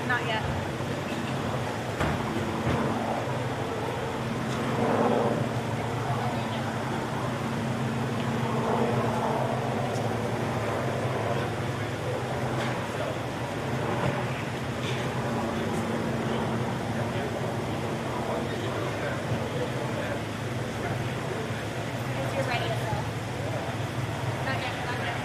Not yet. You're ready to go. Not yet, not yet.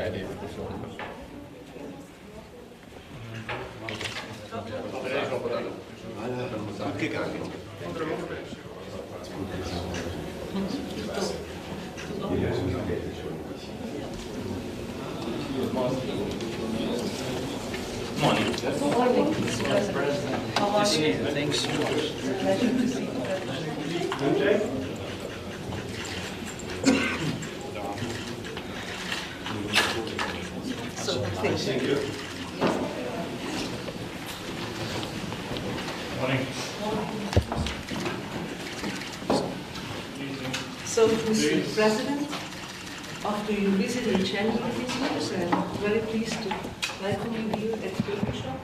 Morning. How are you? Thanks. Pleasure to see you. So, thank you. Morning. So, Mr. President, after you visit in January this year, I'm very pleased to welcome you here at the workshop.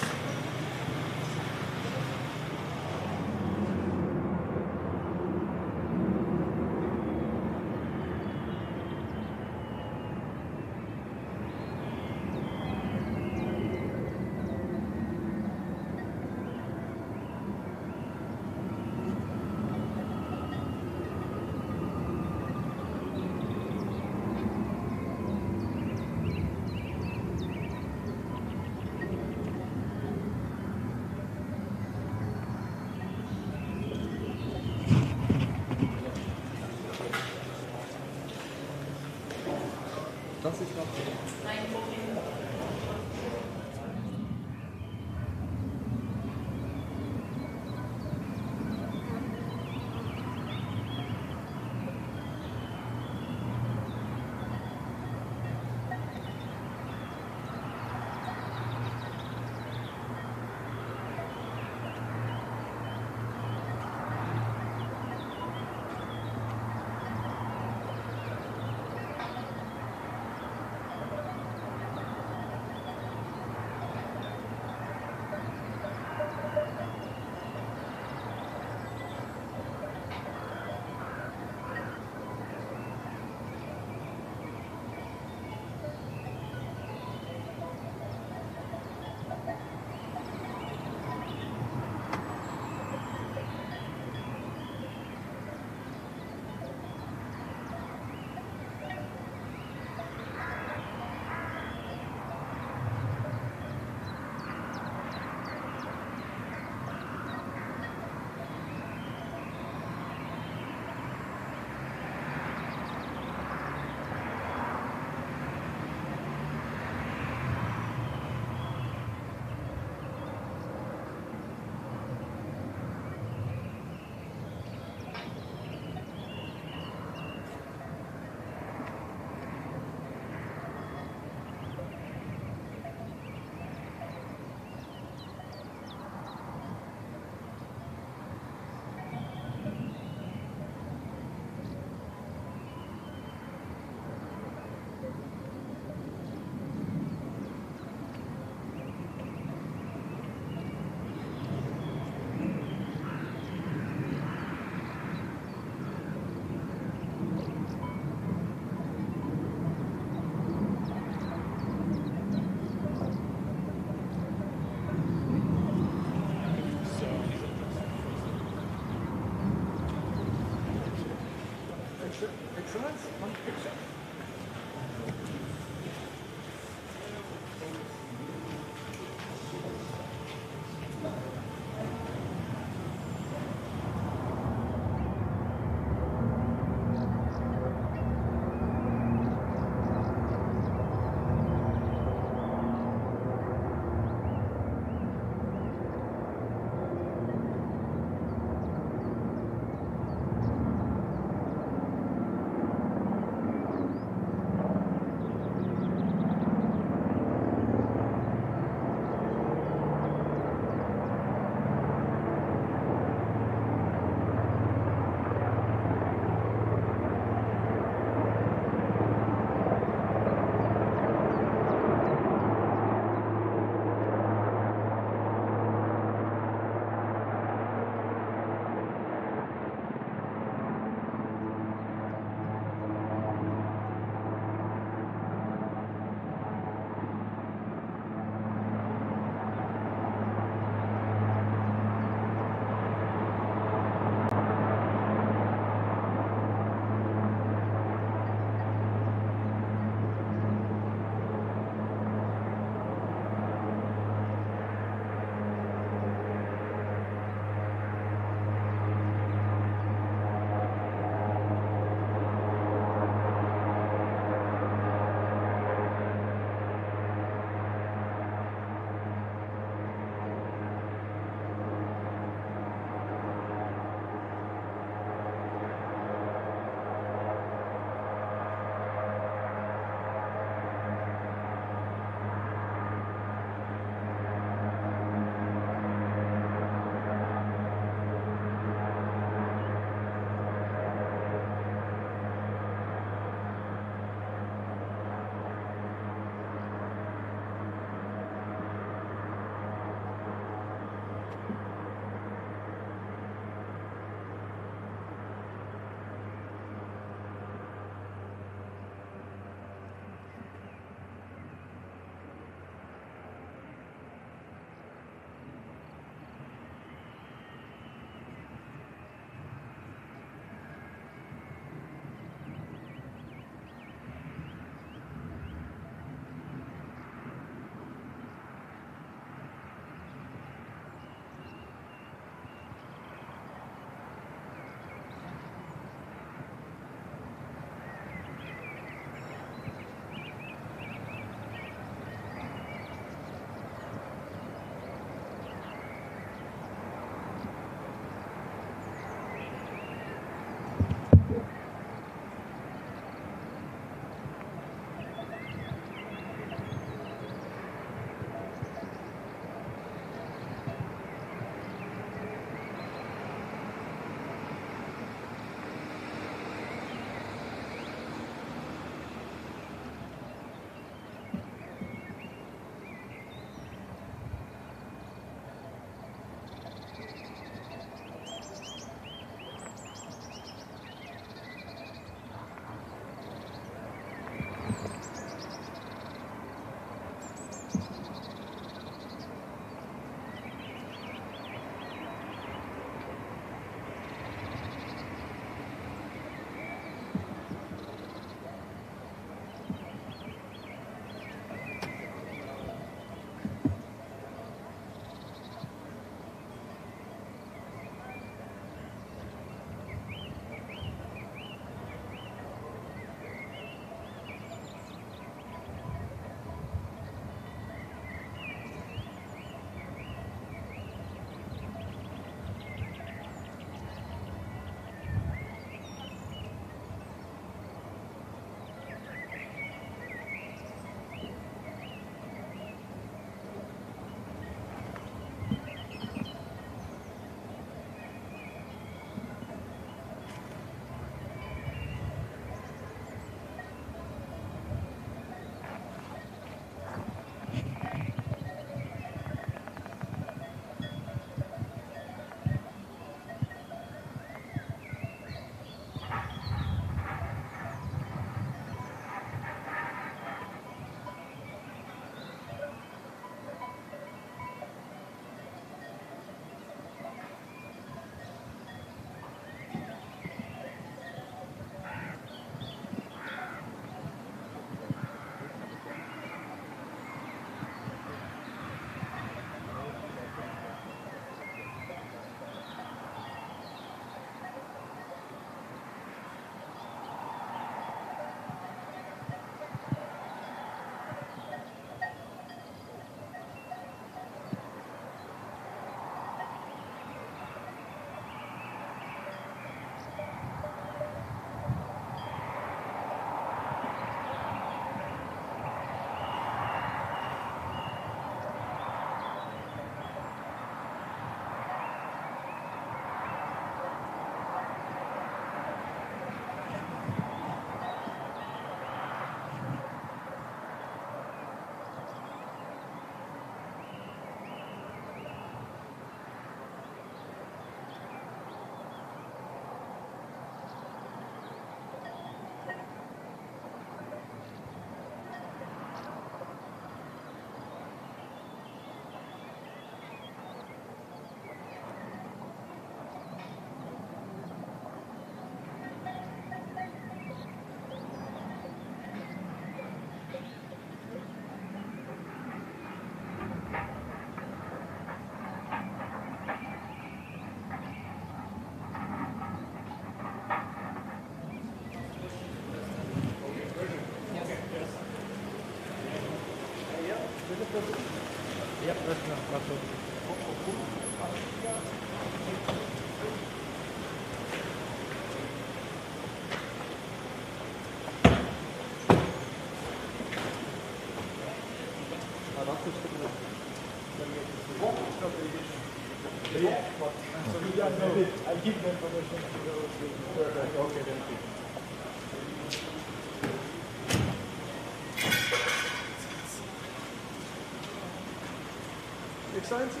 Excellency?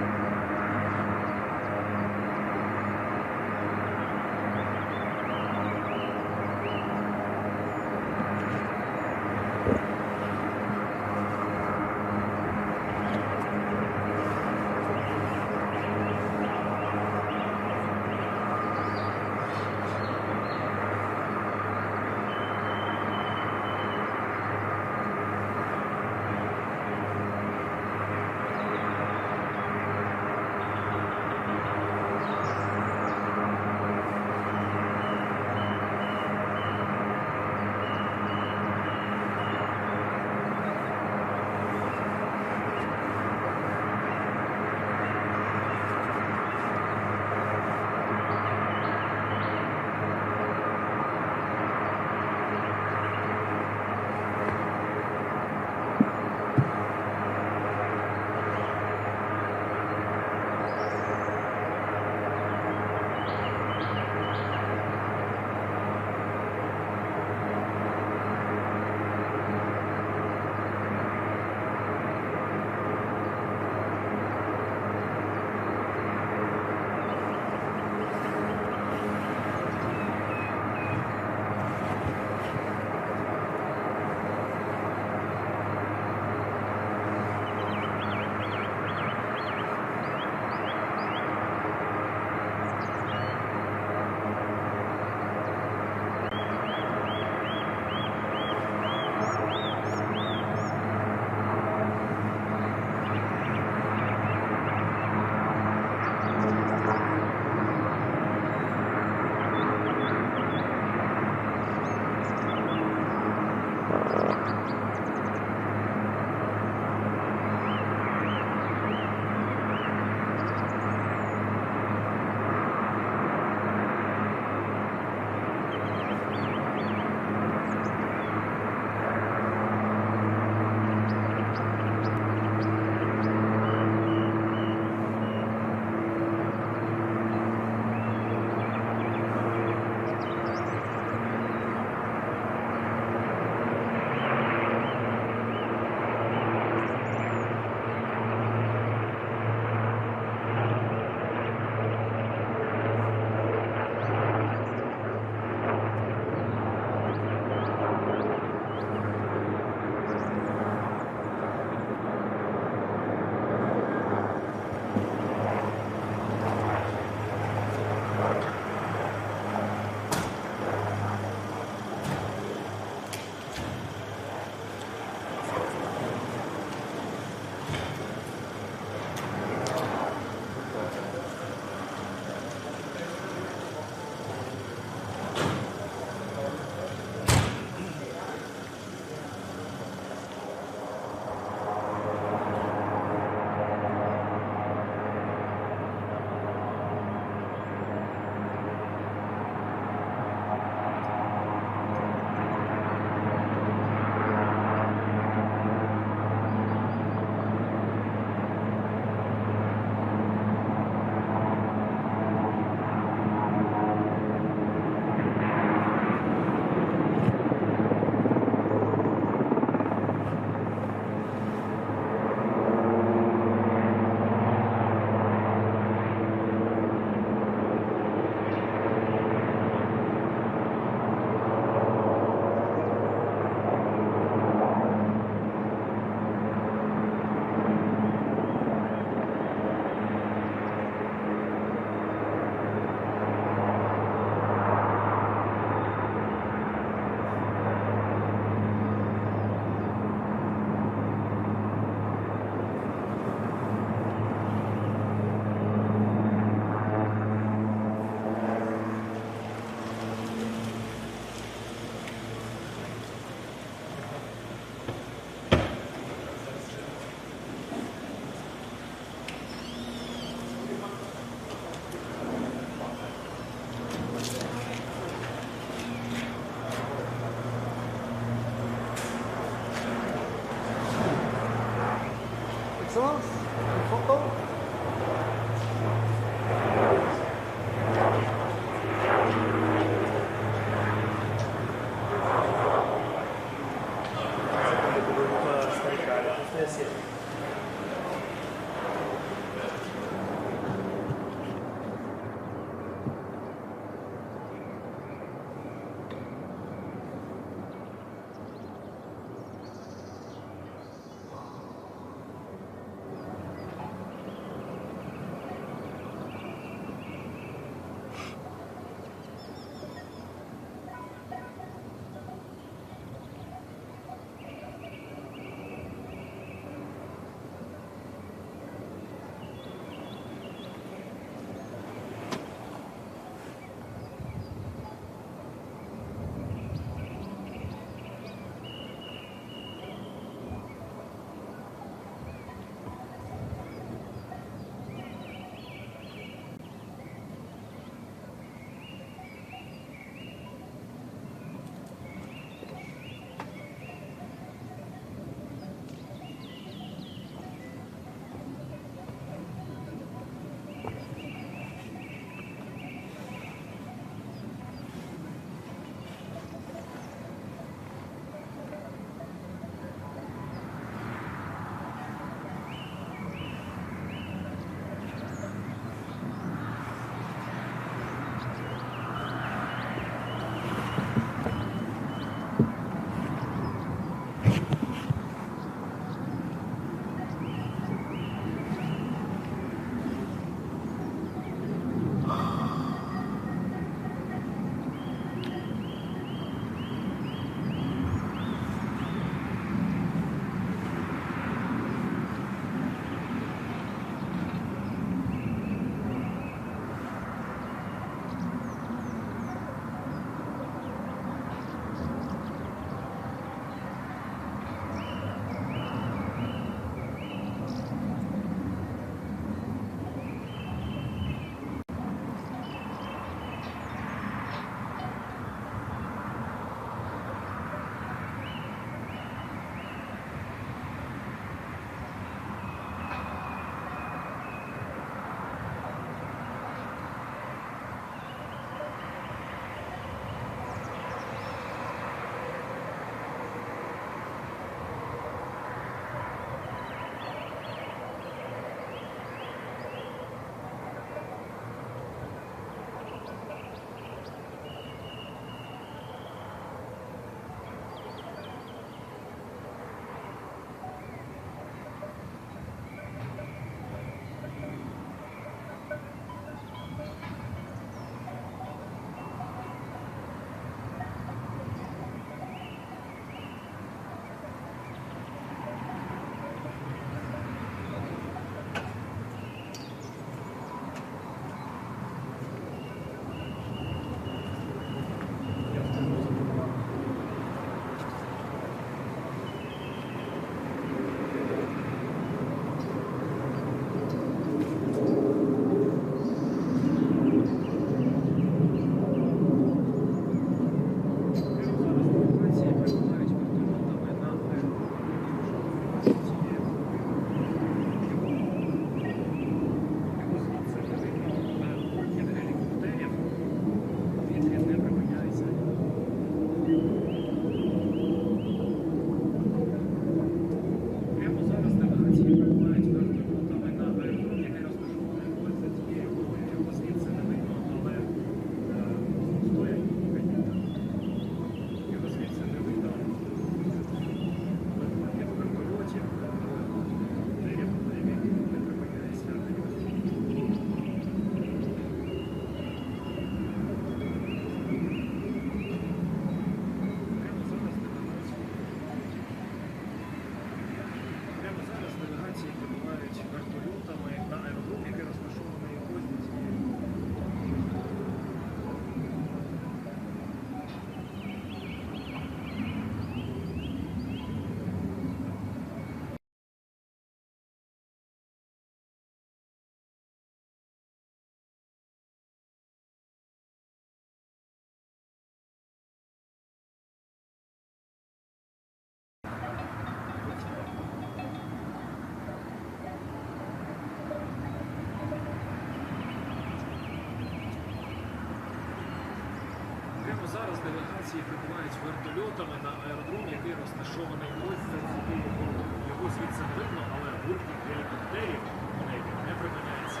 зараз делегації прибувають вертольотами на аеродром, який розташований ось за цією горою. Його звідси не видно, але гуркіт гелікоптерів у небі не припиняється.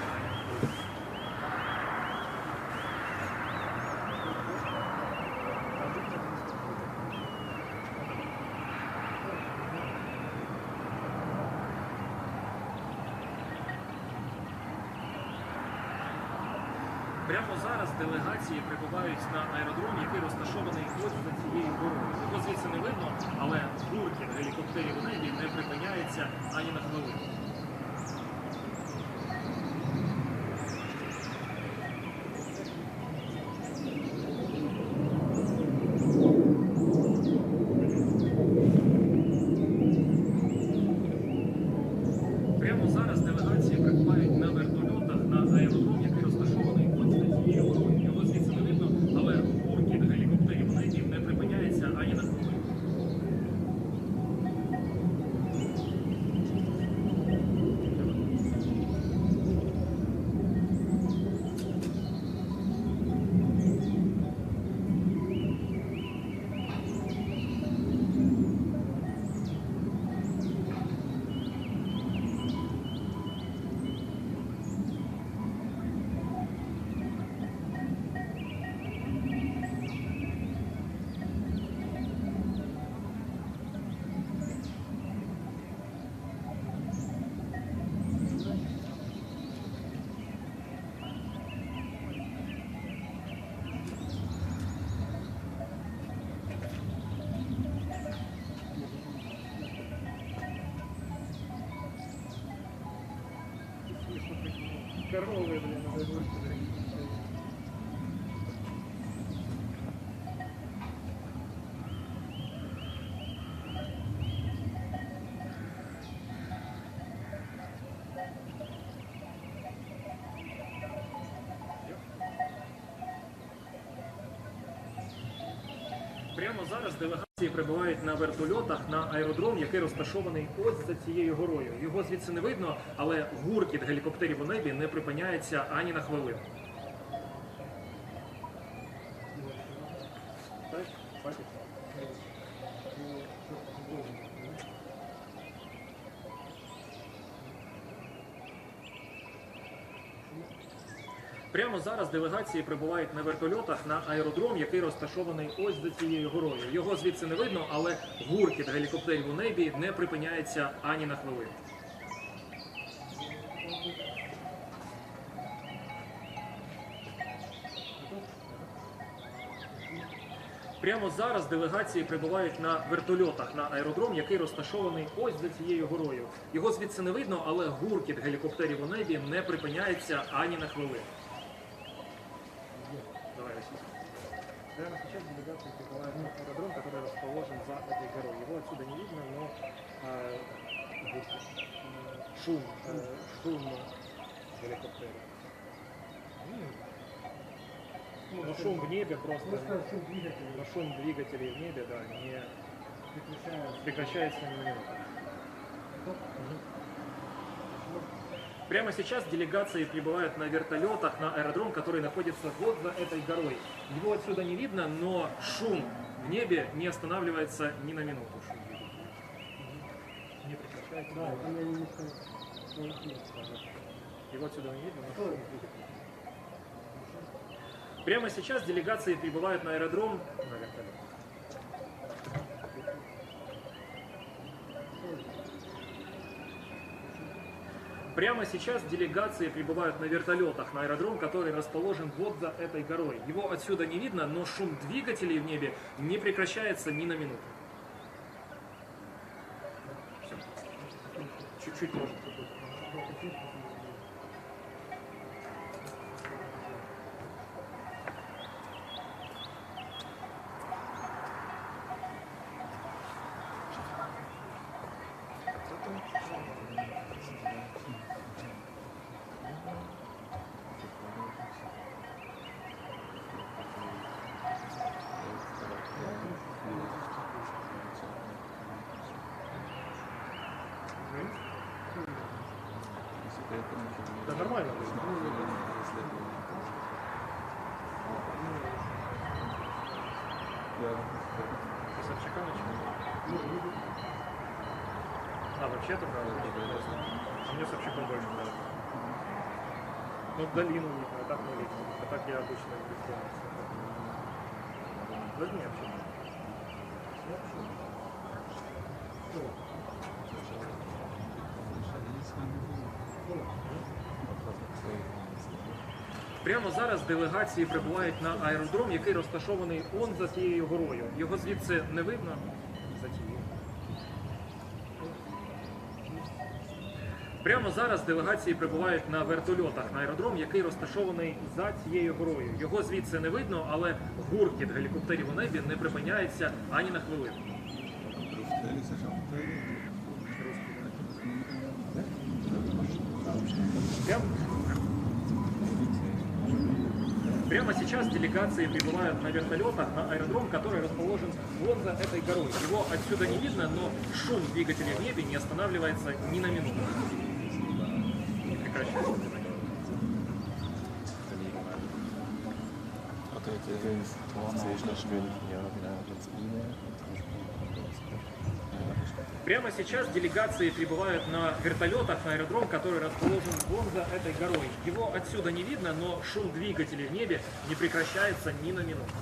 Прямо зараз делегації прибувають на аеродром, який розташований ось за цією горою. Його звідси не видно, але гуркіт гелікоптерів у небі не припиняється ані на хвилину. Прямо зараз делегації прибувають на вертольотах на аеродром, який розташований ось за цією горою. Його звідси не видно, але гуркіт гелікоптерів у небі не припиняється ані на хвилину. Коровы, блин, Прямо зараз делегації прибувають на вертольотах на аеродром, який розташований ось за цією горою. Його звідси не видно, але гуркіт гелікоптерів у небі не припиняється ані на хвилину. Прямо зараз делегації прибувають на вертольотах на аеродром, який розташований ось за цією горою. Його звідси не видно, але гуркіт гелікоптерів у небі не припиняється ані на хвилину. Прямо зараз делегації прибувають на вертольотах на аеродром, який розташований ось за цією горою. Його звідси не видно, але гуркіт гелікоптерів у небі не припиняється ані на хвилину. Прямо сейчас делегация прибывает на аэродром, который расположен за этой горой. Его отсюда не видно, но шум геликоптера. Но шум в небе просто, но шум двигателей в небе, да, не прекращается ни на минуту. Прямо сейчас делегации прибывают на вертолетах на аэродром, который находится вот за этой горой. Его отсюда не видно, но шум в небе не останавливается ни на минуту. Шум не прекращается. Да, его отсюда не видно, но шум двигателя. Прямо сейчас делегации прибывают на аэродром на вертолет. Прямо сейчас делегации прибывают на вертолетах на аэродром, который расположен вот за этой горой. Его отсюда не видно, но шум двигателей в небе не прекращается ни на минуту. Все. Чуть-чуть может. Да нормально. А, вообще только просто. А мне вообще по-больше нравится. Ну, долину видно, а так не видно. А так я обычно представляю. Даже не вообще. Прямо зараз делегації прибувають на аеродром, який розташований он за тією горою. Його звідси не видно. За тією. Прямо зараз делегації прибувають на вертольотах на аеродром, який розташований за цією горою. Його звідси не видно, але гуркіт гелікоптерів у небі не припиняється ані на хвилину. Прямо сейчас делегации прибывают на вертолетах на аэродром, который расположен вон за этой горой. Его отсюда не видно, но шум двигателей в небе не останавливается ни на минуту. Не прекращается. Прямо сейчас делегации прибывают на вертолетах на аэродром, который расположен вон за этой горой. Его отсюда не видно, но шум двигателей в небе не прекращается ни на минуту.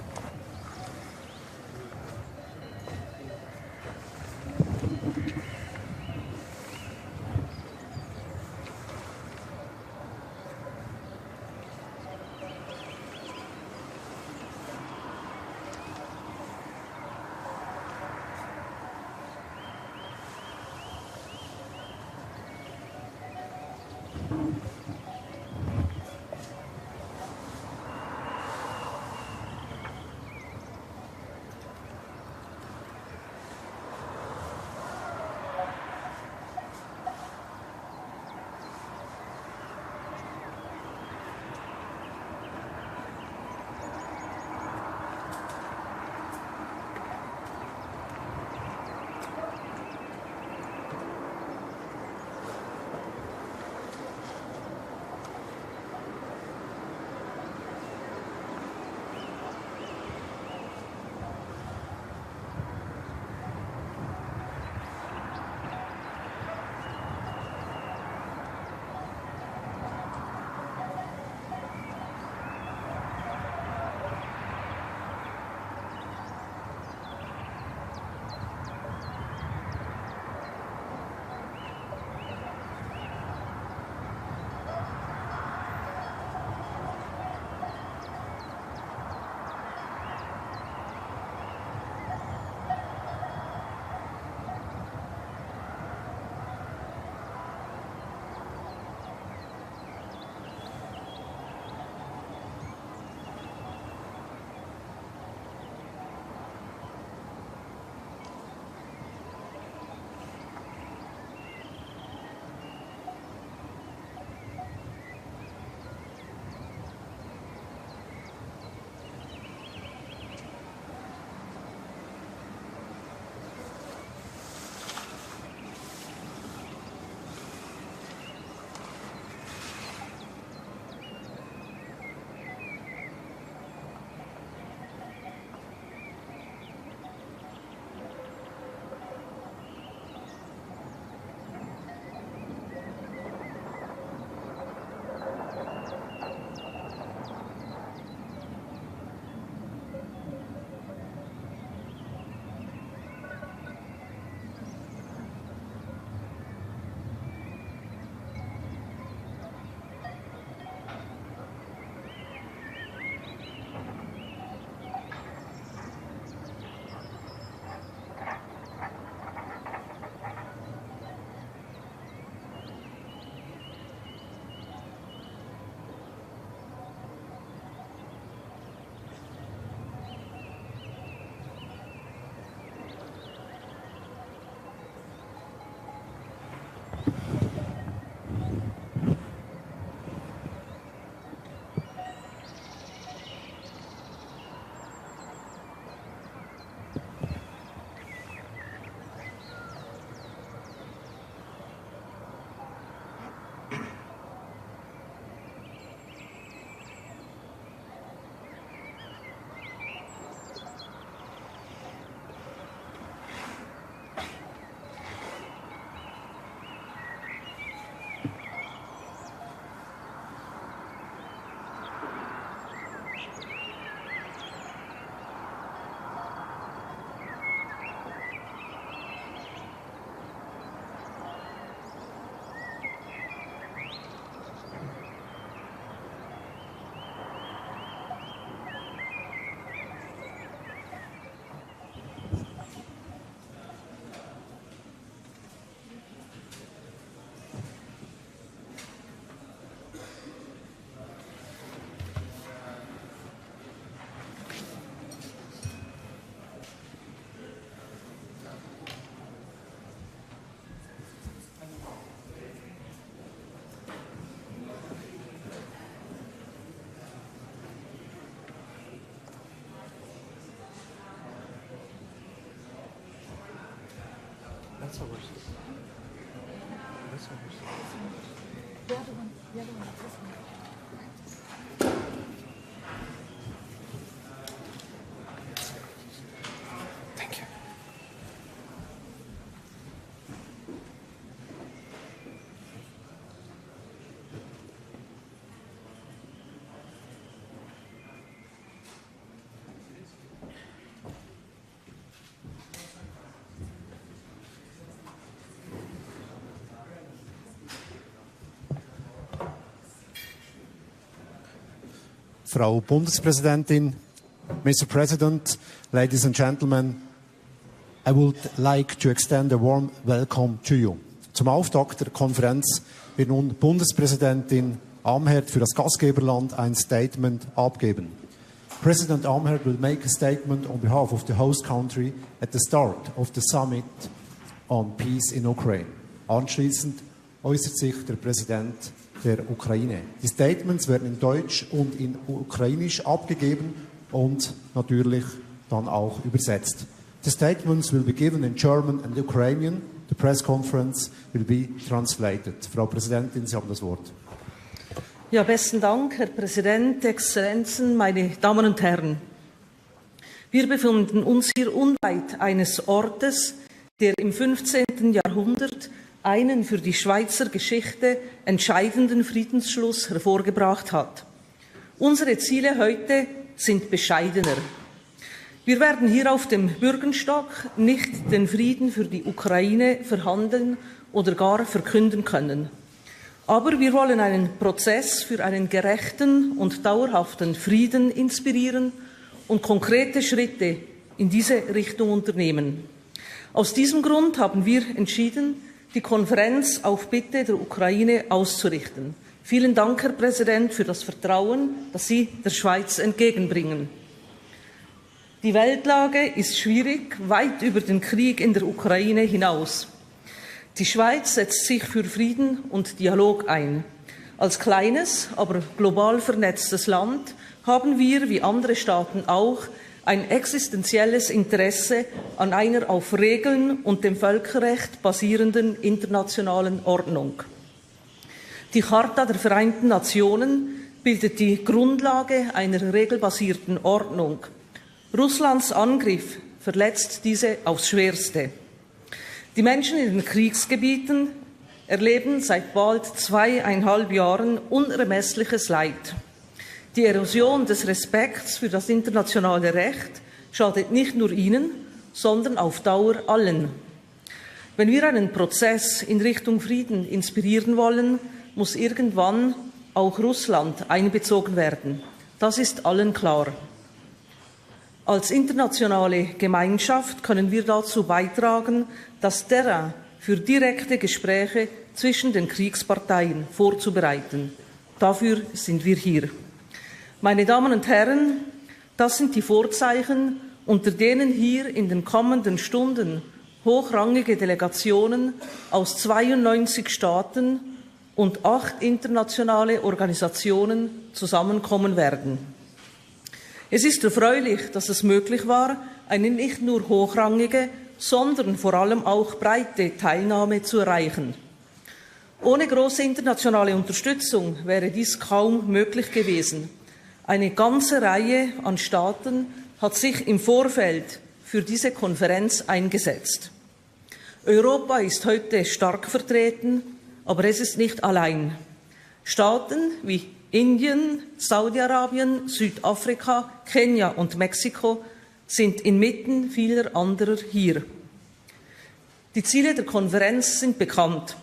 Frau Bundespräsidentin, Mr. President, ladies and gentlemen, I would like to extend a warm welcome to you. Zum Auftakt der Konferenz wird nun Bundespräsidentin Amherd für das Gastgeberland ein Statement abgeben. President Amherd will make a statement on behalf of the host country at the start of the summit on peace in Ukraine. Anschließend äußert sich der Präsident der Ukraine. Die Statements werden in Deutsch und in Ukrainisch abgegeben und natürlich dann auch übersetzt. The statements will be given in German and Ukrainian. The press conference will be translated. Frau Präsidentin, Sie haben das Wort. Ja, besten Dank, Herr Präsident, Exzellenzen, meine Damen und Herren. Wir befinden uns hier unweit eines Ortes, der im 15. Jahrhundert einen für die Schweizer Geschichte entscheidenden Friedensschluss hervorgebracht hat. Unsere Ziele heute sind bescheidener. Wir werden hier auf dem Bürgenstock nicht den Frieden für die Ukraine verhandeln oder gar verkünden können. Aber wir wollen einen Prozess für einen gerechten und dauerhaften Frieden inspirieren und konkrete Schritte in diese Richtung unternehmen. Aus diesem Grund haben wir entschieden, die Konferenz auf Bitte der Ukraine auszurichten. Vielen Dank, Herr Präsident, für das Vertrauen, das Sie der Schweiz entgegenbringen. Die Weltlage ist schwierig, weit über den Krieg in der Ukraine hinaus. Die Schweiz setzt sich für Frieden und Dialog ein. Als kleines, aber global vernetztes Land haben wir, wie andere Staaten auch, ein existenzielles Interesse an einer auf Regeln und dem Völkerrecht basierenden internationalen Ordnung. Die Charta der Vereinten Nationen bildet die Grundlage einer regelbasierten Ordnung. Russlands Angriff verletzt diese aufs Schwerste. Die Menschen in den Kriegsgebieten erleben seit bald 2,5 Jahren unermessliches Leid. Die Erosion des Respekts für das internationale Recht schadet nicht nur ihnen, sondern auf Dauer allen. Wenn wir einen Prozess in Richtung Frieden inspirieren wollen, muss irgendwann auch Russland einbezogen werden. Das ist allen klar. Als internationale Gemeinschaft können wir dazu beitragen, das Terrain für direkte Gespräche zwischen den Kriegsparteien vorzubereiten. Dafür sind wir hier. Meine Damen und Herren, das sind die Vorzeichen, unter denen hier in den kommenden Stunden hochrangige Delegationen aus 92 Staaten und 8 internationale Organisationen zusammenkommen werden. Es ist erfreulich, dass es möglich war, eine nicht nur hochrangige, sondern vor allem auch breite Teilnahme zu erreichen. Ohne große internationale Unterstützung wäre dies kaum möglich gewesen. Eine ganze Reihe an Staaten hat sich im Vorfeld für diese Konferenz eingesetzt. Europa ist heute stark vertreten, aber es ist nicht allein. Staaten wie Indien, Saudi-Arabien, Südafrika, Kenia und Mexiko sind inmitten vieler anderer hier. Die Ziele der Konferenz sind bekannt.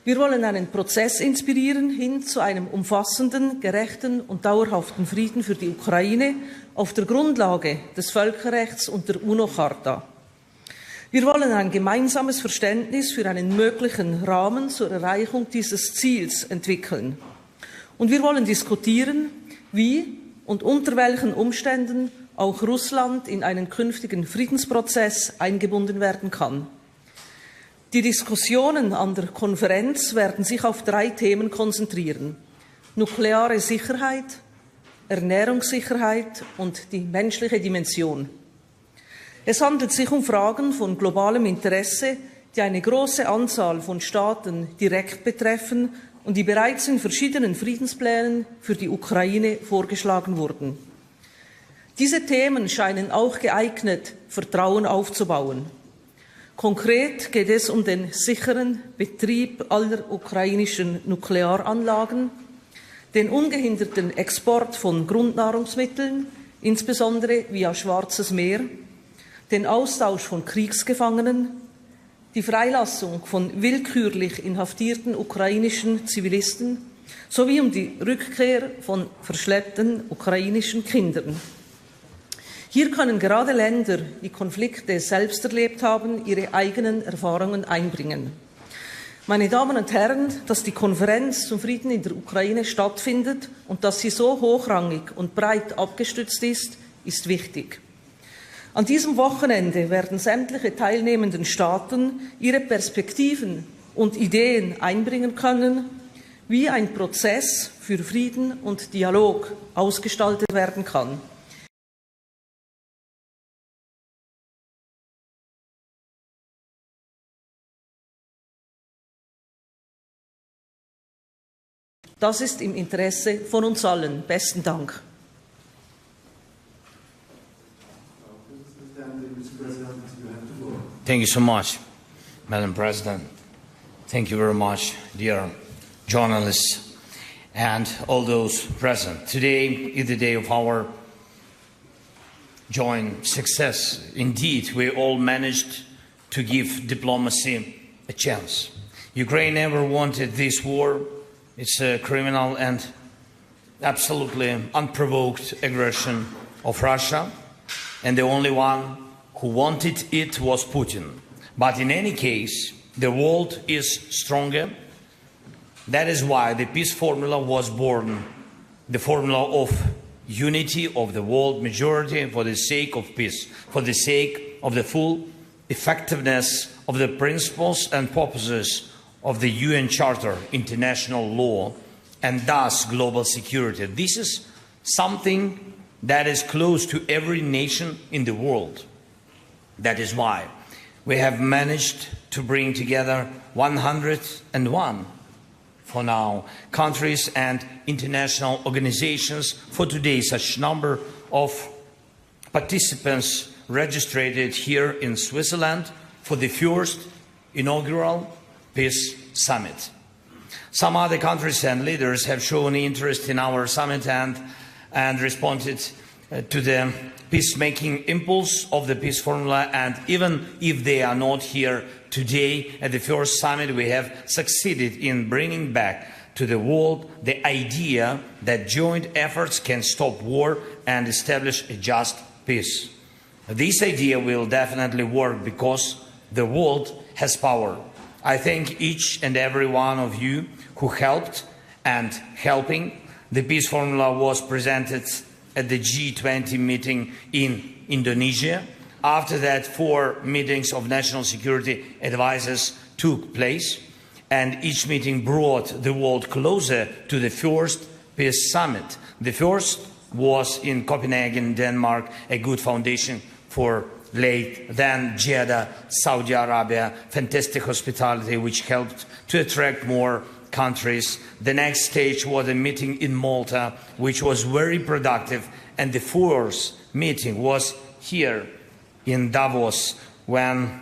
Wir wollen einen Prozess inspirieren hin zu einem umfassenden, gerechten und dauerhaften Frieden für die Ukraine auf der Grundlage des Völkerrechts und der UNO-Charta. Wir wollen ein gemeinsames Verständnis für einen möglichen Rahmen zur Erreichung dieses Ziels entwickeln. Und wir wollen diskutieren, wie und unter welchen Umständen auch Russland in einen künftigen Friedensprozess eingebunden werden kann. Die Diskussionen an der Konferenz werden sich auf 3 Themen konzentrieren: nukleare Sicherheit, Ernährungssicherheit und die menschliche Dimension. Es handelt sich um Fragen von globalem Interesse die eine große Anzahl von Staaten direkt betreffen und die bereits in verschiedenen Friedensplänen für die Ukraine vorgeschlagen wurden. Diese Themen scheinen auch geeignet, Vertrauen aufzubauen. Konkret geht es um den sicheren Betrieb aller ukrainischen Nuklearanlagen, den ungehinderten Export von Grundnahrungsmitteln, insbesondere via Schwarzes Meer, den Austausch von Kriegsgefangenen, die Freilassung von willkürlich inhaftierten ukrainischen Zivilisten sowie um die Rückkehr von verschleppten ukrainischen Kindern. Hier können gerade Länder, die Konflikte selbst erlebt haben, ihre eigenen Erfahrungen einbringen. Meine Damen und Herren, dass die Konferenz zum Frieden in der Ukraine stattfindet und dass sie so hochrangig und breit abgestützt ist, ist wichtig. An diesem Wochenende werden sämtliche teilnehmenden Staaten ihre Perspektiven und Ideen einbringen können, wie ein Prozess für Frieden und Dialog ausgestaltet werden kann. Das ist im Interesse von uns allen. Besten Dank. Thank you so much, Madam President. Thank you very much, dear journalists and all those present. Today is the day of our joint success. Indeed, we all managed to give diplomacy a chance. Ukraine never wanted this war. It's a criminal and absolutely unprovoked aggression of Russia, and the only one who wanted it was Putin. But in any case, the world is stronger. That is why the peace formula was born, the formula of unity of the world majority for the sake of peace, for the sake of the full effectiveness of the principles and purposes of the UN Charter, international law, and thus global security. This is something that is close to every nation in the world. That is why we have managed to bring together 101 for now countries and international organizations. For today, such number of participants registered here in Switzerland for the first inaugural Peace Summit. Some other countries and leaders have shown interest in our summit and responded to the peacemaking impulse of the peace formula, and even if they are not here today at the first summit, we have succeeded in bringing back to the world the idea that joint efforts can stop war and establish a just peace. This idea will definitely work because the world has power. I thank each and every one of you who helped and helping. The peace formula was presented at the G20 meeting in Indonesia. After that, 4 meetings of national security advisors took place, and each meeting brought the world closer to the first peace summit. The first was in Copenhagen, Denmark, a good foundation for late then Jeddah, Saudi Arabia, fantastic hospitality which helped to attract more countries. The next stage was a meeting in Malta, which was very productive, and the fourth meeting was here in Davos, when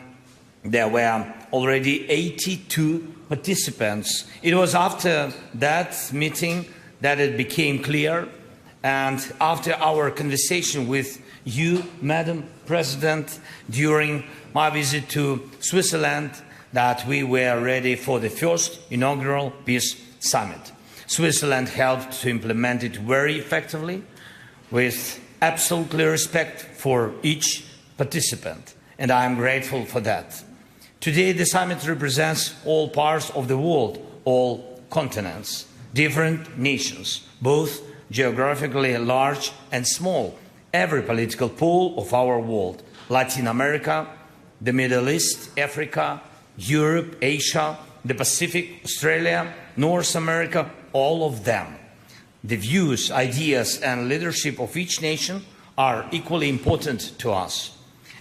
there were already 82 participants. It was after that meeting that it became clear, and after our conversation with you, Madam President, during my visit to Switzerland, that we were ready for the first inaugural Peace Summit. Switzerland helped to implement it very effectively, with absolutely respect for each participant, and I am grateful for that. Today, the summit represents all parts of the world, all continents, different nations, both geographically large and small, every political pole of our world: Latin America, the Middle East, Africa, Europe, Asia, the Pacific, Australia, North America, all of them. The views, ideas, and leadership of each nation are equally important to us.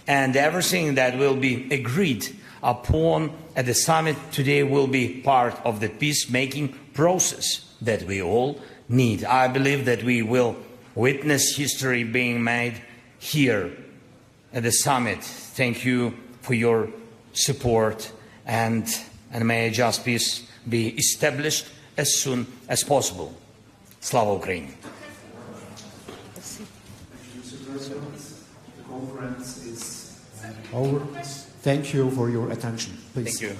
and everything that will be agreed upon at the summit today will be part of the peacemaking process that we all need. I believe that we will witness history being made here at the summit. Thank you for your support, and may a just peace be established as soon as possible. Slava Ukraini! The conference is over. Thank you for your attention. Please. Thank you.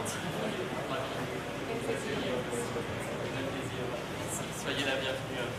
gentil. Soyez la bienvenue.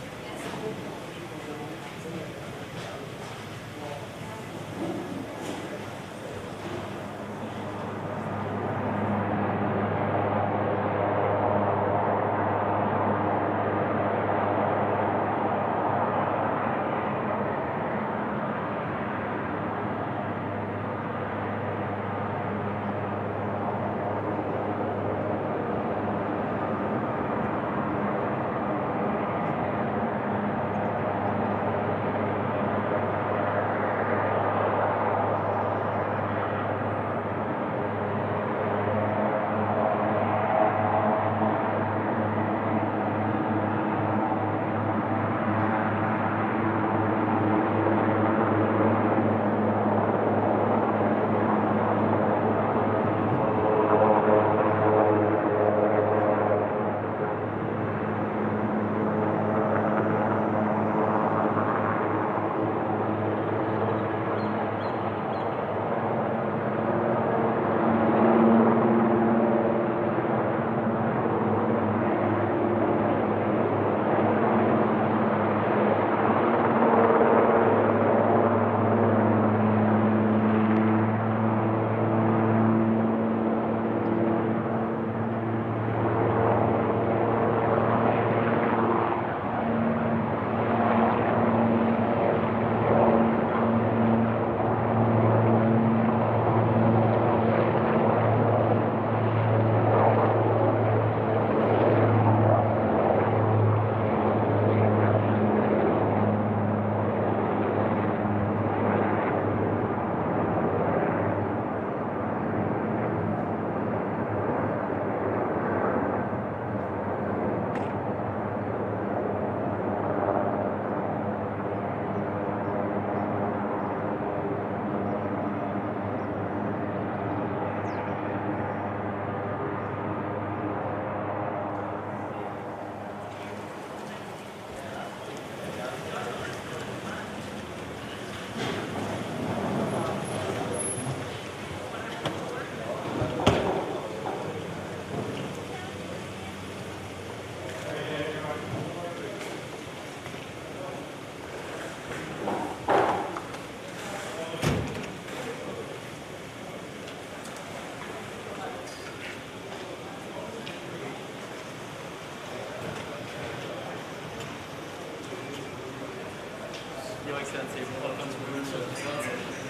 Your Excellency, welcome to the room of the Chancellor.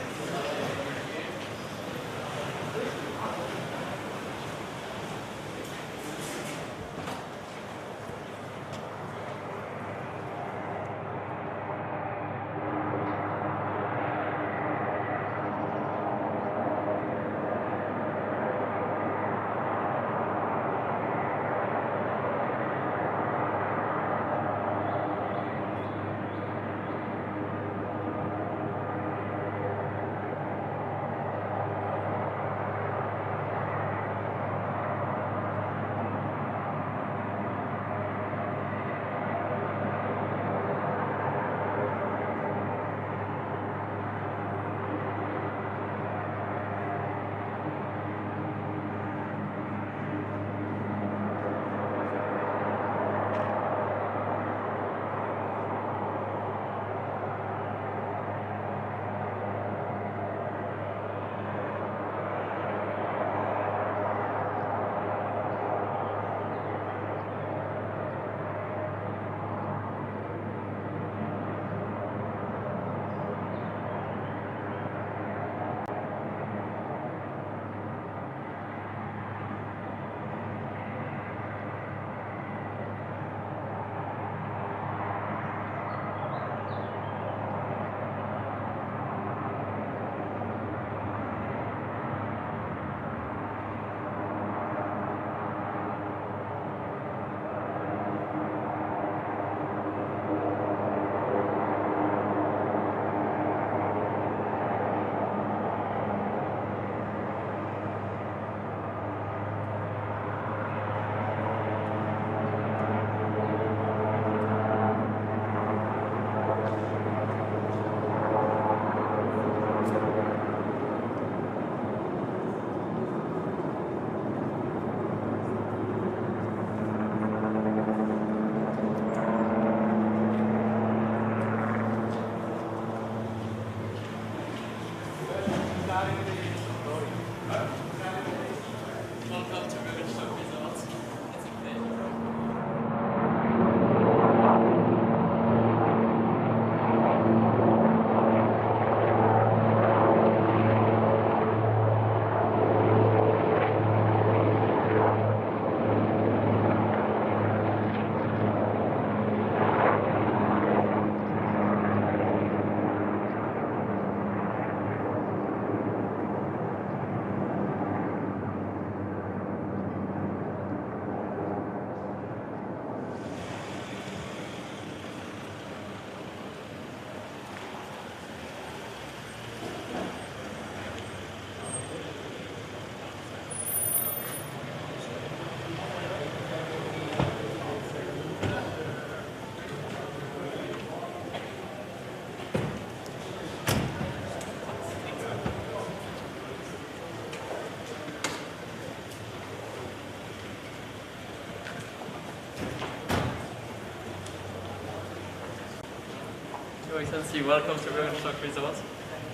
Your Excellency, welcome to Workshop Results.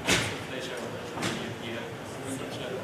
It's a pleasure to be here. Such a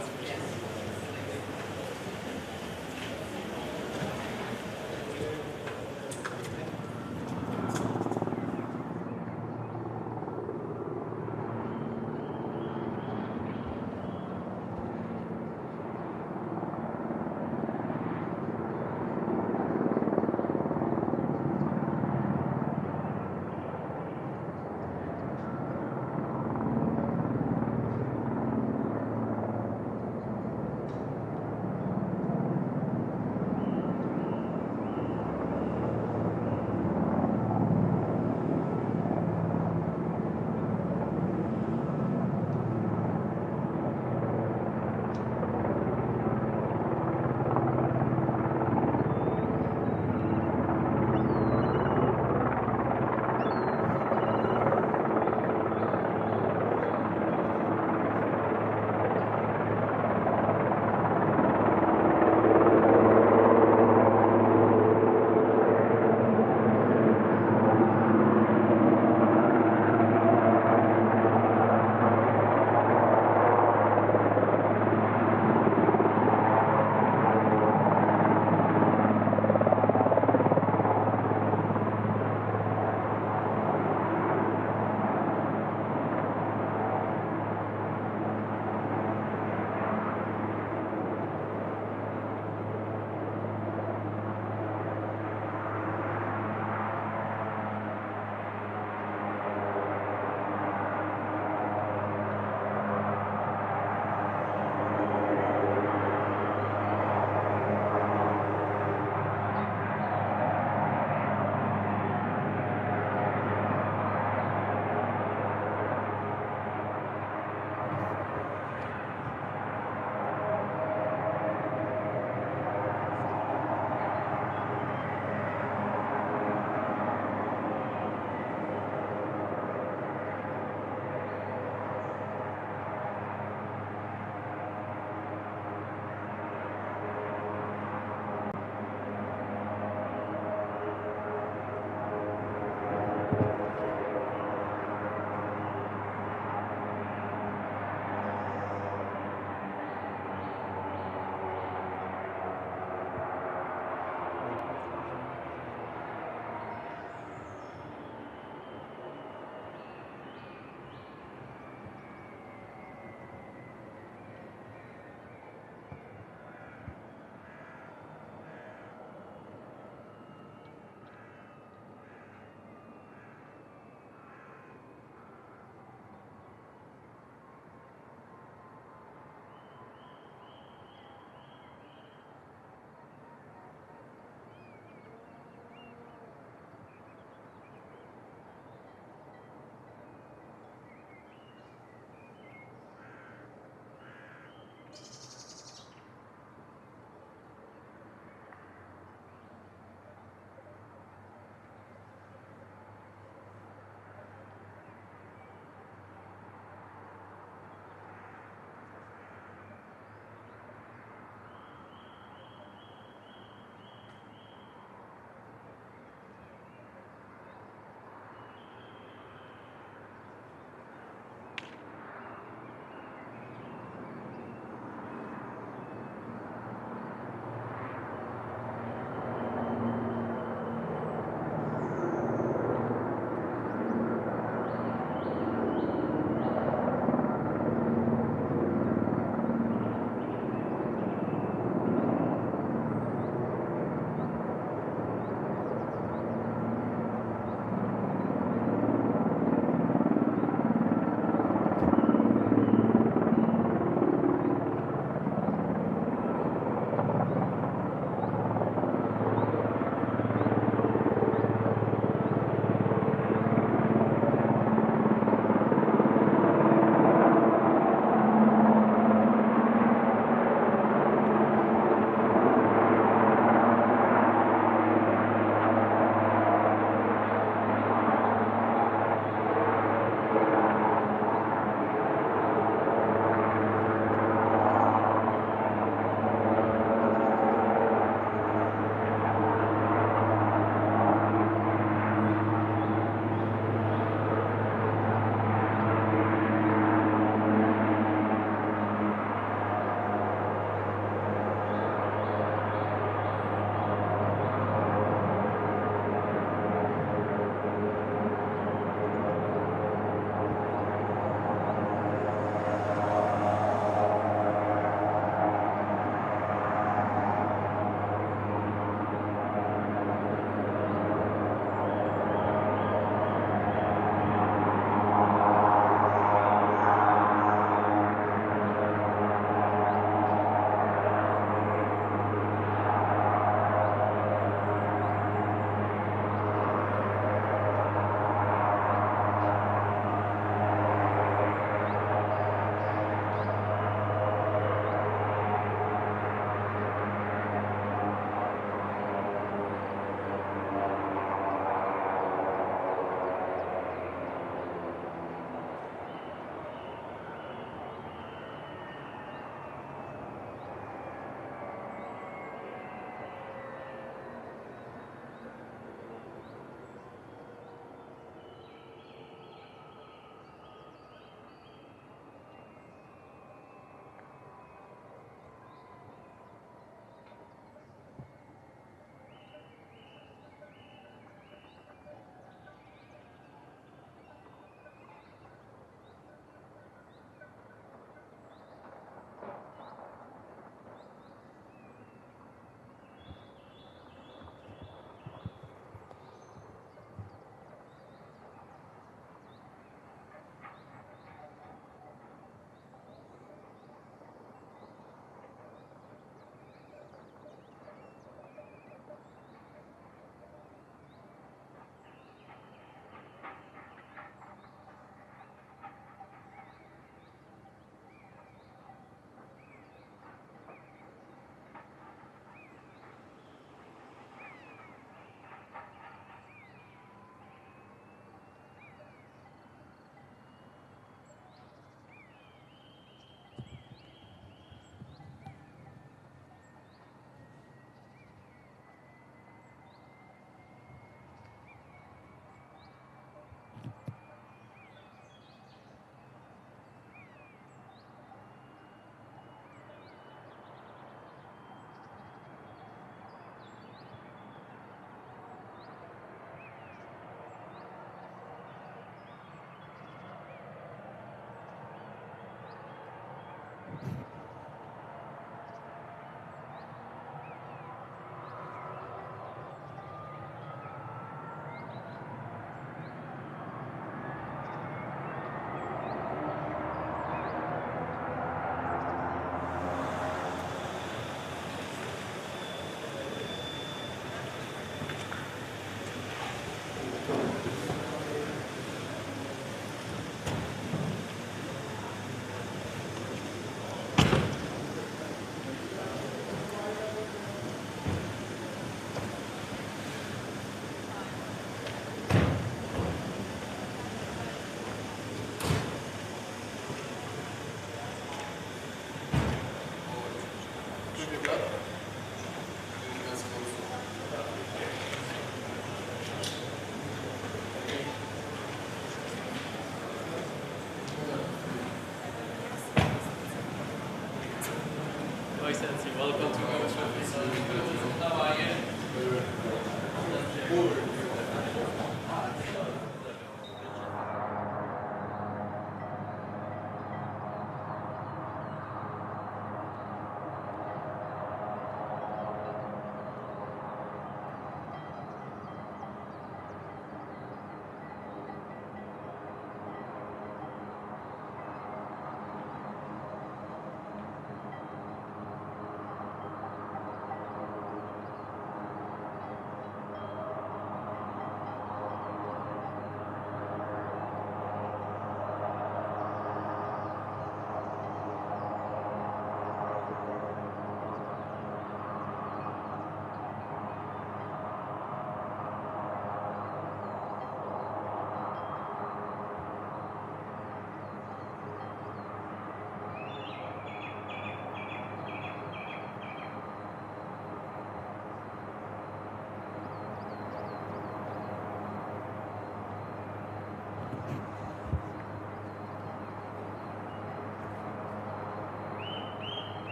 Hi, Santi. Welcome to our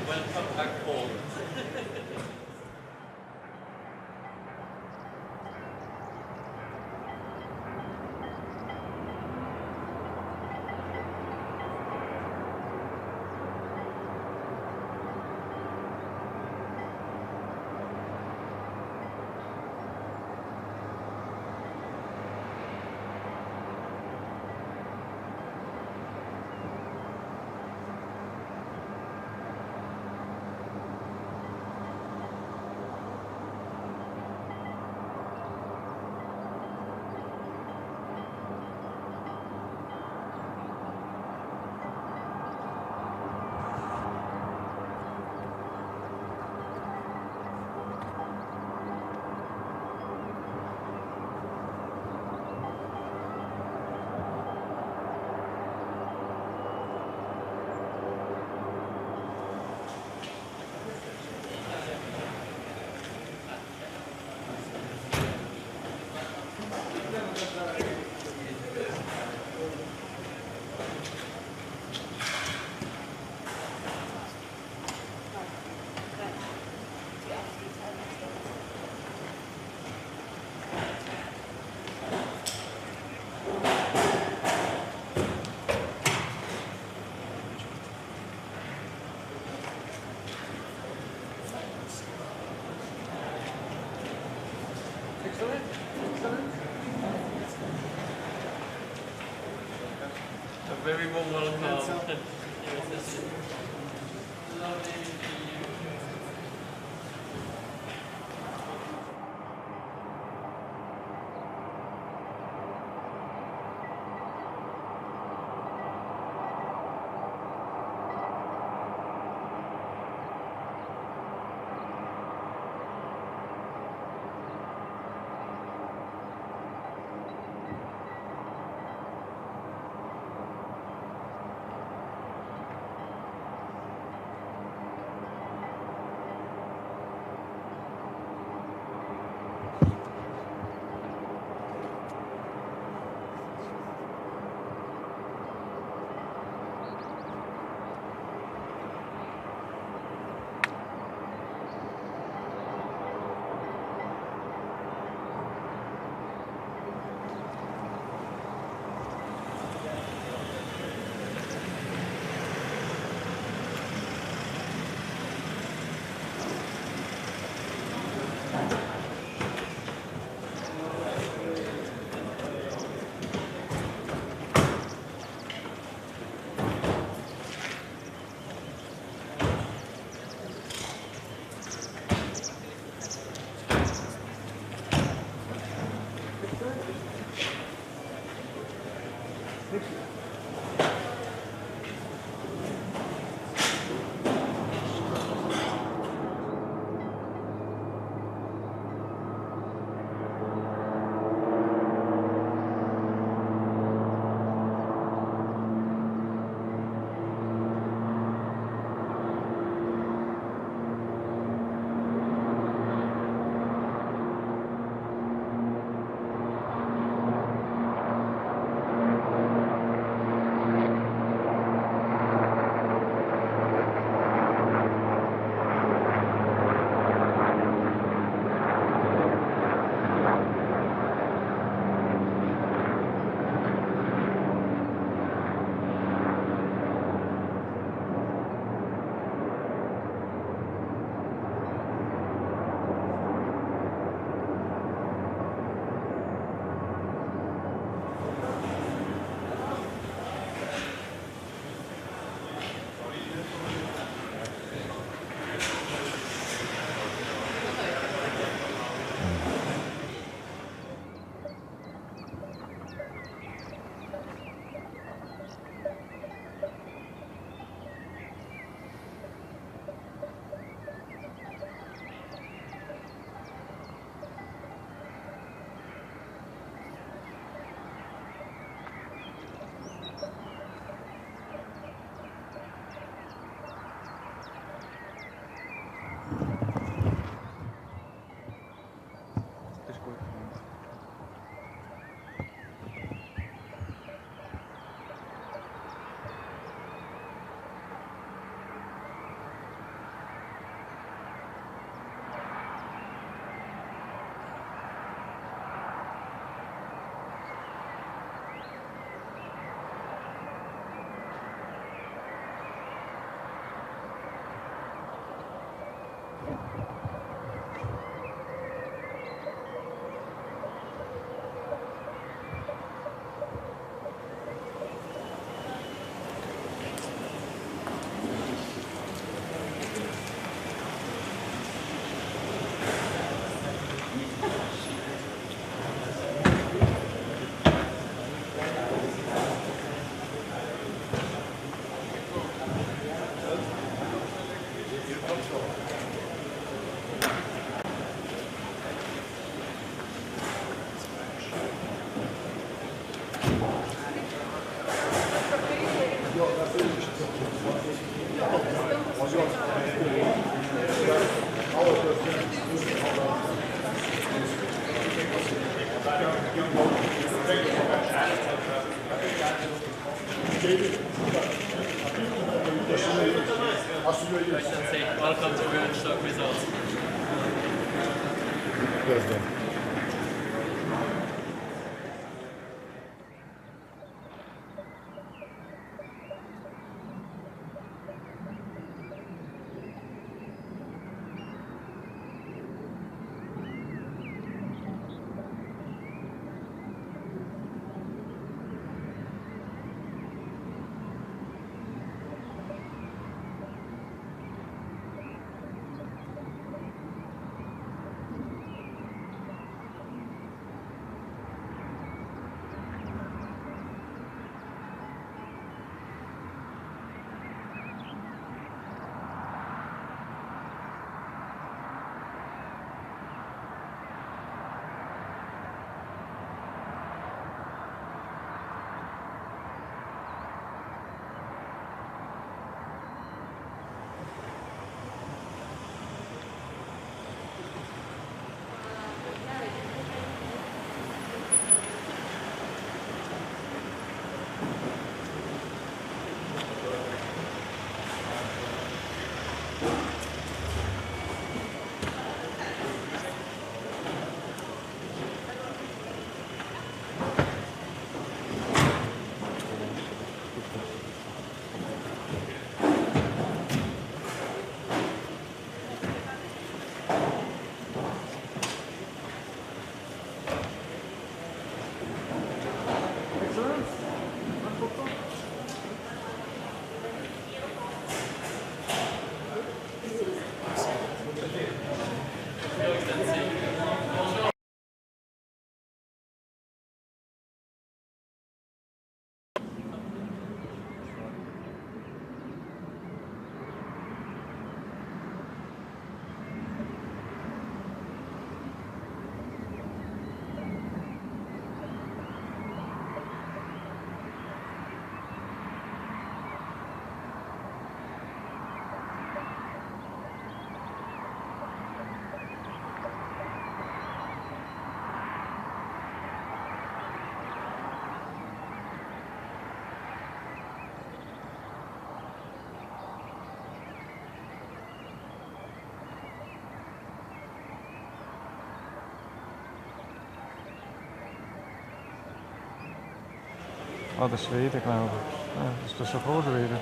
Welcome back home. A very warm welcome. I can say welcome to Bundestag results. Oh, de Zweden, geloof ik. Ja, dat is toch voor Zweden.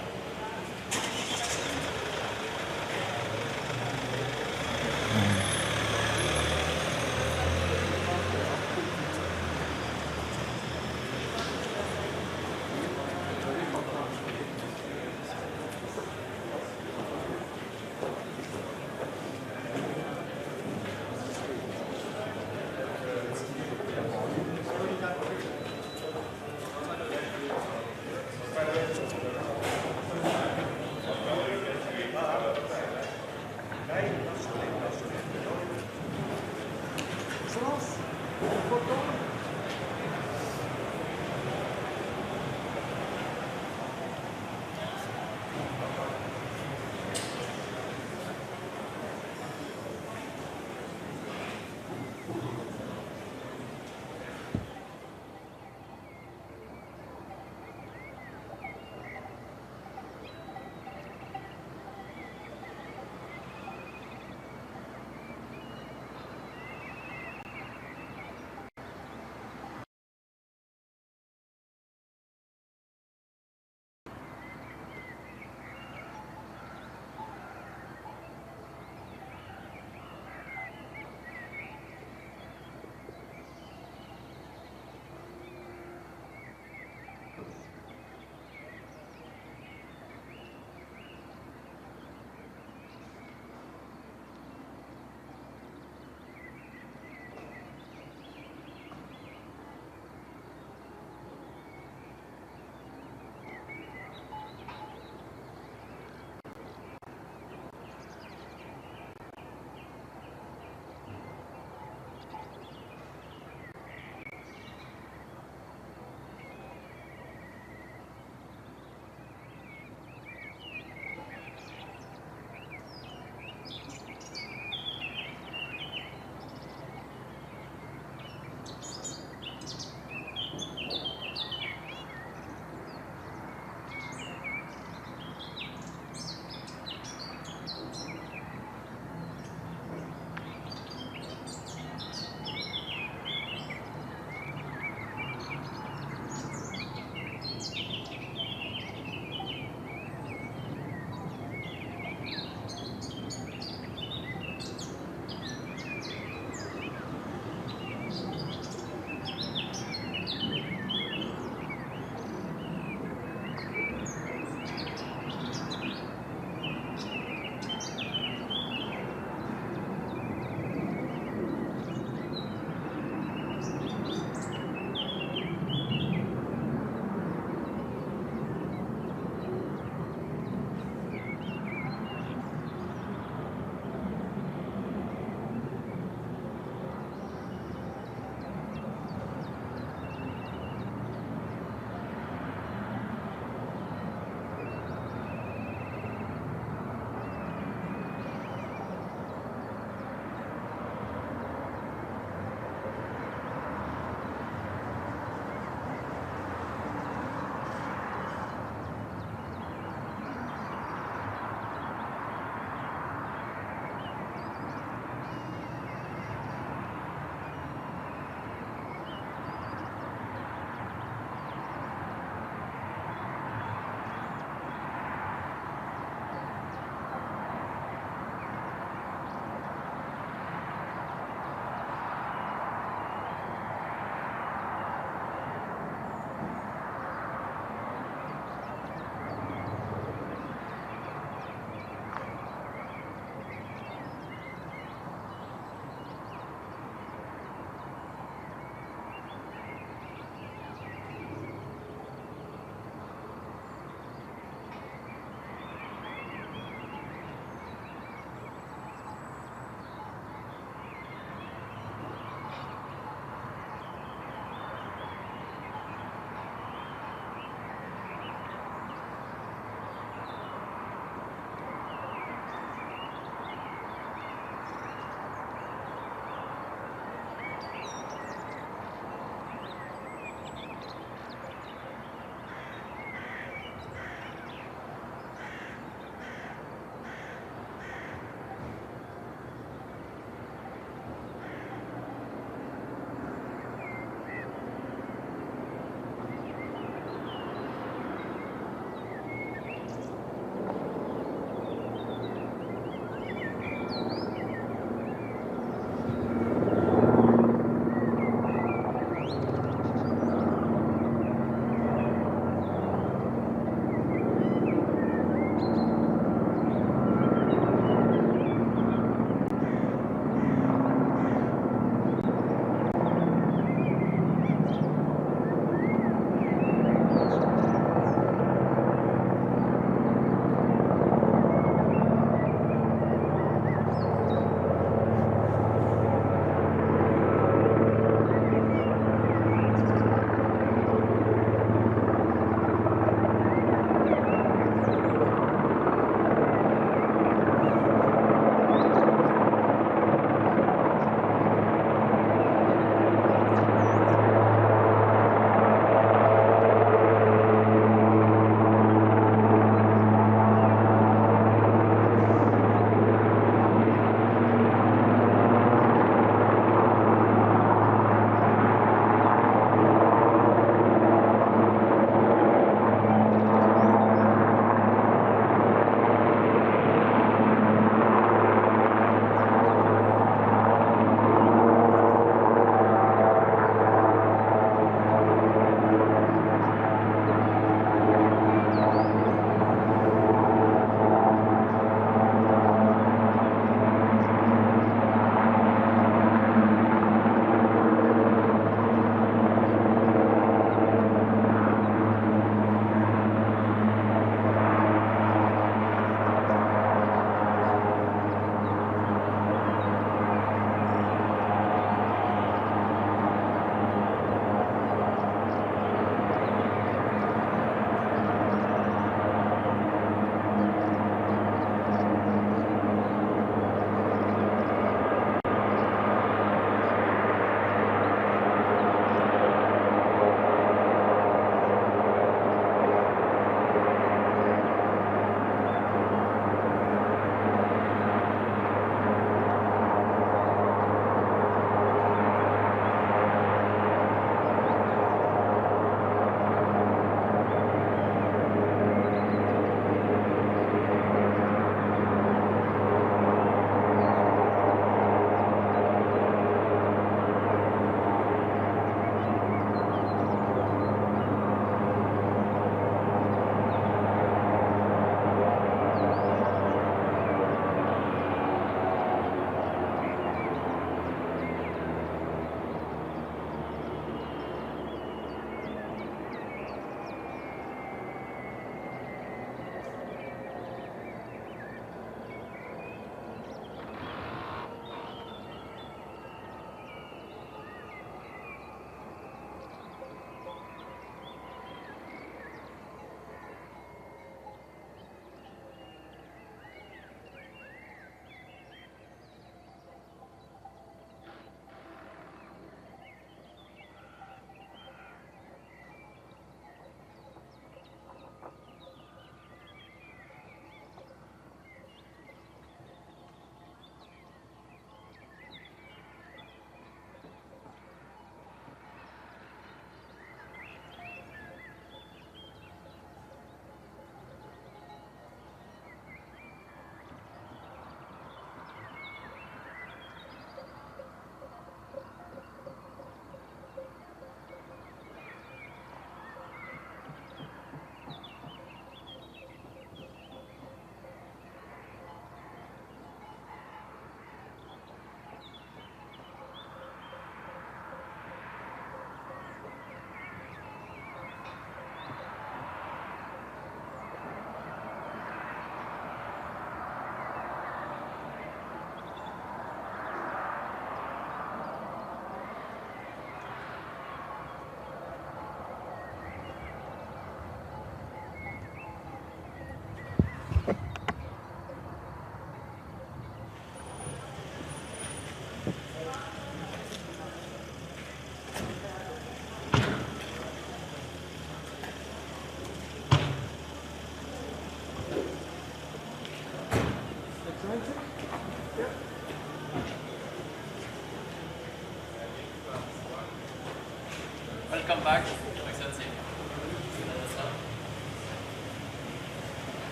welcome back. Excellency.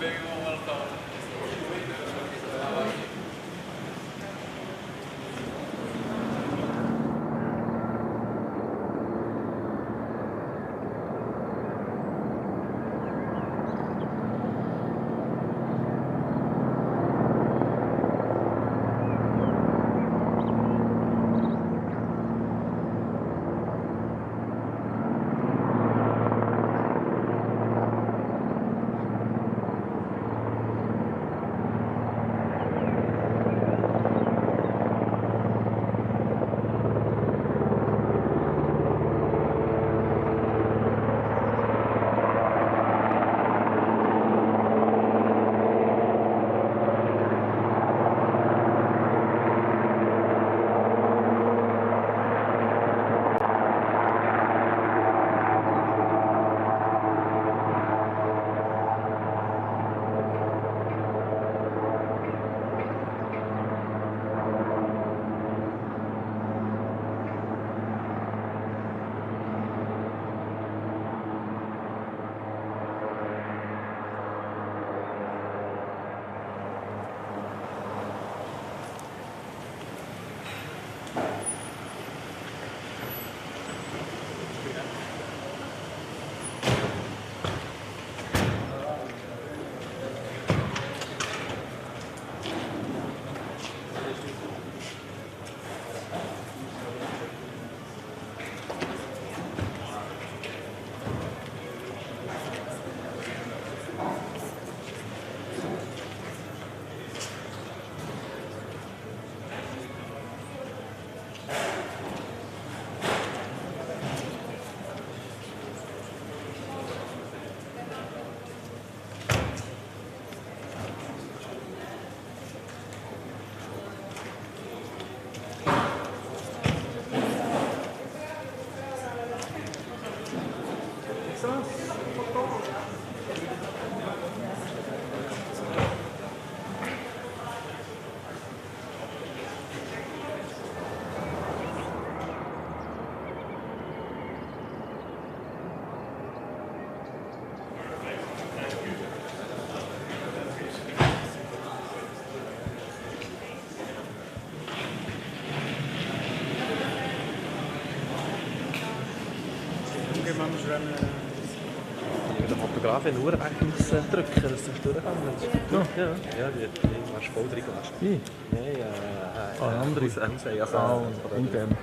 Very welcome. Der Fotograf in Uhr drücken, dass du durchkommst. Ja, ja, die hast voll drin gelassen. Wie? Nein, andere. Intern.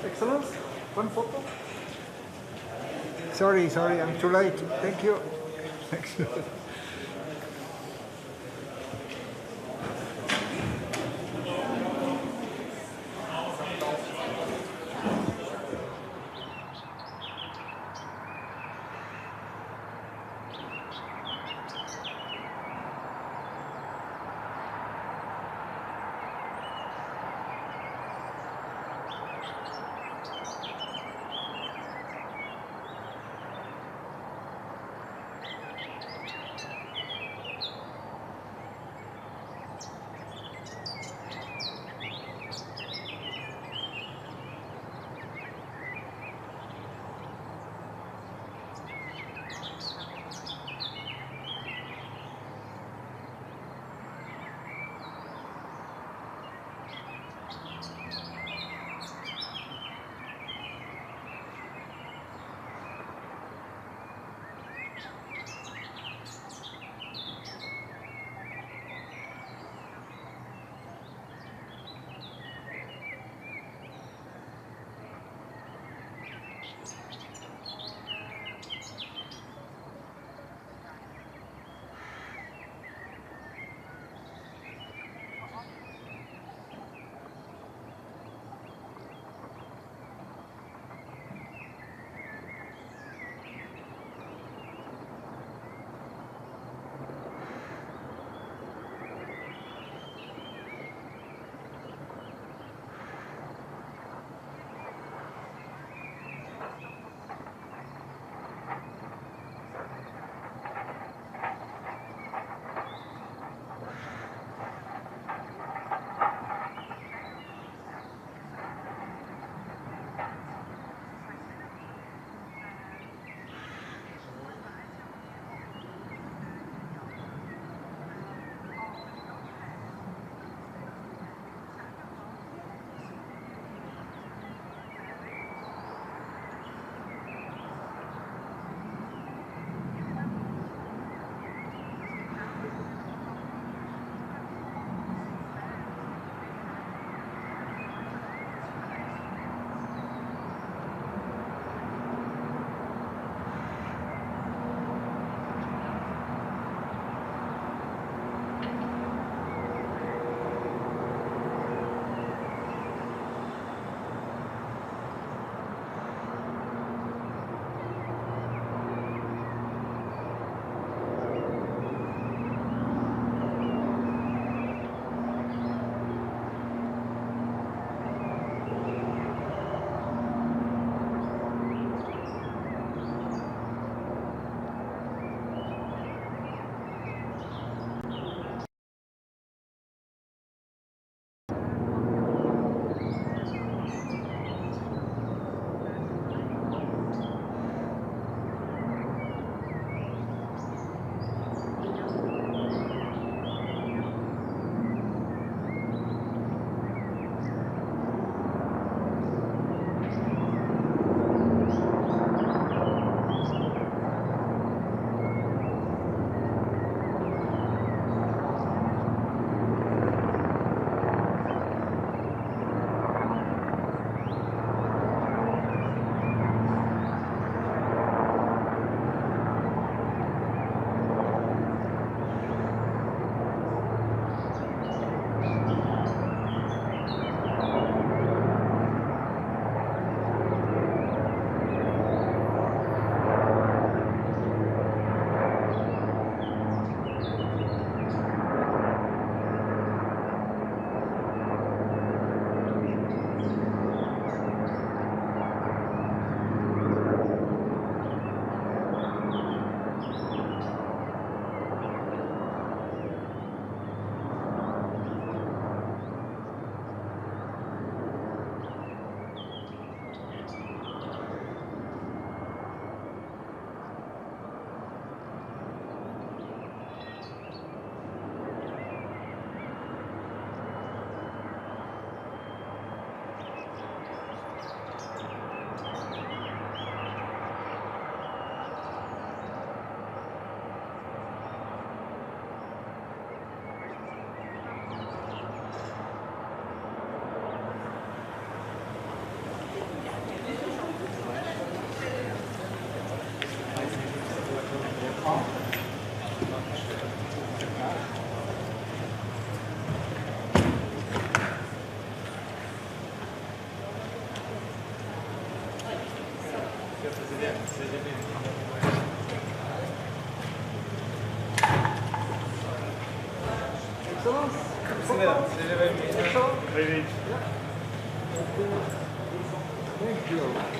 Excellence, one photo. Sorry, I'm too late. Thank you. Thanks. Thank you.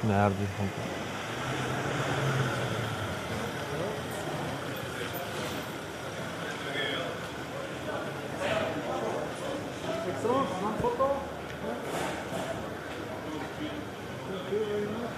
Nerede? Excellent. One photo. Thank you very much.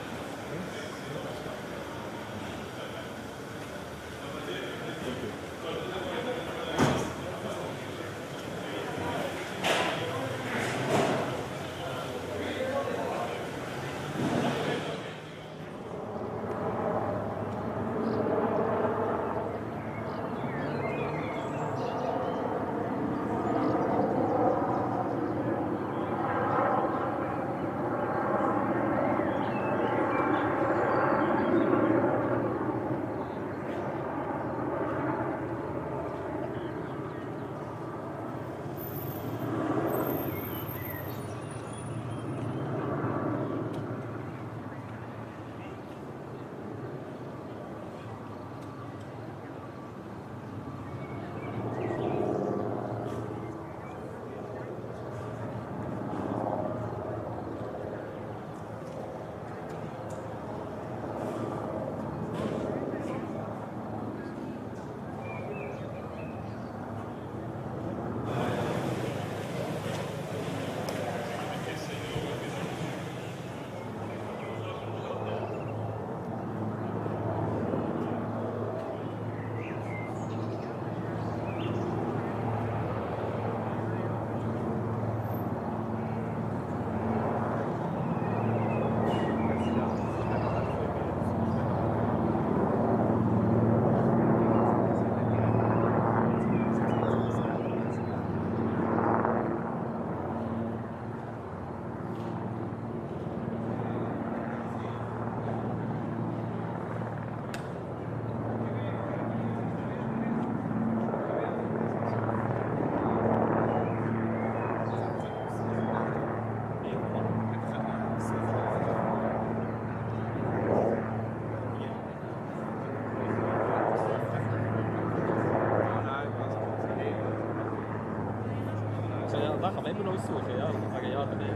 Da kann man immer noch aussuchen, ja. Sagen ja oder nein.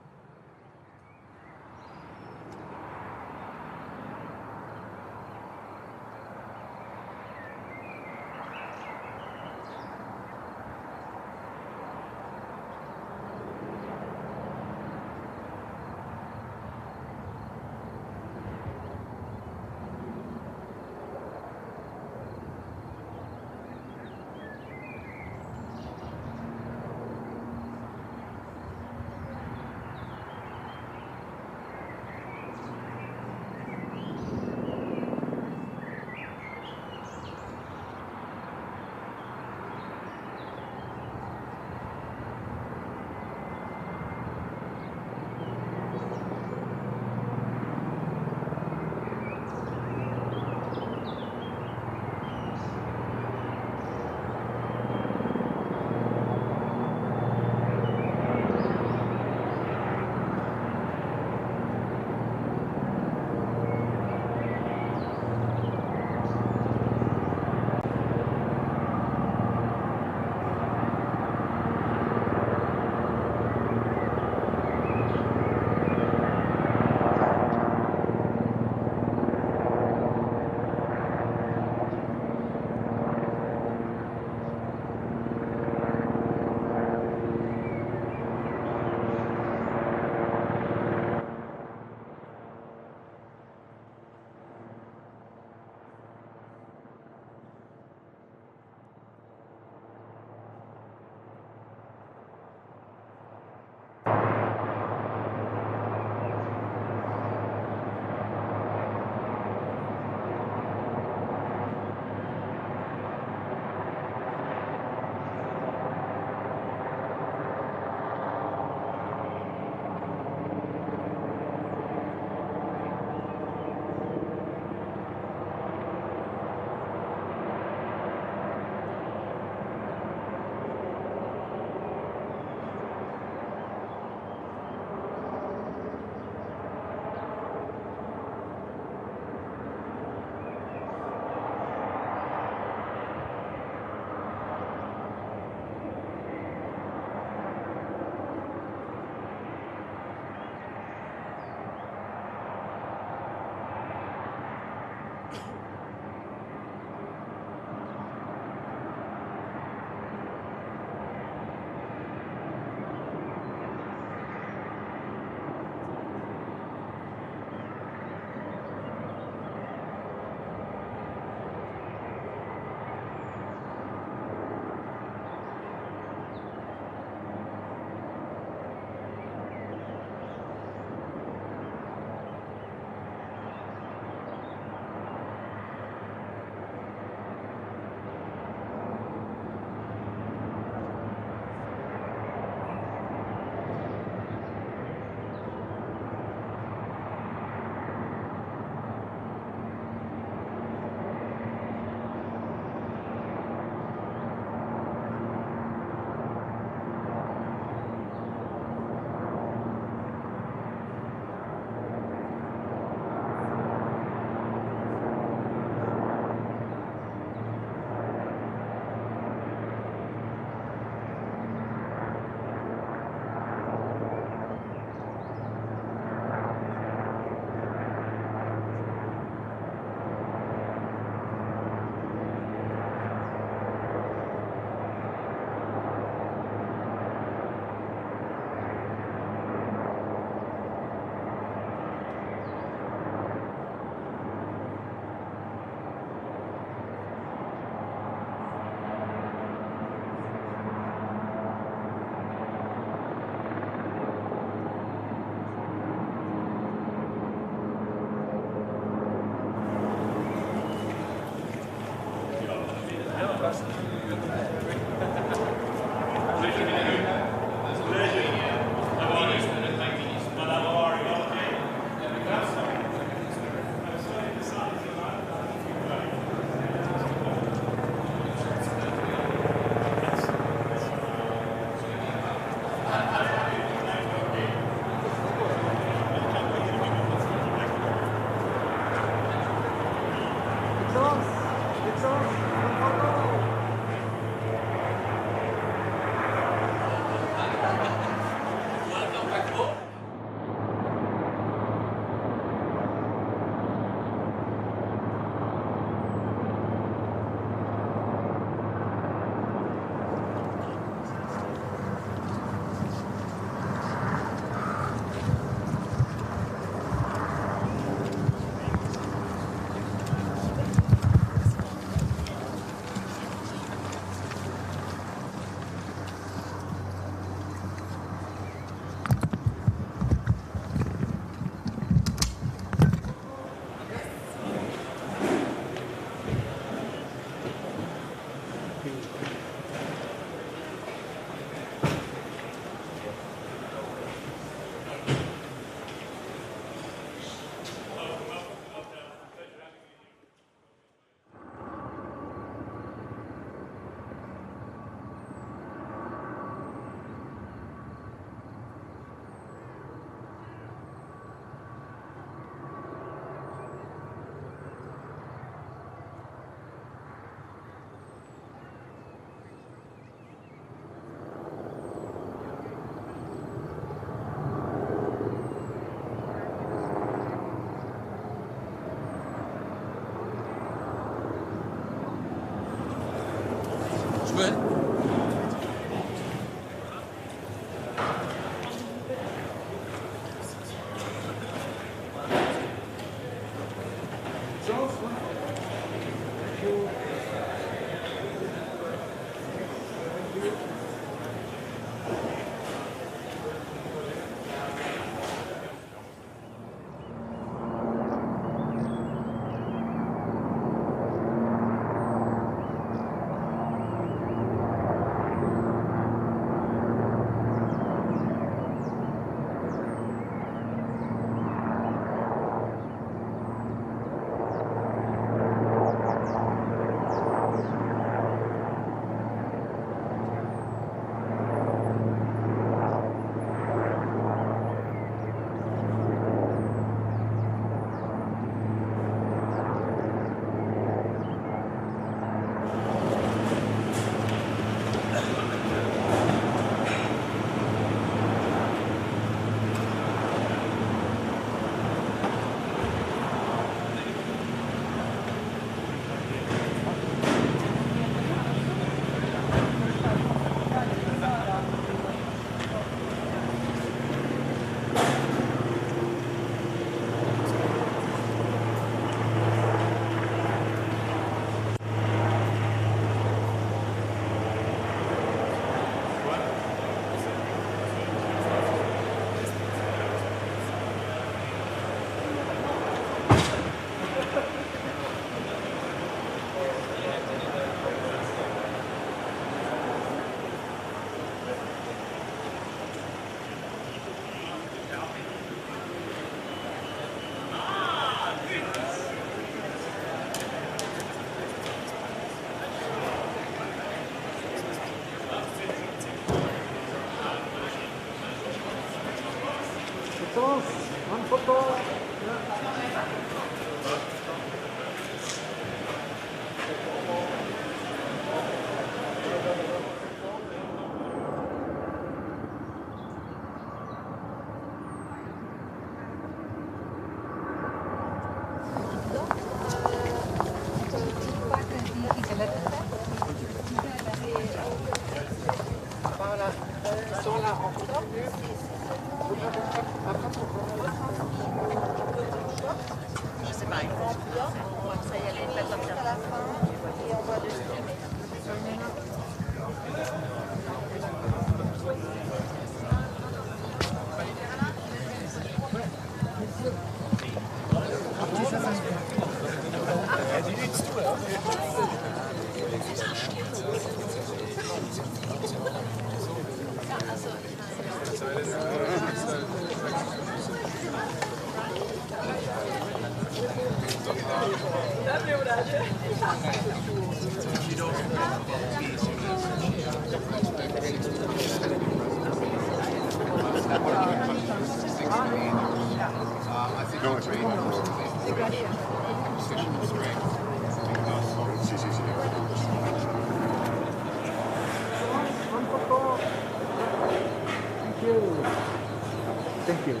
Thank you.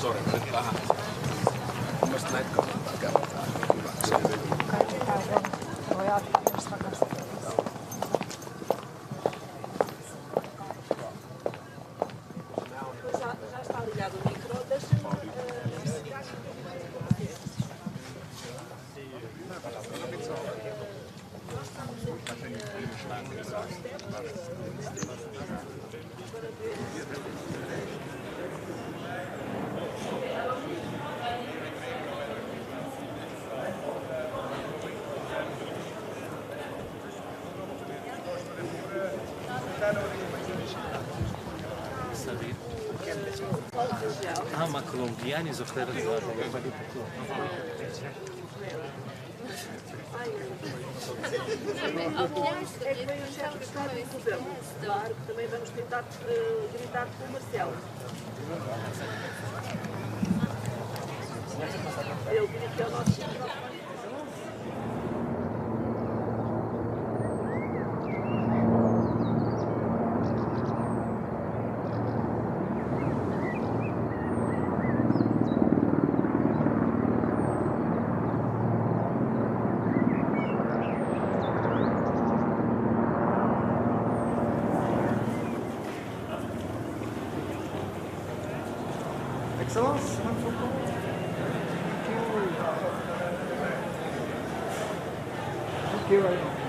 Sorry, nyt vähän. Mielestäni näitä kannattaa käyttää hyväksi. Ma colombiani sono Também vamos tentar gritar com o Marcelo. Ele diz que é o nosso microfone. Excellence. Thank you very much.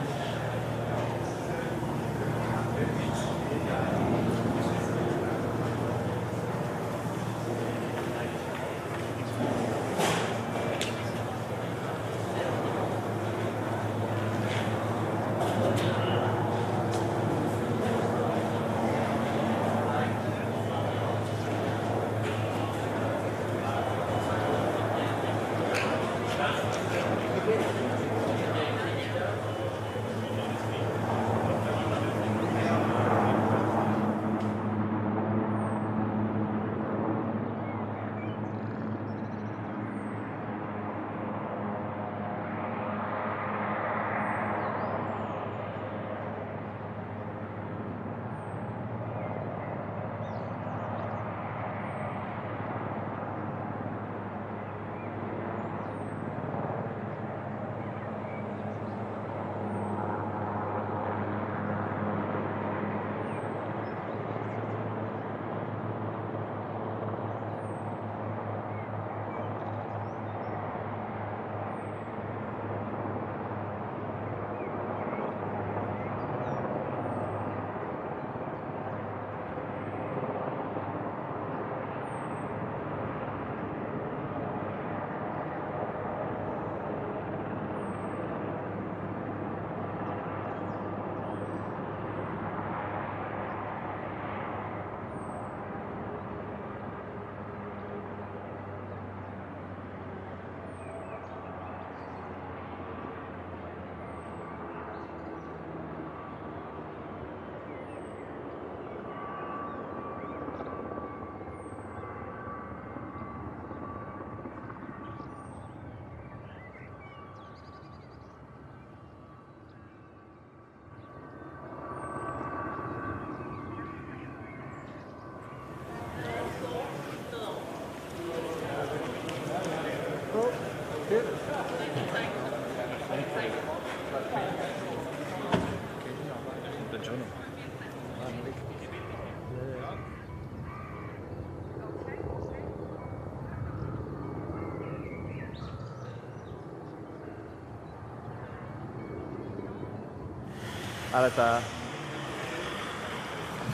Aletaan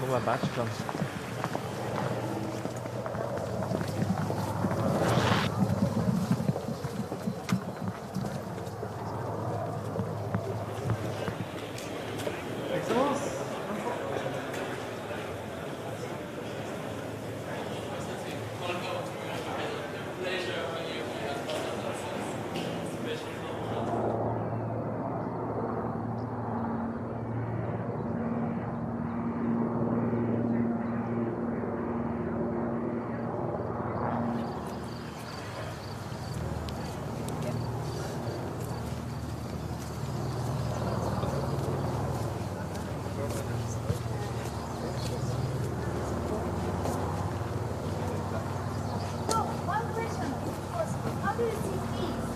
mulla pätkän. So, one question was, how do you see peace?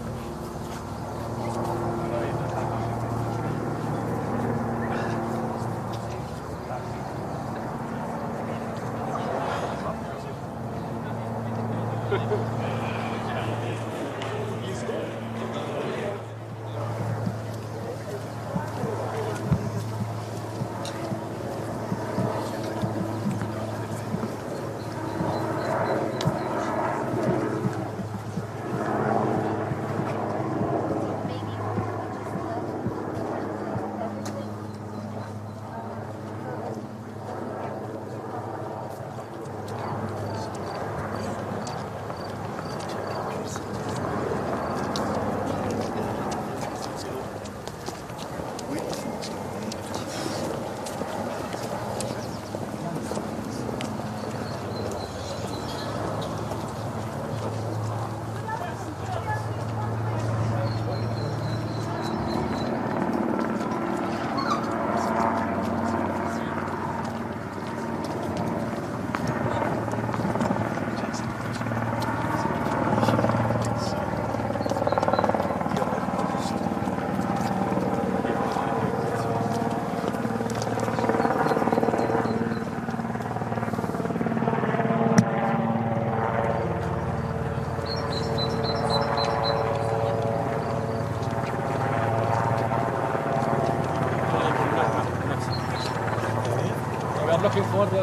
Looking for the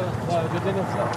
Ukrainian flag.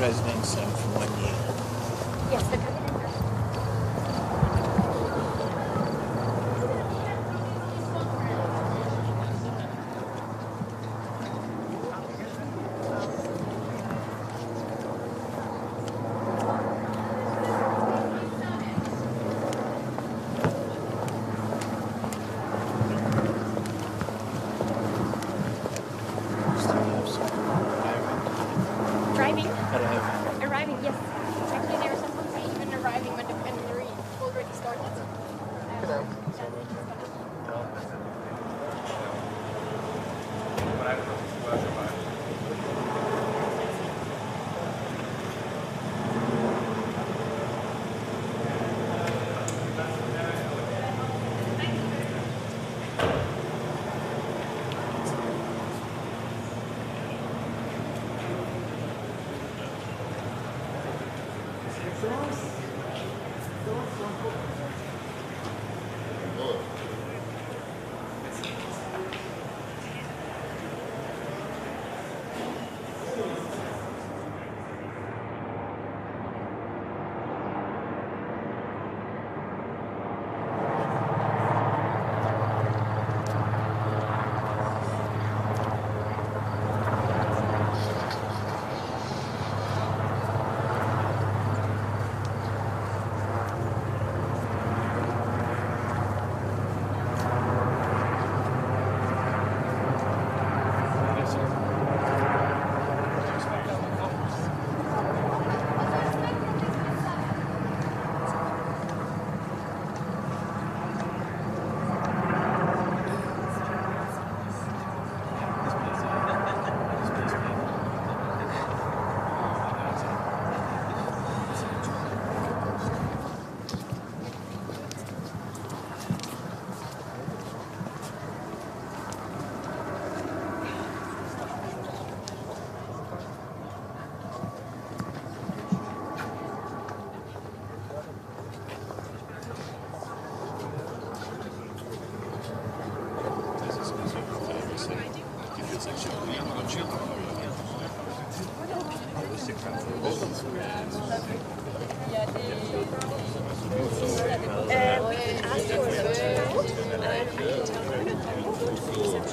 Presidents for 1 year. Yes, the president. Arriving, yes. Actually, there are some countries even arriving when the plenary already started.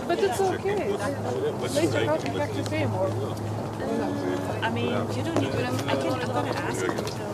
But it's okay. Later, how do you have to pay more? I mean, you don't need to. I'm going to ask until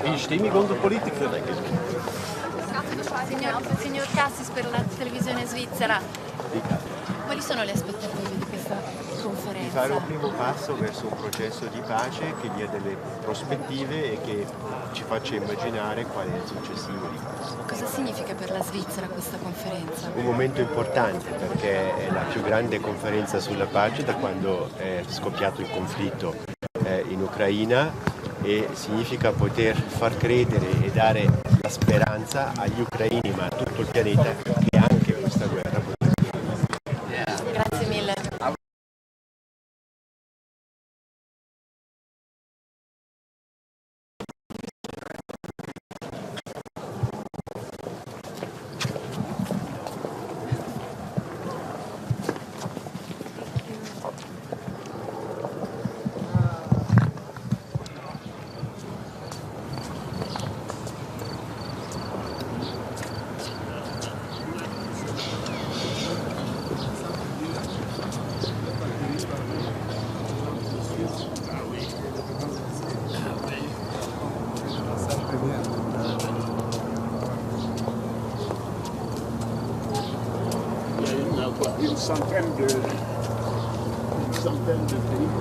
Wie Stimmung unter Politikern eigentlich? Signor Cassis per la televisione svizzera, quali sono le aspettative di questa conferenza? Di fare un primo passo verso un processo di pace che dia delle prospettive e che ci faccia immaginare qual è il successivo di questo. Cosa significa per la Svizzera questa conferenza? Un momento importante perché è la più grande conferenza sulla pace da quando è scoppiato il conflitto in in Ucraina e significa poter far credere e dare la speranza agli ucraini ma a tutto il pianeta che anche questa guerra potrà finire. Grazie mille. Une centaine de pays.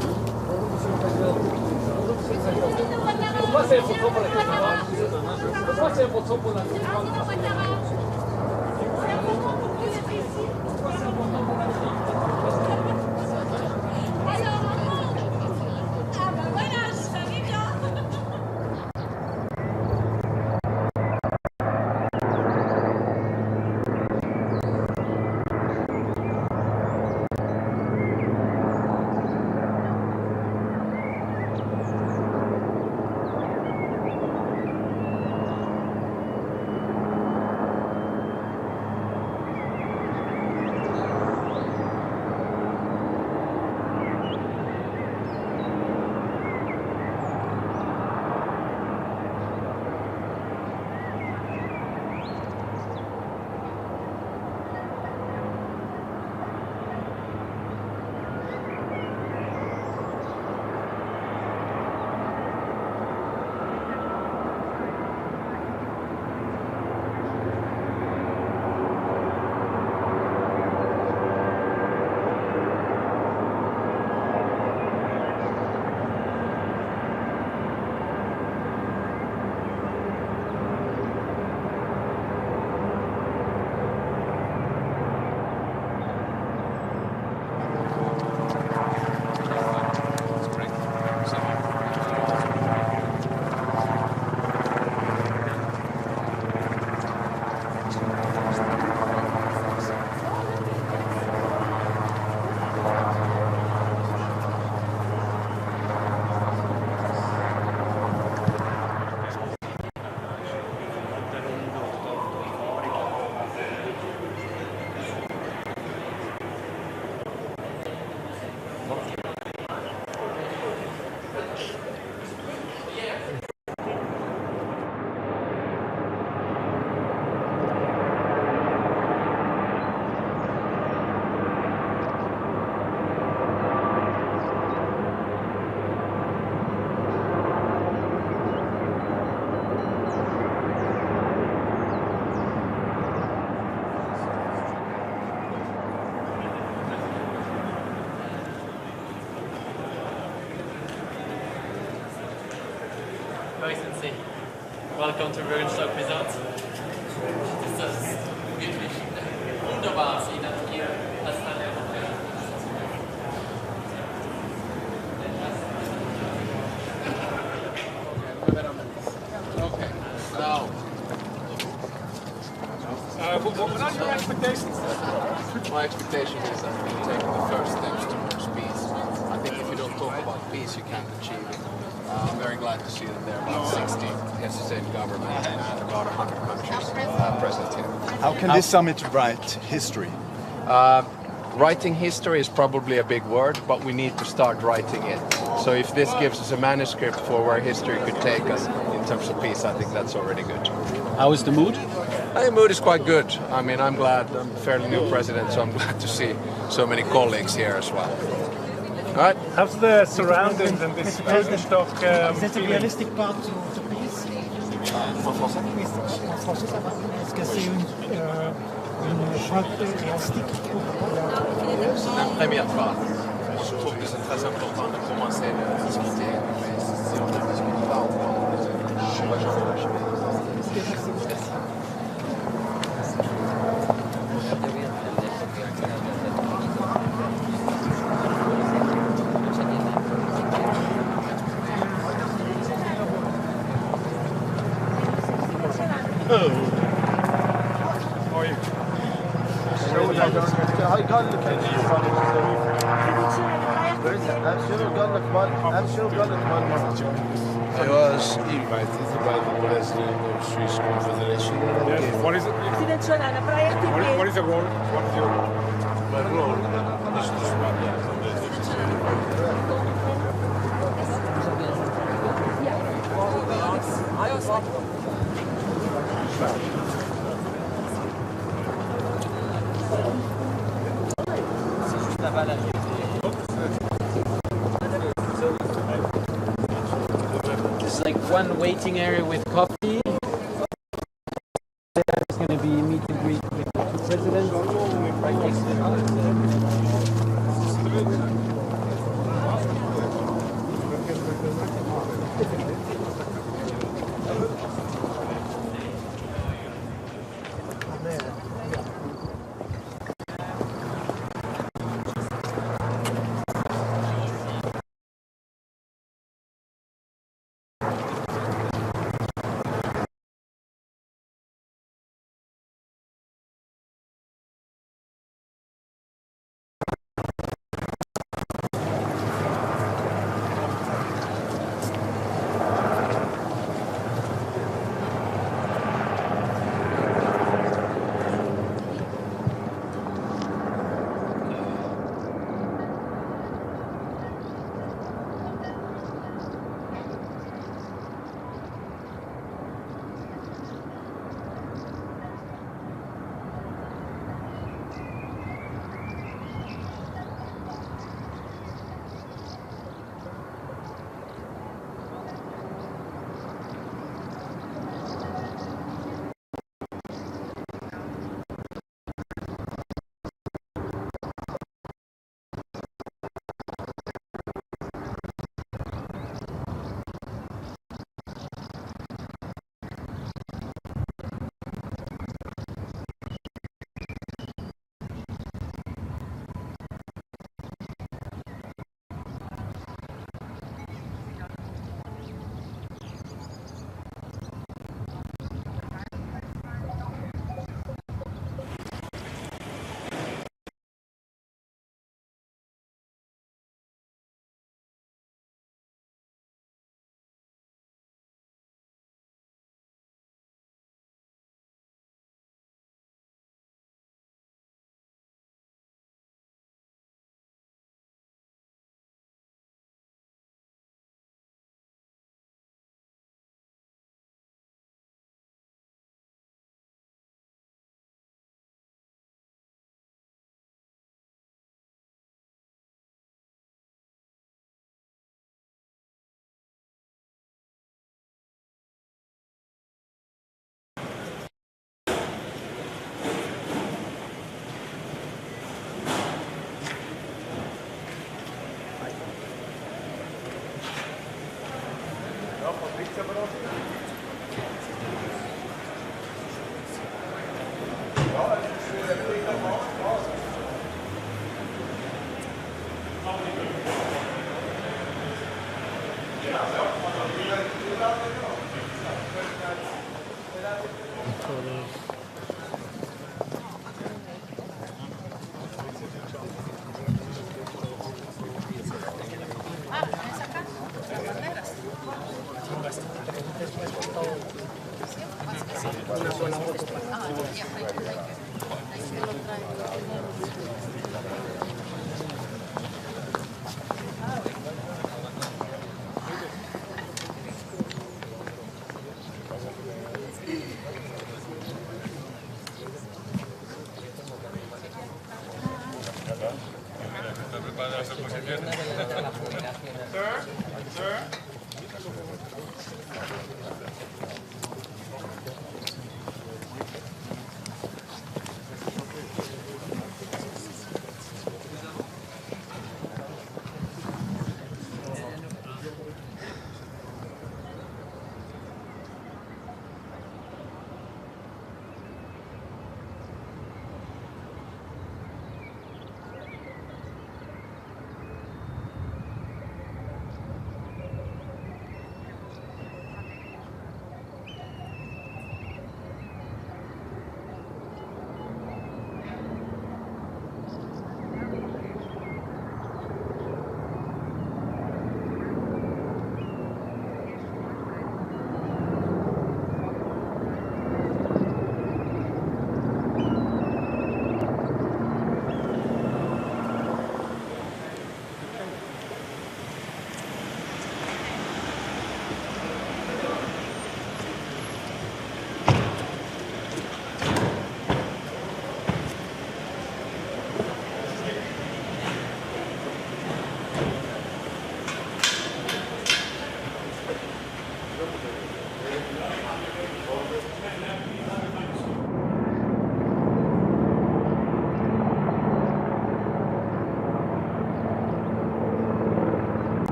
Excellency, welcome to Nachalось. Es ist wirklich wunderbar, Sie dann hier als Teil der Okay, so. What are your expectations? My expectation is that we're taking the first steps towards peace. I think if you don't talk about peace, you can't achieve it. I'm very glad to see that there are about 60 heads of state government and about 100 countries present here. How can this summit write history? Writing history is probably a big word, but we need to start writing it. So if this gives us a manuscript for where history could take us in terms of peace, I think that's already good. How is the mood? The mood is quite good. I mean, I'm glad. I'm a fairly new president, so I'm glad to see so many colleagues here as well. All right. How's the surroundings and this stock? Is it a realistic path to peace? En français? Est-ce que c'est une choix réalistique pour C'est une première phase. Je trouve que c'est très important de commencer à discuter, mais si on ne discute pas, je ne vois jamais l'achever. I was invited by the president of Swiss Confederation. Yes. What is it? What is the role? What is your role? My role is to There's like one waiting area with coffee. There's going to be a meet and greet with the two presidents right next to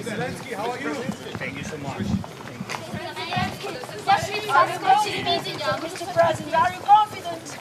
Zelensky, how are you? Thank you so much. Mr. President, are you confident?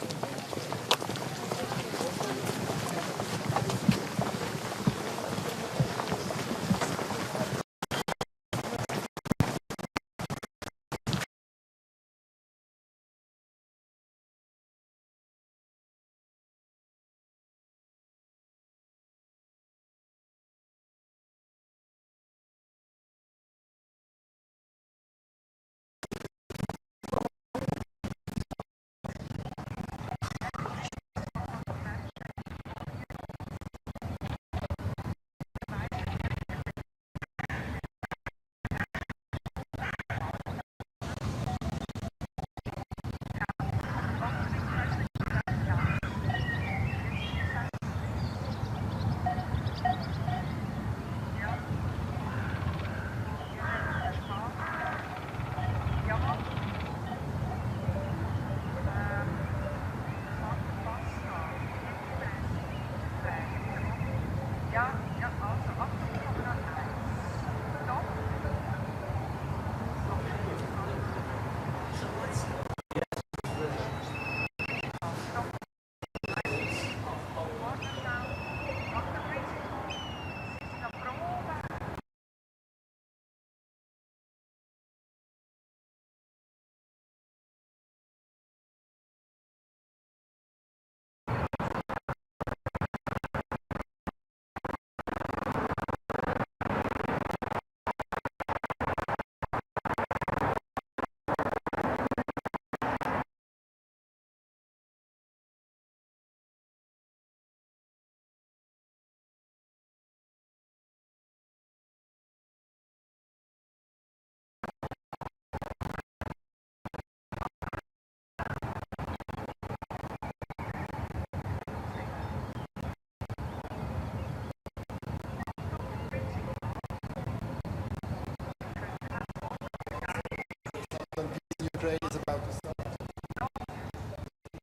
Ukraine is about to start.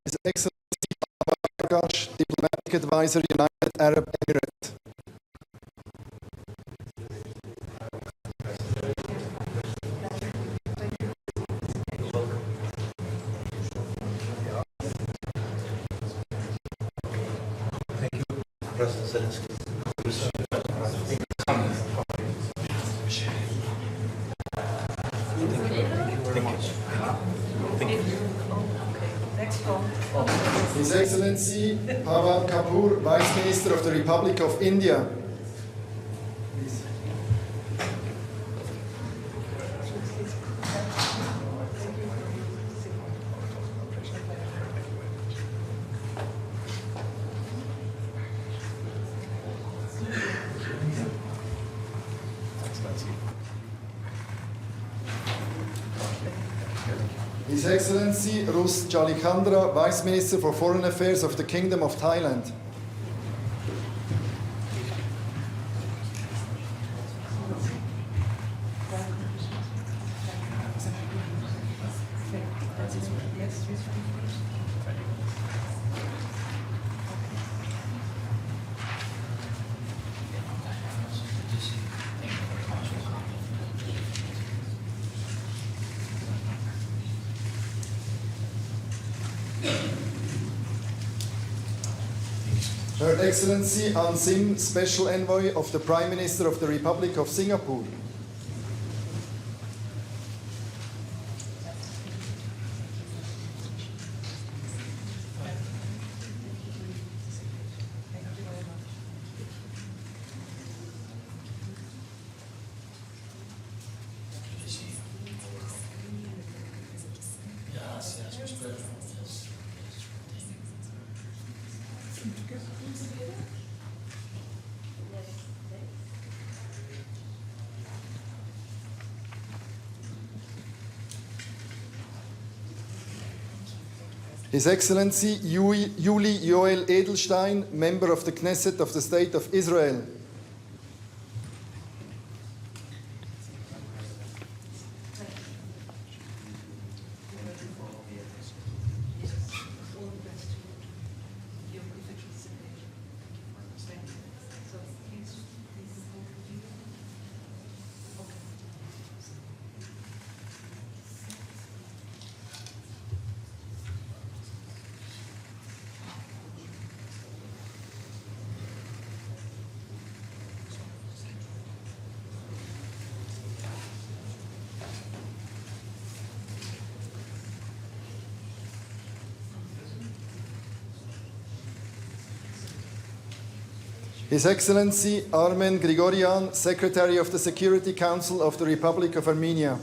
His Excellency Abagash, Diplomatic Advisor, United Arab Emirates. Thank you, President Zelensky. His Excellency Pawan Kapoor, Vice Minister of the Republic of India. Please. His Excellency Rus Chalichandra, Vice Minister for Foreign Affairs of the Kingdom of Thailand. Her Excellency An Sim, Special Envoy of the Prime Minister of the Republic of Singapore. His Excellency Yuli Yoel Edelstein, Member of the Knesset of the State of Israel. His Excellency Armen Grigoryan, Secretary of the Security Council of the Republic of Armenia.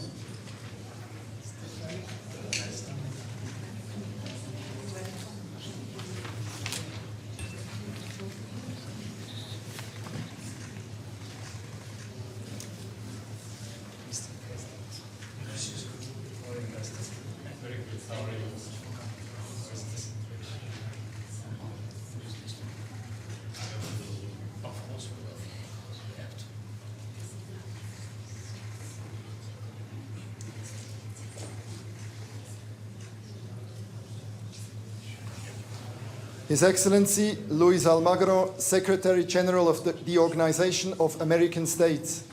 His Excellency Luis Almagro, Secretary General of the Organization of American States.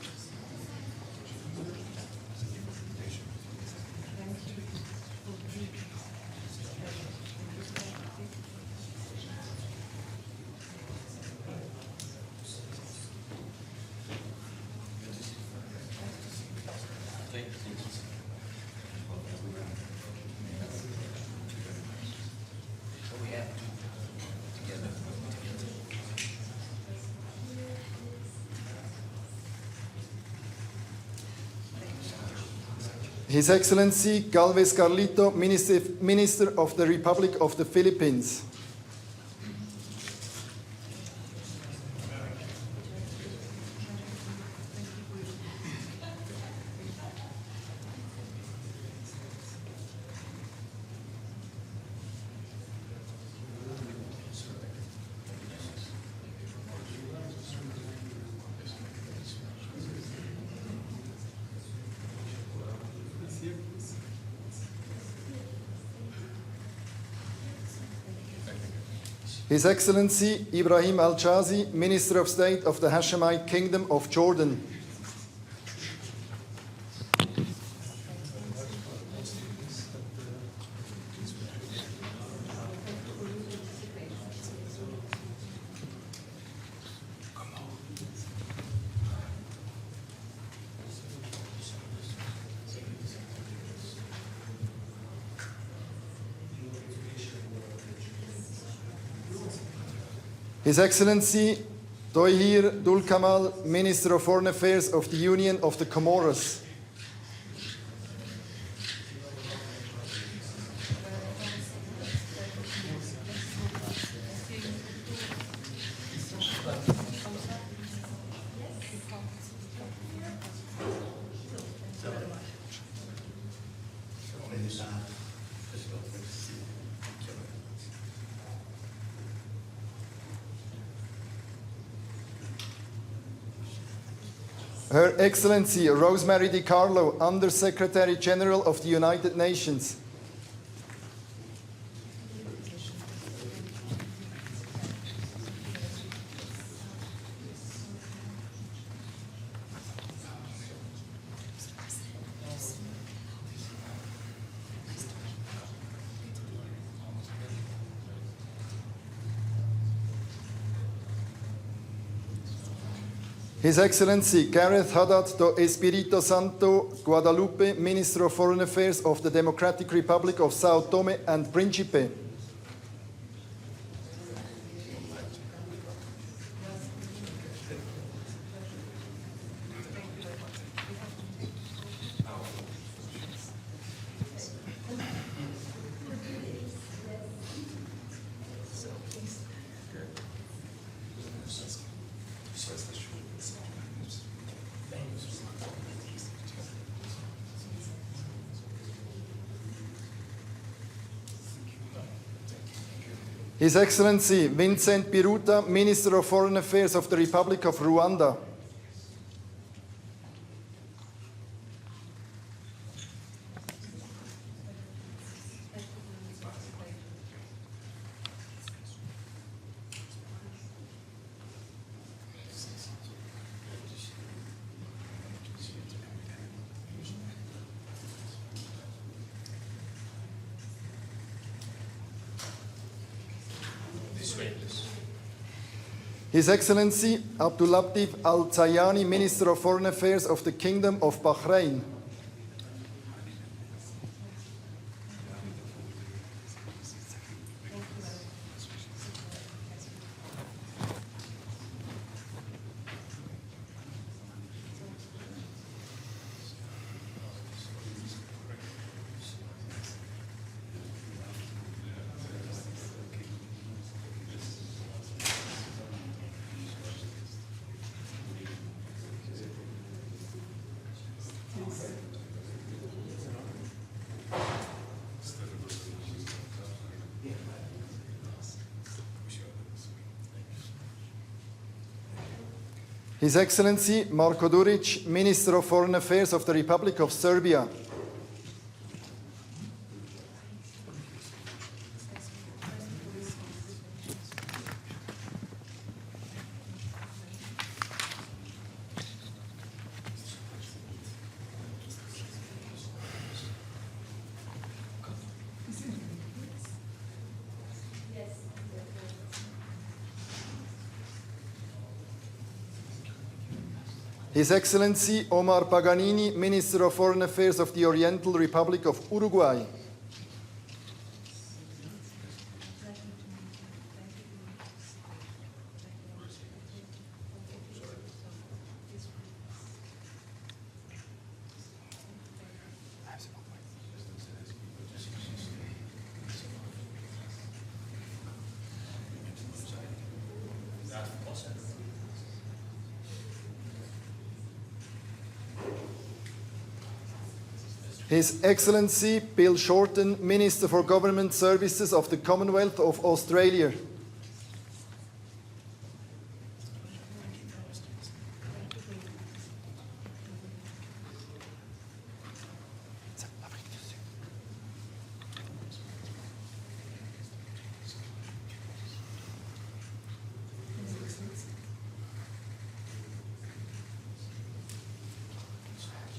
His Excellency Galvez Carlito, Minister of the Republic of the Philippines. His Excellency Ibrahim Al-Chazi, Minister of State of the Hashemite Kingdom of Jordan. His Excellency Tohir Dulkamal, Minister of Foreign Affairs of the Union of the Comoros. Her Excellency Rosemary DiCarlo, Under-Secretary General of the United Nations. His Excellency Gareth Haddad do Espírito Santo Guadalupe, Minister of Foreign Affairs of the Democratic Republic of Sao Tome and Principe. His Excellency Vincent Biruta, Minister of Foreign Affairs of the Republic of Rwanda. His Excellency Abdulatif Al-Zayani, Minister of Foreign Affairs of the Kingdom of Bahrain. His Excellency Marko Duric, Minister of Foreign Affairs of the Republic of Serbia. His Excellency Omar Paganini, Minister of Foreign Affairs of the Oriental Republic of Uruguay. His Excellency Bill Shorten, Minister for Government Services of the Commonwealth of Australia.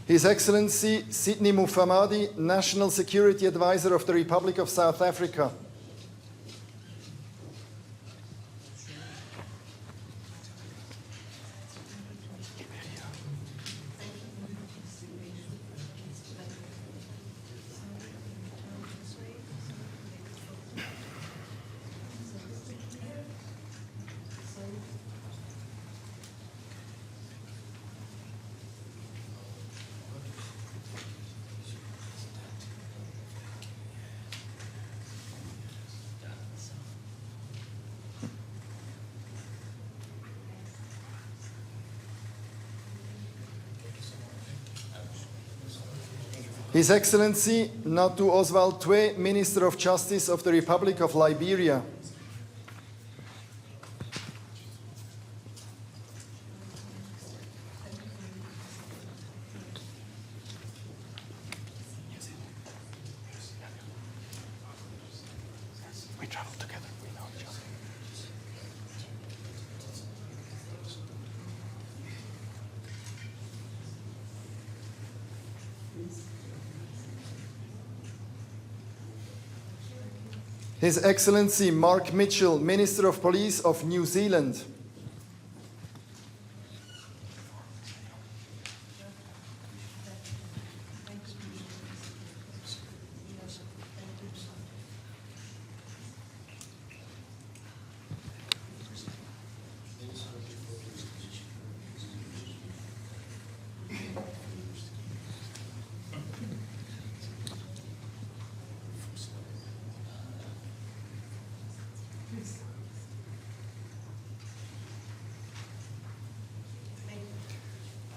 His Excellency Sidney Mufamadi, National Security Advisor of the Republic of South Africa. His Excellency Natu Oswald Twe, Minister of Justice of the Republic of Liberia. We travel together, we know each other. His Excellency Mark Mitchell, Minister of Police of New Zealand.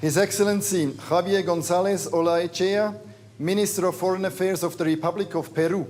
His Excellency Javier González Olaechea, Minister of Foreign Affairs of the Republic of Peru.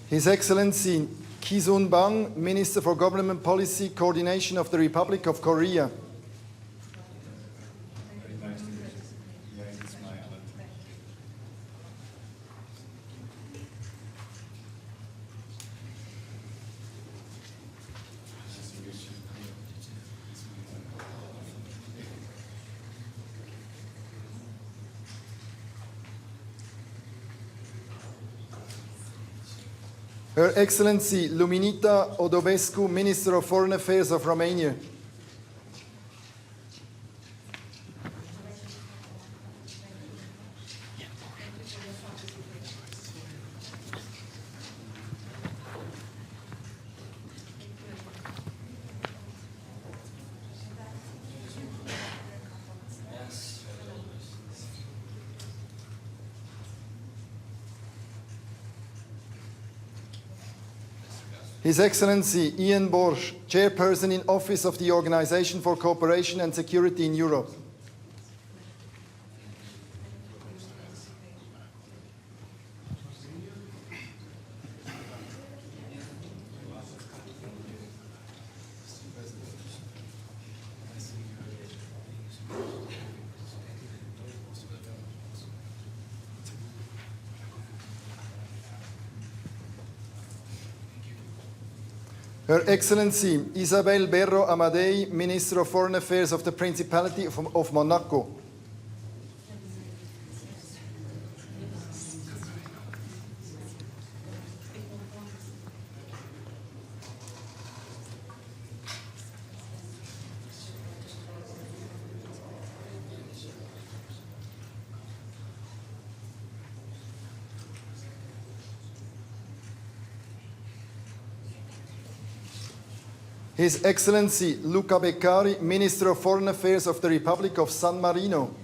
His Excellency Ki-sun Bang, Minister for Government Policy Coordination of the Republic of Korea. Her Excellency Luminita Odobescu, Minister of Foreign Affairs of Romania. His Excellency Ian Borsch, Chairperson in Office of the Organization for Cooperation and Security in Europe. Her Excellency Isabel Berro Amadei, Minister of Foreign Affairs of the Principality of Monaco. His Excellency Luca Beccari, Minister of Foreign Affairs of the Republic of San Marino.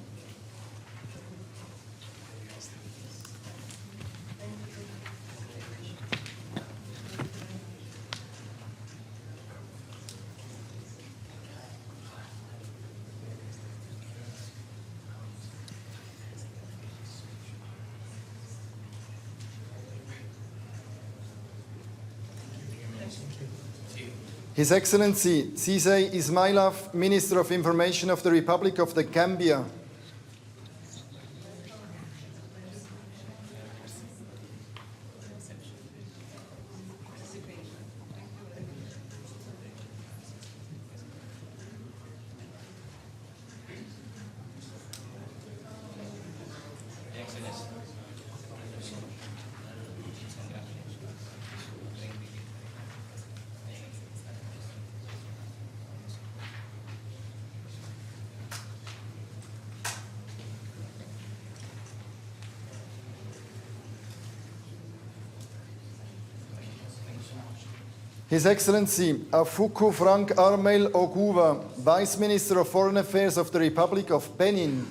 His Excellency Cissé Ismailov, Minister of Information of the Republic of the Gambia. His Excellency Afuku Frank Armel Oguva, Vice Minister of Foreign Affairs of the Republic of Benin.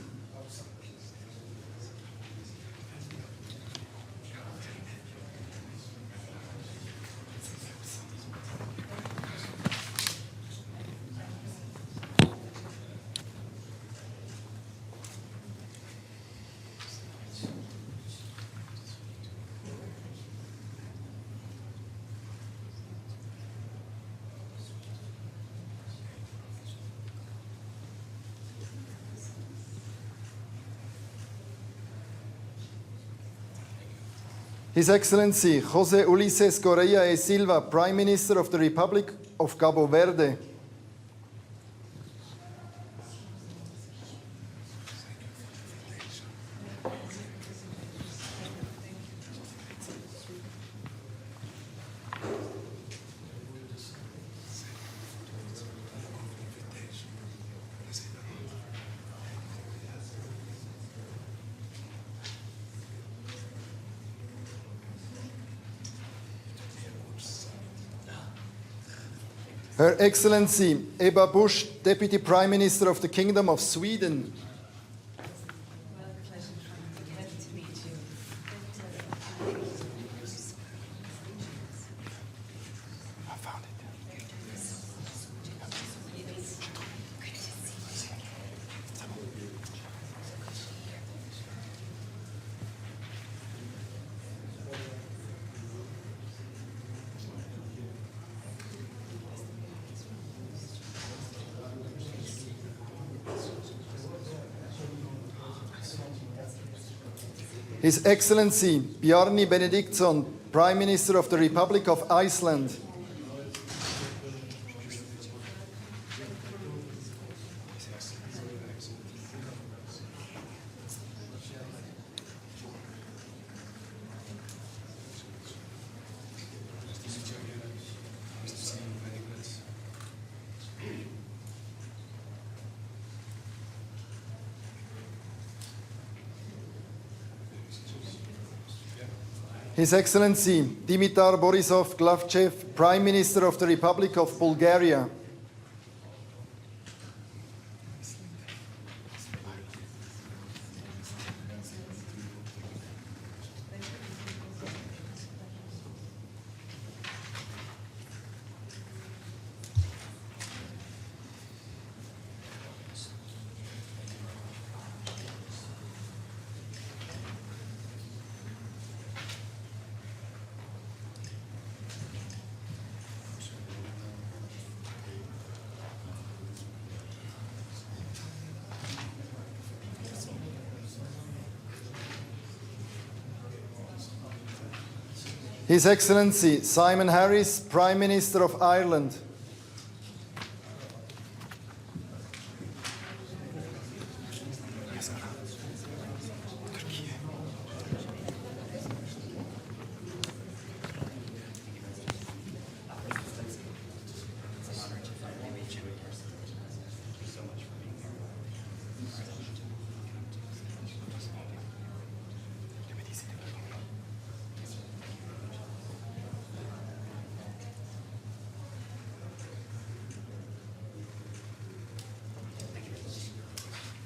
His Excellency José Ulises Correa e Silva, Prime Minister of the Republic of Cabo Verde. Her Excellency Ebba Busch, Deputy Prime Minister of the Kingdom of Sweden. His Excellency Bjarni Benediktsson, Prime Minister of the Republic of Iceland. His Excellency Dimitar Borisov Glavchev, Prime Minister of the Republic of Bulgaria. His Excellency Simon Harris, Prime Minister of Ireland.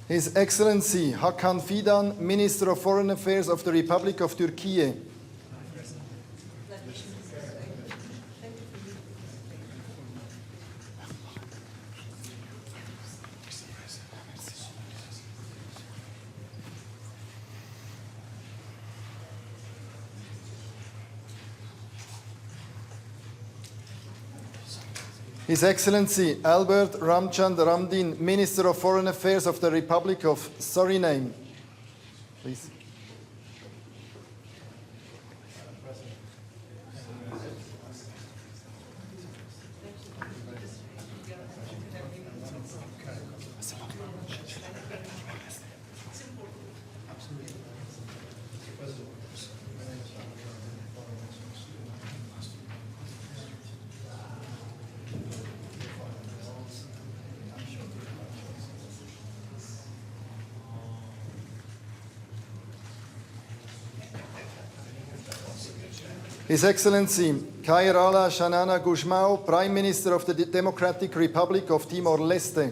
His Excellency Hakan Fidan, Minister of Foreign Affairs of the Republic of Turkey. His Excellency Albert Ramchand Ramdin, Minister of Foreign Affairs of the Republic of Suriname. Please. His Excellency Kairala Shanana Gusmao, Prime Minister of the Democratic Republic of Timor-Leste.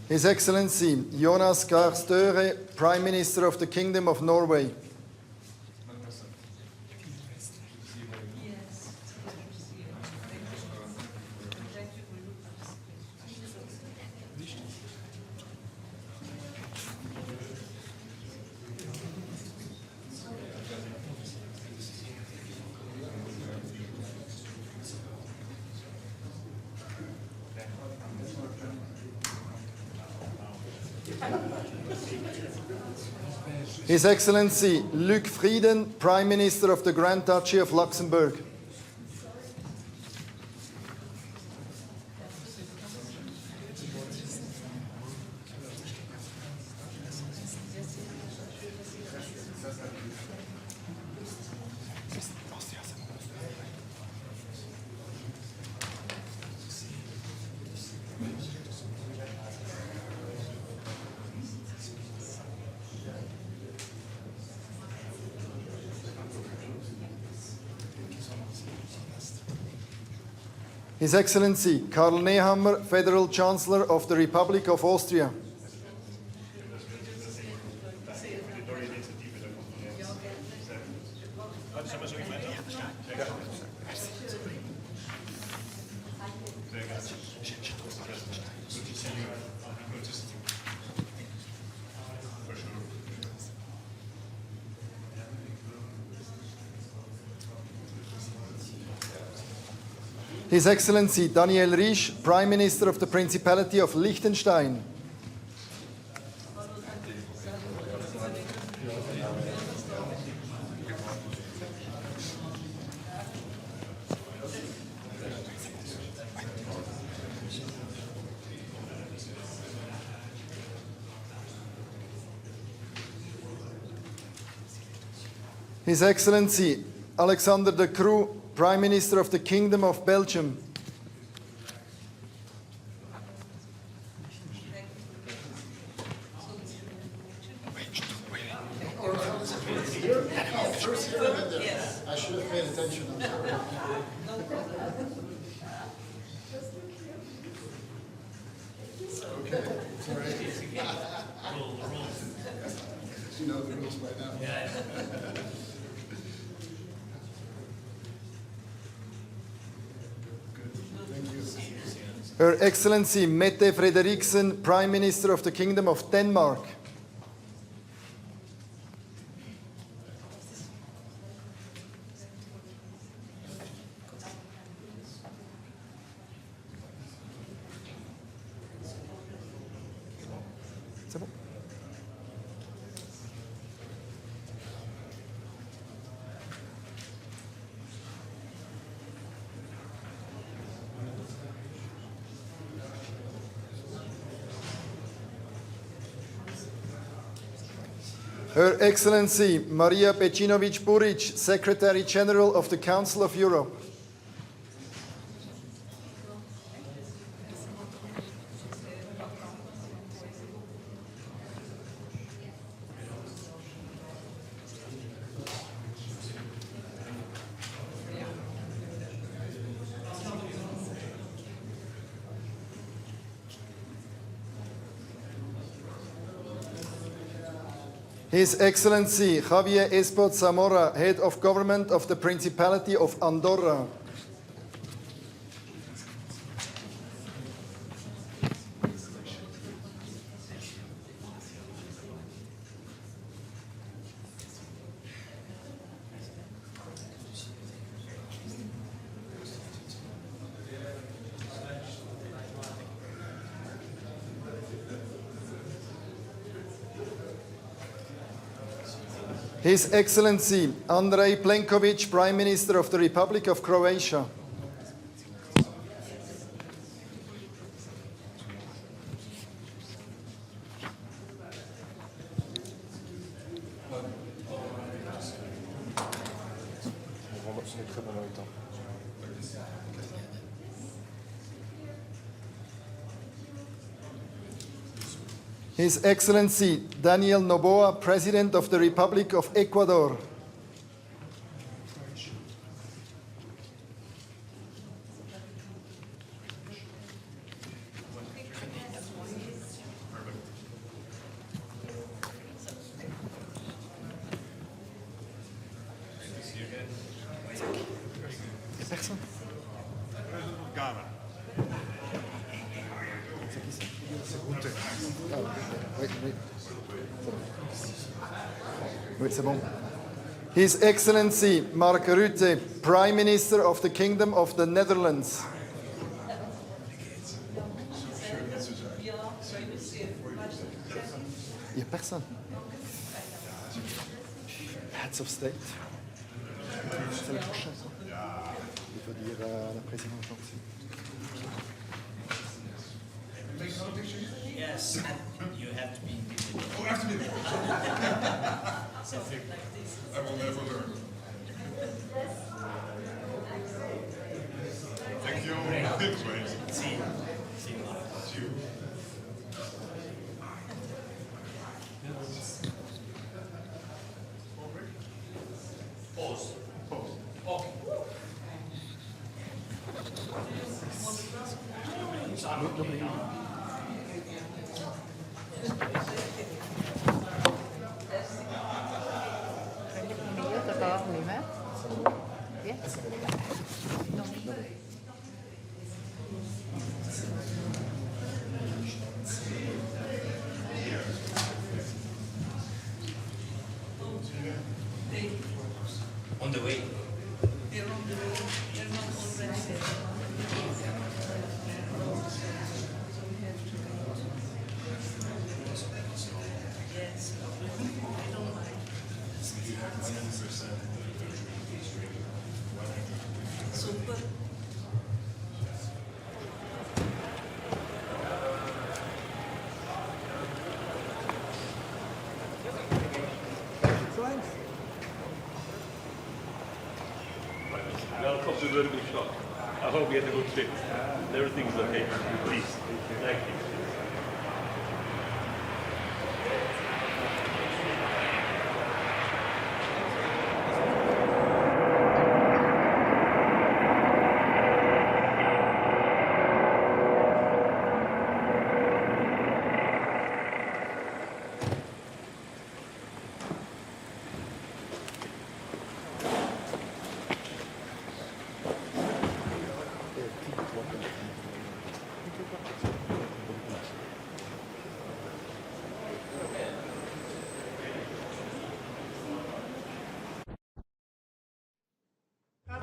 His Excellency Jonas Gahr Støre, Prime Minister of the Kingdom of Norway. His Excellency Luc Frieden, Prime Minister of the Grand Duchy of Luxembourg. His Excellency Karl Nehammer, Federal Chancellor of the Republic of Austria. His Excellency Daniel Risch, Prime Minister of the Principality of Liechtenstein. His Excellency Alexander De Croo, Prime Minister of the Kingdom of Belgium. I should have paid attention. Okay, sorry. You know the rules by now. Yeah. Her Excellency Mette Frederiksen, Prime Minister of the Kingdom of Denmark. Her Excellency Maria Pecinovic-Buric, Secretary General of the Council of Europe. His Excellency Javier Espot Zamora, Head of Government of the Principality of Andorra. His Excellency Andrej Plenković, Prime Minister of the Republic of Croatia. His Excellency Daniel Noboa, President of the Republic of Ecuador. Oui, c'est bon. His Excellency Mark Rutte, Prime Minister of the Kingdom of the Netherlands. Il n'y a personne. Heads of State. C'est le prochain, ça. Il faut dire à la présidente aussi. Yes, you have to be invisible. Oh, I have to be invisible. I will never learn. Thank you. See you. See you. See you. Pause. Pause. Okay. very big shock. I hope you had a good trip. Everything is okay. Please. Thank you.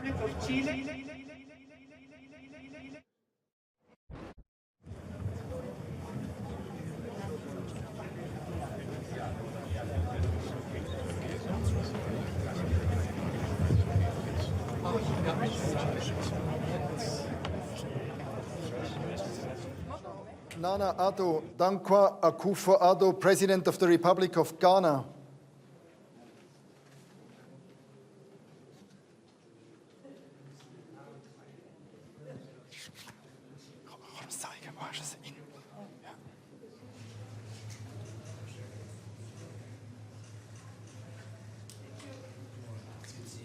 Republic of Chile. Nana Addo Dankwa Akufo-Addo, President of the Republic of Ghana.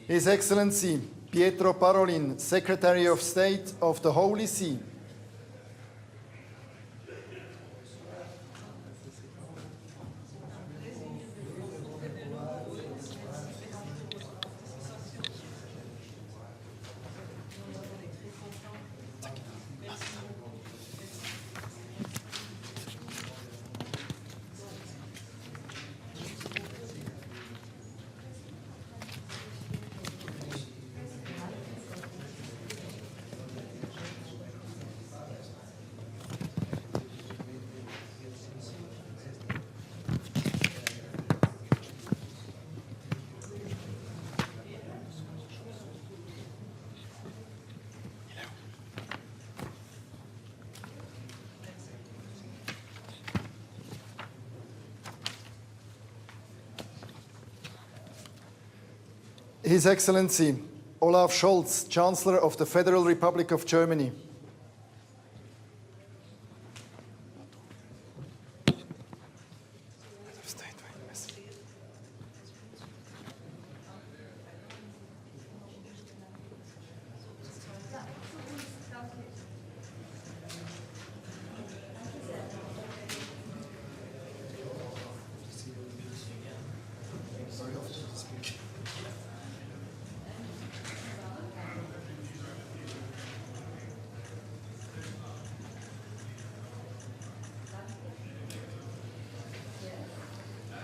His Excellency Pietro Parolin, Secretary of State of the Holy See. His Excellency Olaf Scholz, Chancellor of the Federal Republic of Germany.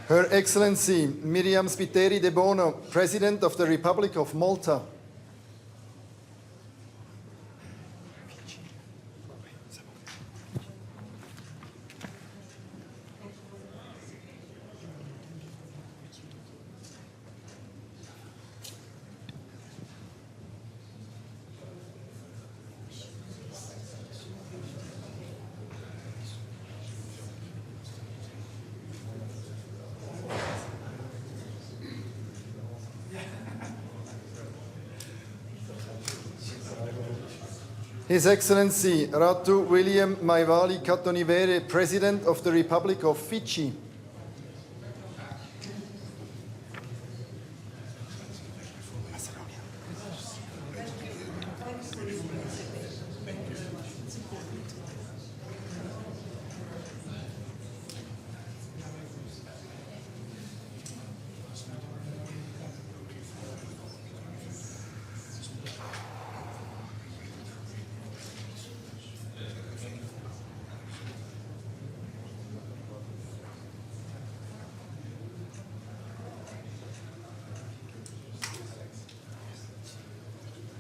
Her Excellency Miriam Spiteri de Bono, President of the Republic of Malta. His Excellency Ratu William Maiwali Katonivere, President of the Republic of Fiji.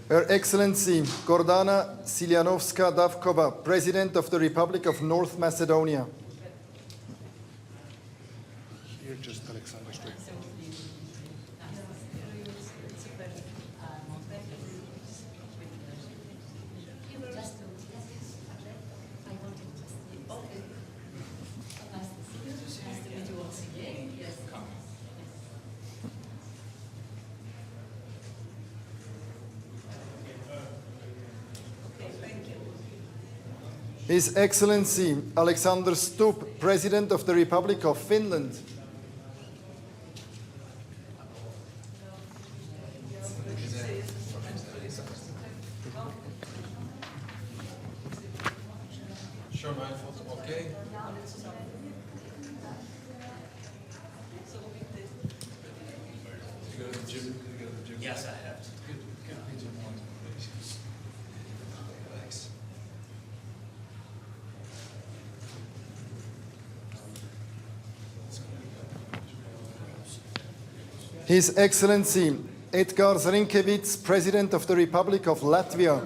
Her Excellency Gordana Siljanovska-Davkova, President of the Republic of North Macedonia. Here, just Alexander Straight. His Excellency Alexander Stubb, President of the Republic of Finland. Show my photo, okay? You go to the gym? Yes, I have. Good. Thanks. His Excellency Edgars Rinkēvičs, President of the Republic of Latvia.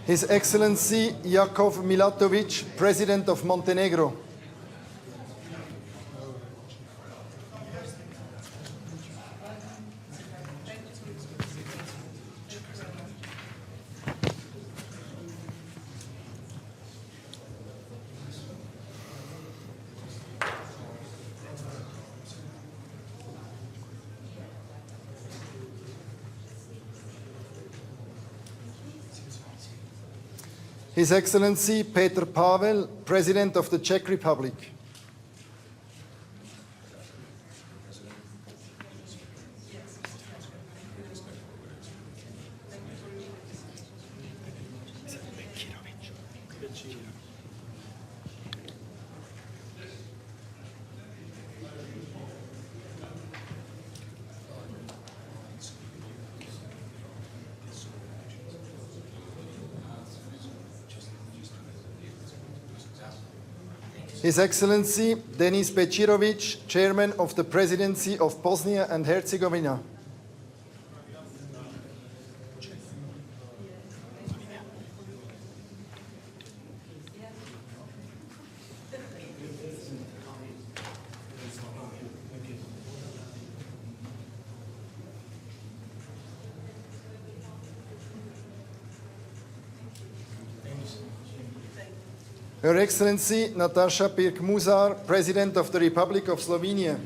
His Excellency Jakov Milatovic, President of Montenegro. His Excellency Petr Pavel, President of the Czech Republic. His Excellency Denis Bečirović, Chairman of the Presidency of Bosnia and Herzegovina. Her Excellency Natasha Pirk-Musar, President of the Republic of Slovenia.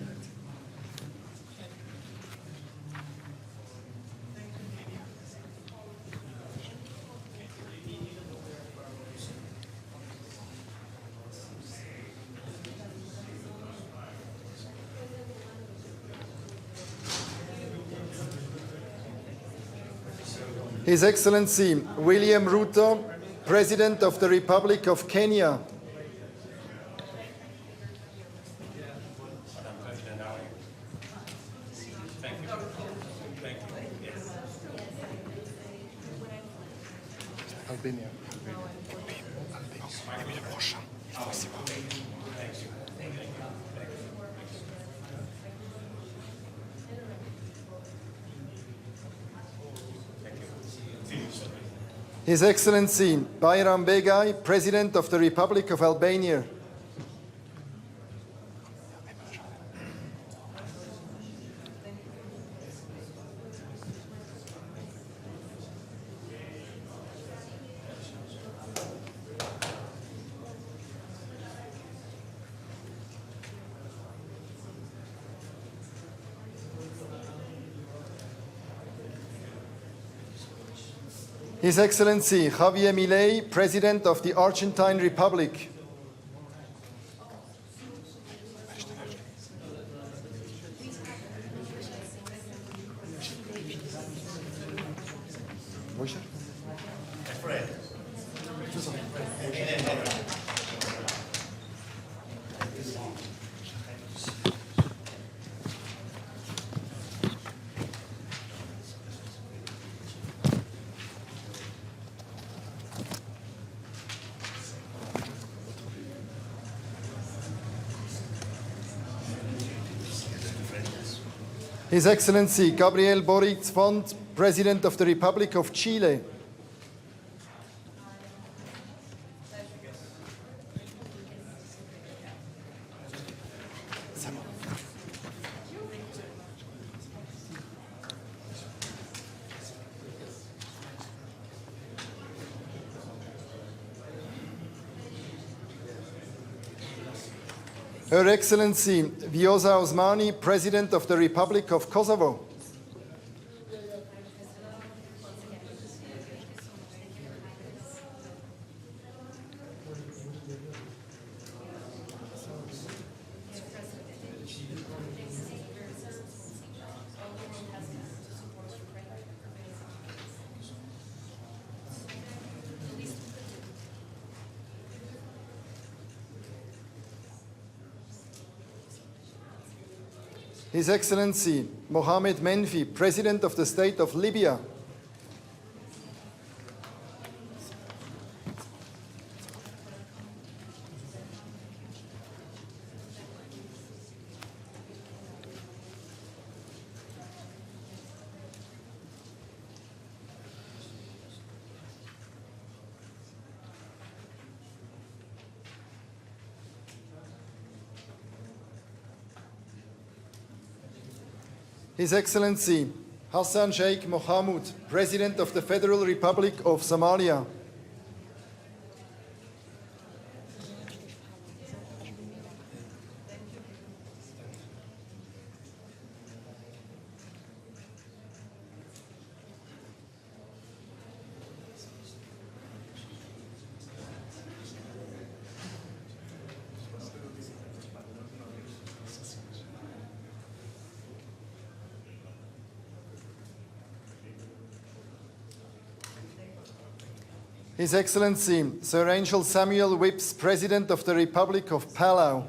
His Excellency William Ruto, President of the Republic of Kenya. Albania. His Excellency Bayram Begay, President of the Republic of Albania. His Excellency Javier Milei, President of the Argentine Republic. His Excellency Gabriel Boric Font, President of the Republic of Chile. Her Excellency Vjosa Osmani, President of the Republic of Kosovo. His Excellency Mohamed Menfi, President of the State of Libya. His Excellency Hassan Sheikh Mohamud, President of the Federal Republic of Somalia. His Excellency Sir Angel Samuel Whipps, President of the Republic of Palau.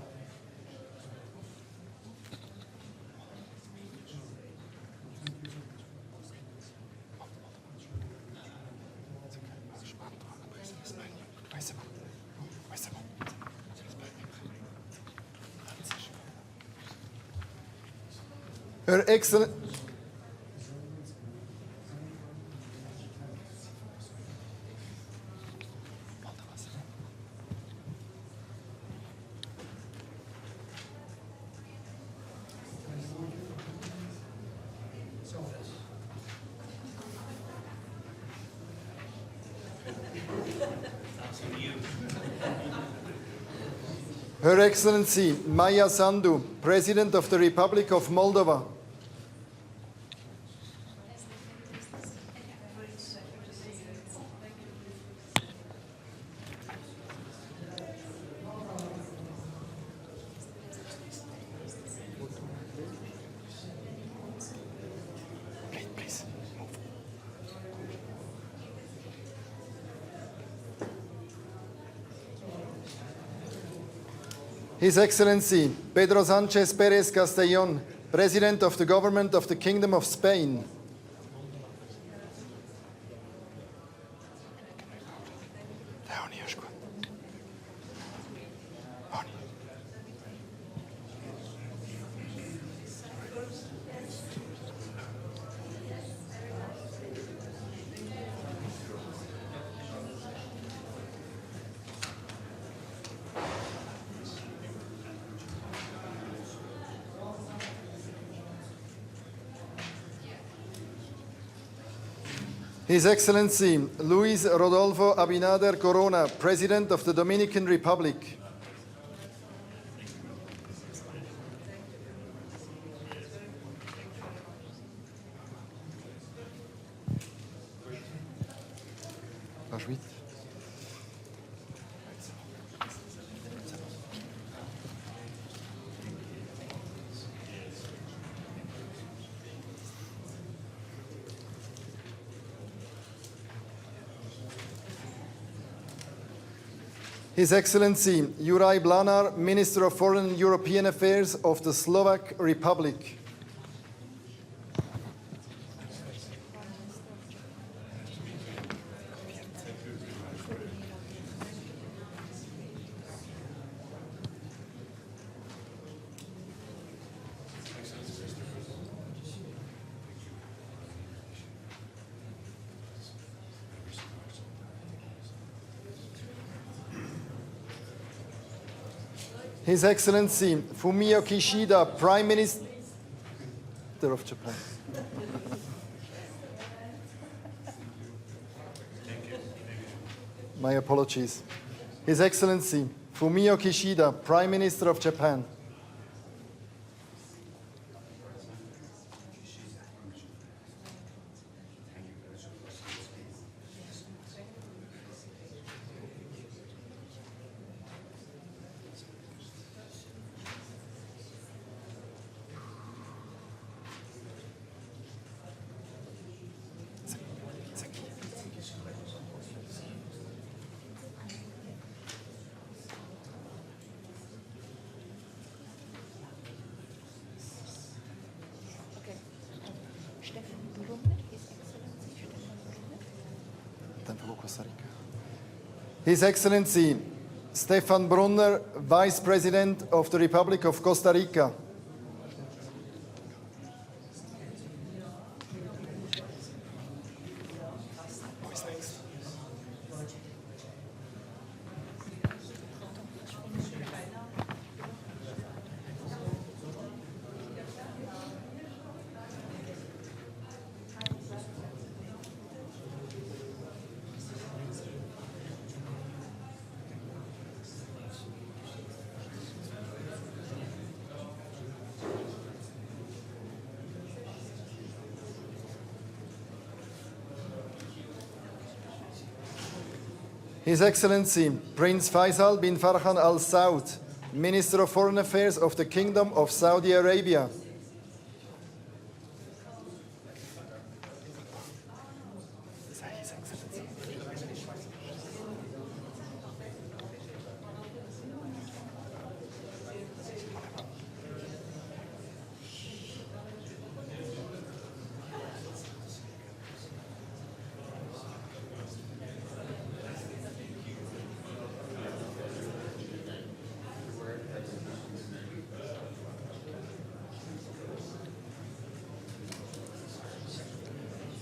Her Excellency Her Excellency Maya Sandu, President of the Republic of Moldova. His Excellency Pedro Sánchez Pérez Castellón, President of the Government of the Kingdom of Spain. His Excellency Luis Rodolfo Abinader Corona, President of the Dominican Republic. His Excellency Juraj Blanar, Minister of Foreign and European Affairs of the Slovak Republic. His Excellency Fumio Kishida, Prime Minister of Japan. My apologies. His Excellency Fumio Kishida, Prime Minister of Japan. His Excellency Stefan Brunner, Vice President of the Republic of Costa Rica. His Excellency Prince Faisal bin Farhan Al Saud, Minister of Foreign Affairs of the Kingdom of Saudi Arabia.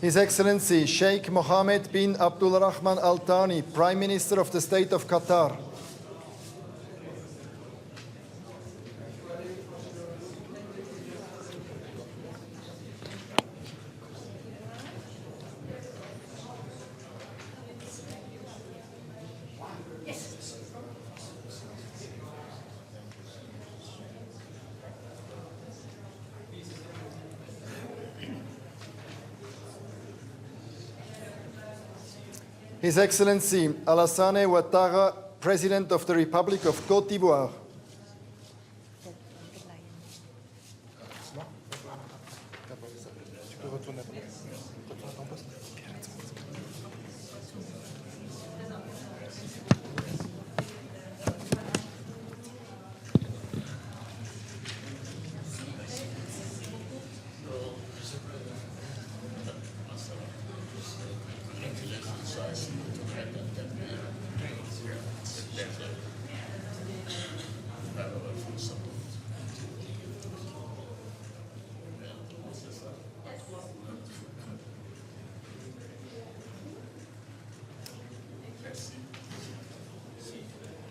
His Excellency Sheikh Mohammed bin Abdul Rahman Al Thani, Prime Minister of the State of Qatar. His Excellency Alassane Ouattara, President of the Republic of Côte d'Ivoire.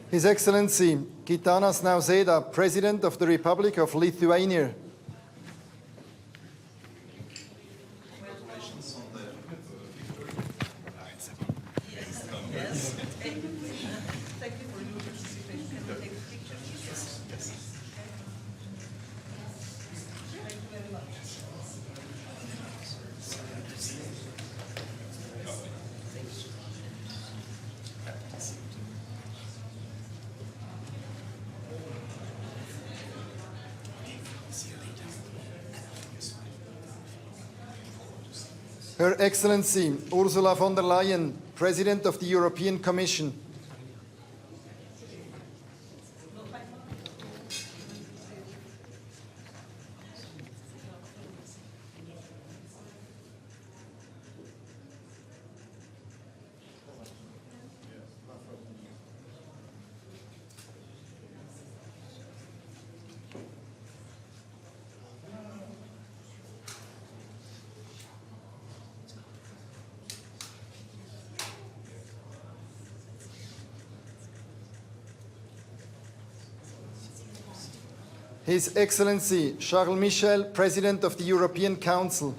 His Excellency Gitanas Nausėda, President of the Republic of Lithuania. Her Excellency Ursula von der Leyen, President of the European Commission. His Excellency Charles Michel, President of the European Council.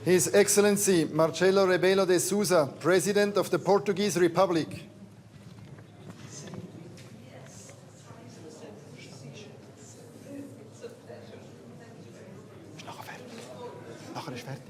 His Excellency Marcelo Rebelo de Sousa, President of the Portuguese Republic. Nachher ist fertig.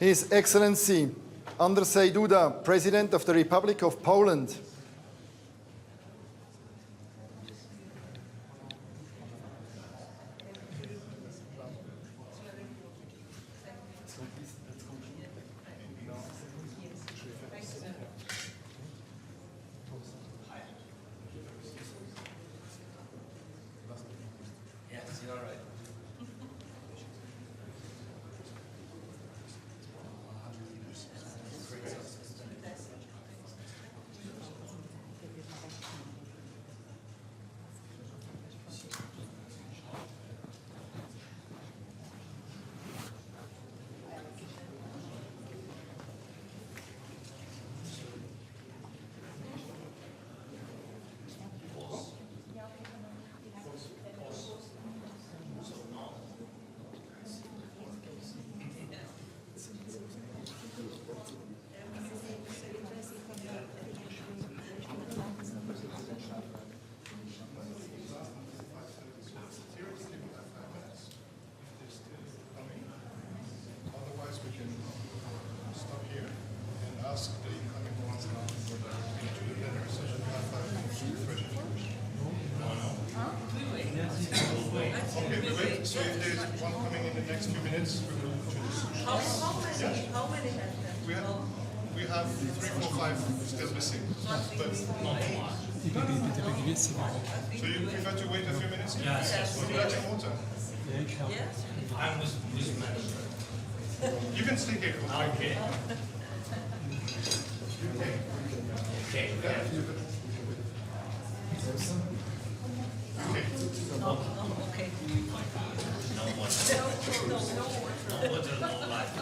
His Excellency Andrzej Duda, President of the Republic of Poland. So if there's one coming in the next few minutes, we will introduce. How many We have 3, 4, 5 still missing, but not more. So you prefer to wait a few minutes? Yes. Would you like some water? Yes. I'm with manager. You can stay here. Okay. Okay. Okay. No water. No water, no life.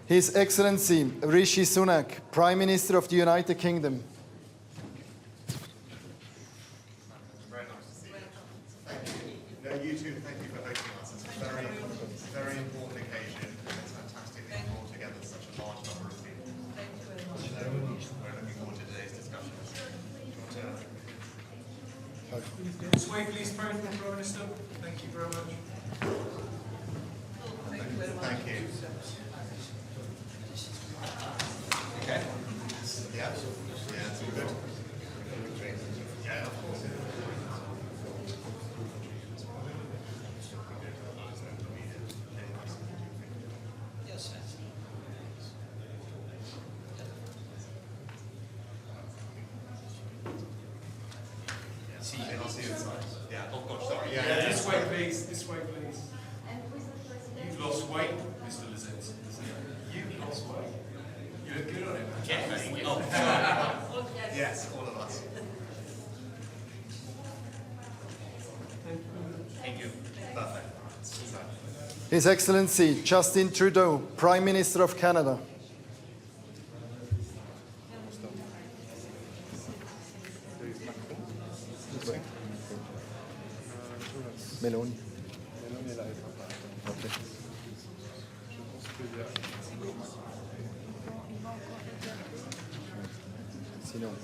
His Excellency Rishi Sunak, Prime Minister of the United Kingdom. Very nice to see you. Thank you. No, you too. Thank you for hosting us. It's a very, very important occasion, and it's fantastic that you brought together such a large number of people. Thank you very much. We're looking forward to today's discussion. This way, please, Prime Minister. Thank you very much. Thank you very much. Thank you. Okay. Yeah. Yeah, it's all good. Yeah, of course. Yes. See you. I'll see you inside. Yeah. Oh gosh, sorry. Yeah, this way, please. This way, please. You've lost weight, Mr. Lizette. You've lost weight. You look good on it. Okay. Oh, yes, all of us. Thank you. Perfect. His Excellency Justin Trudeau, Prime Minister of Canada. Meloni. Okay. Sinon.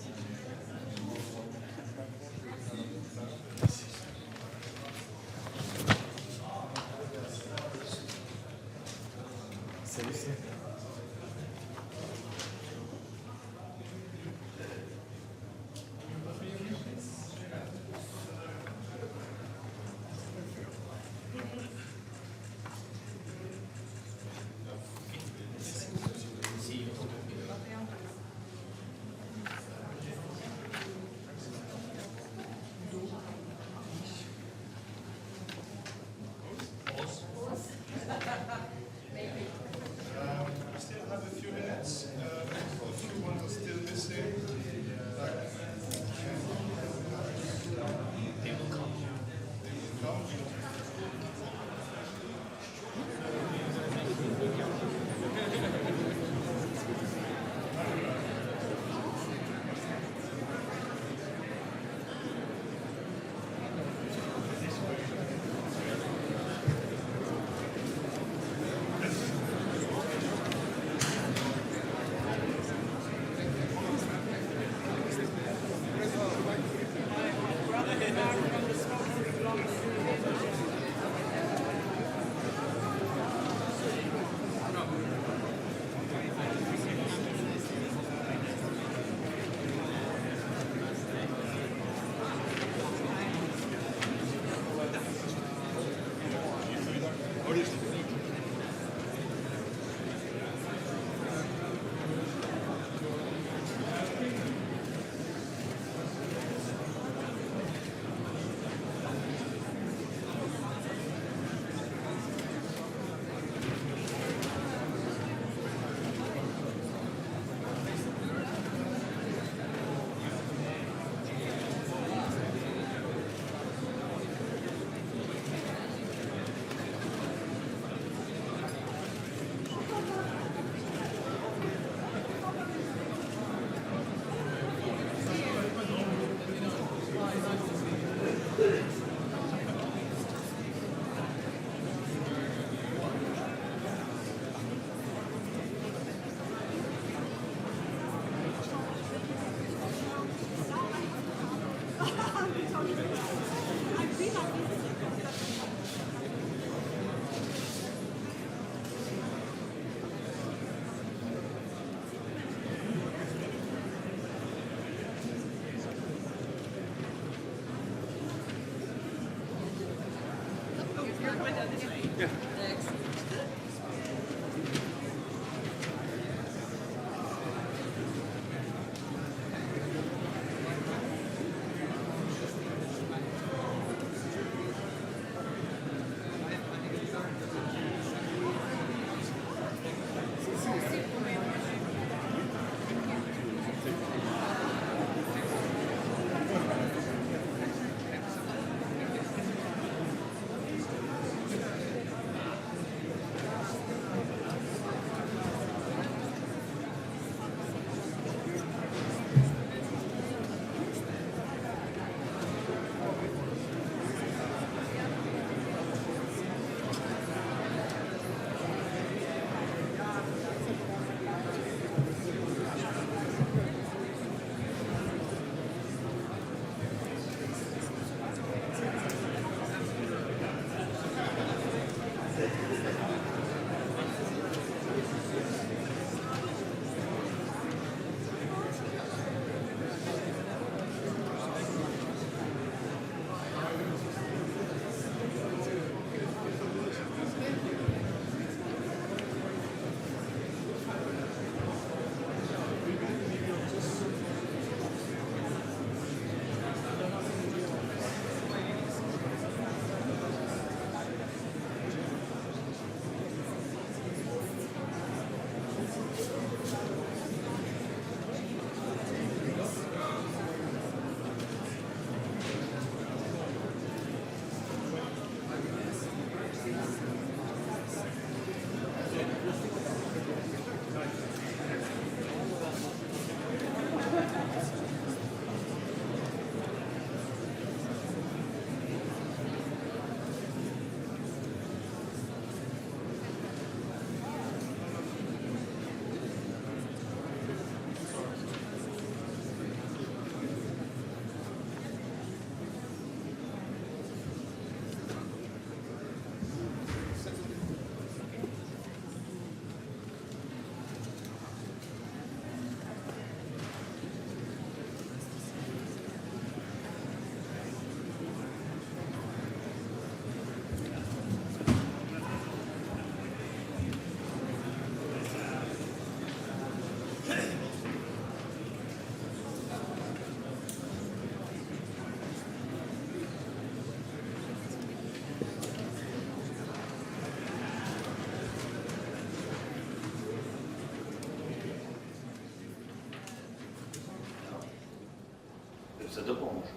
Це допоможе.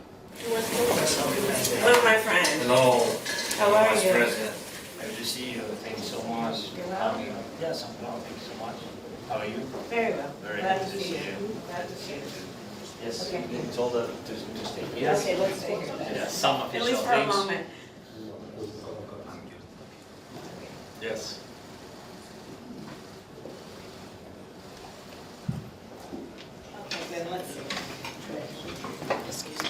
Hello, my friend. Hello. How are Vice you? President. Good to see you. Thank you so much. You're well? Yes, I'm well. Thank you so much. How are you? Very well. Very Glad good to see you. Glad to see you. Yes. Okay. You told her to stay here. Okay, let's stay here then. Yes, some At official least for a things. moment. Yes. Okay, then let's see. Excuse me.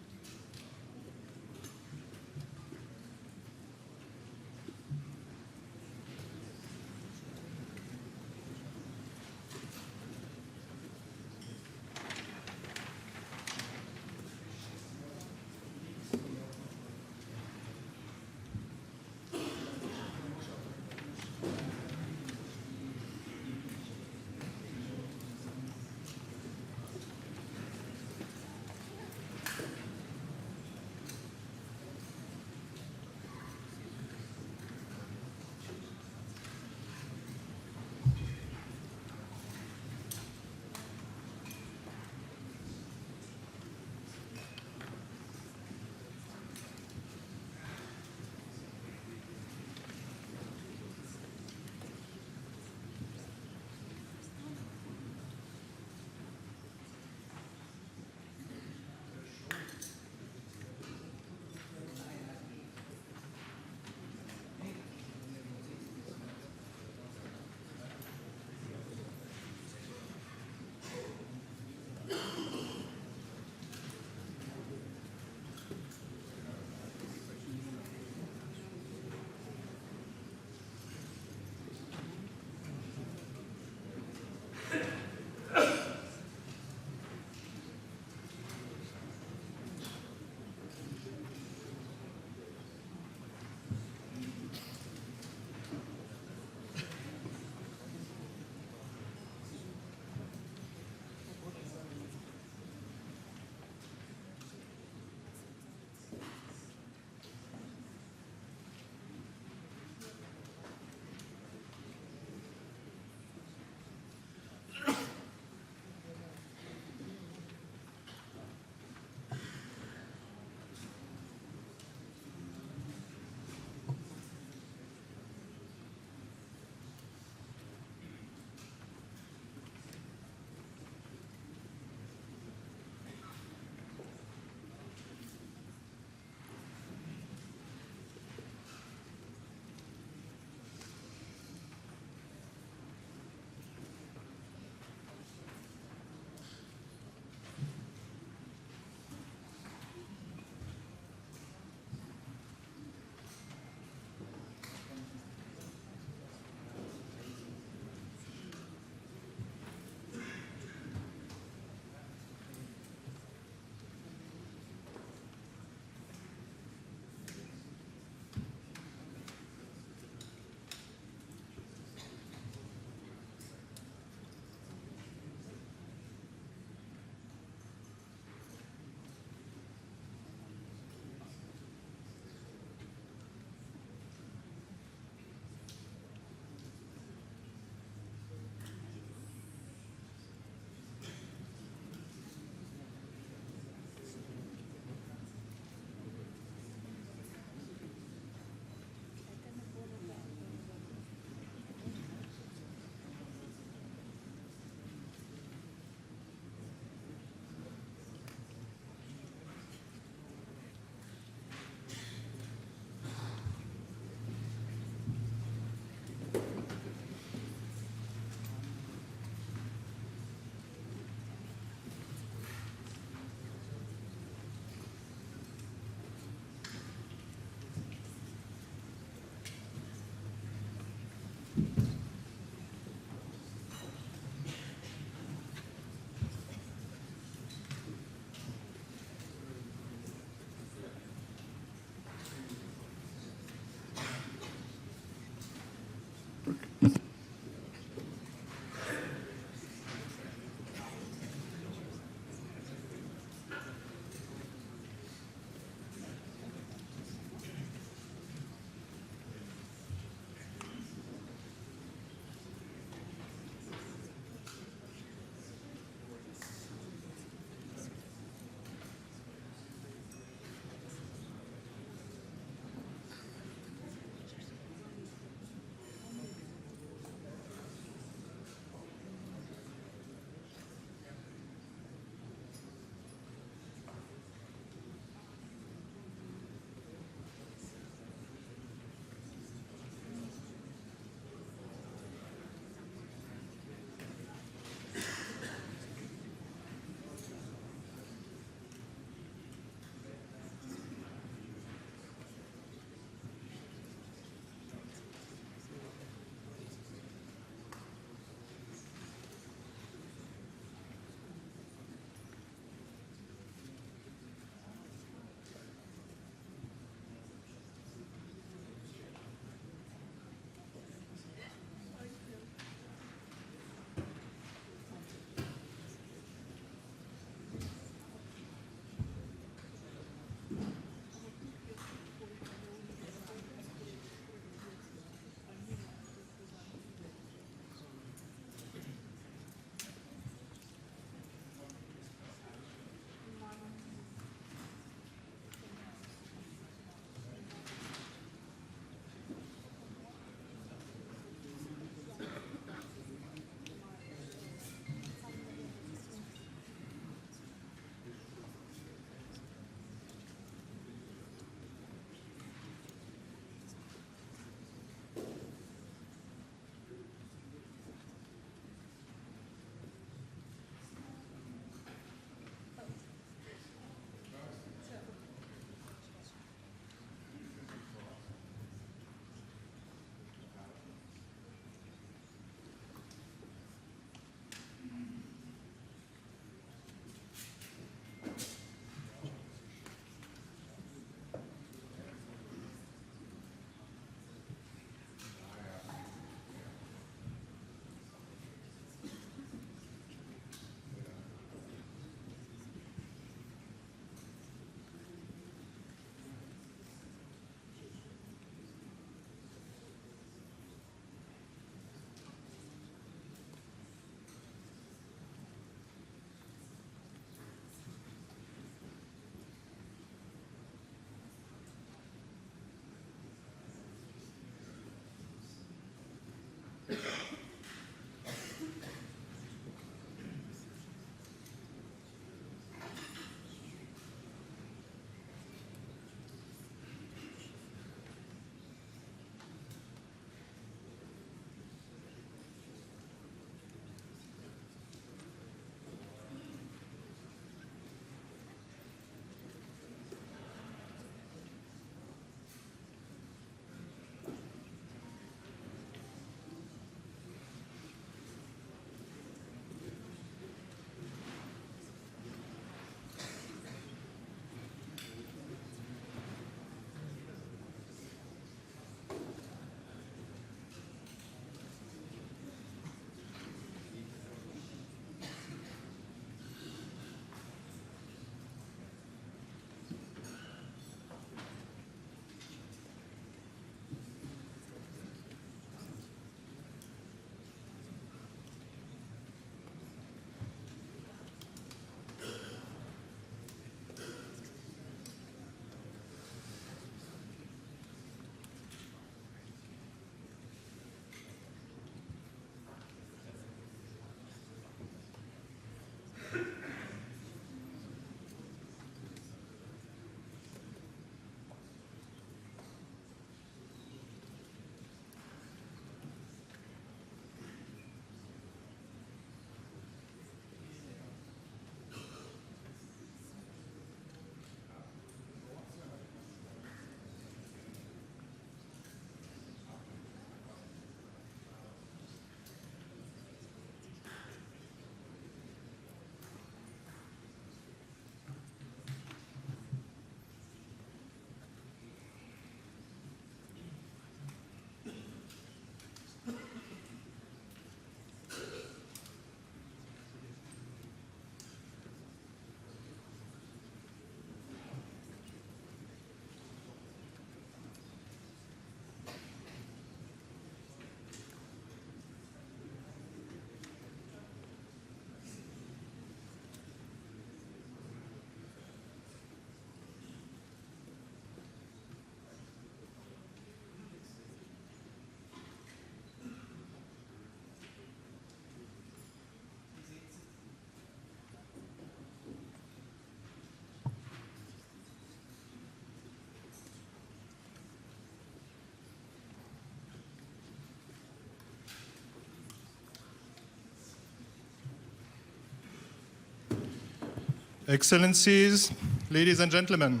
Excellencies, ladies and gentlemen,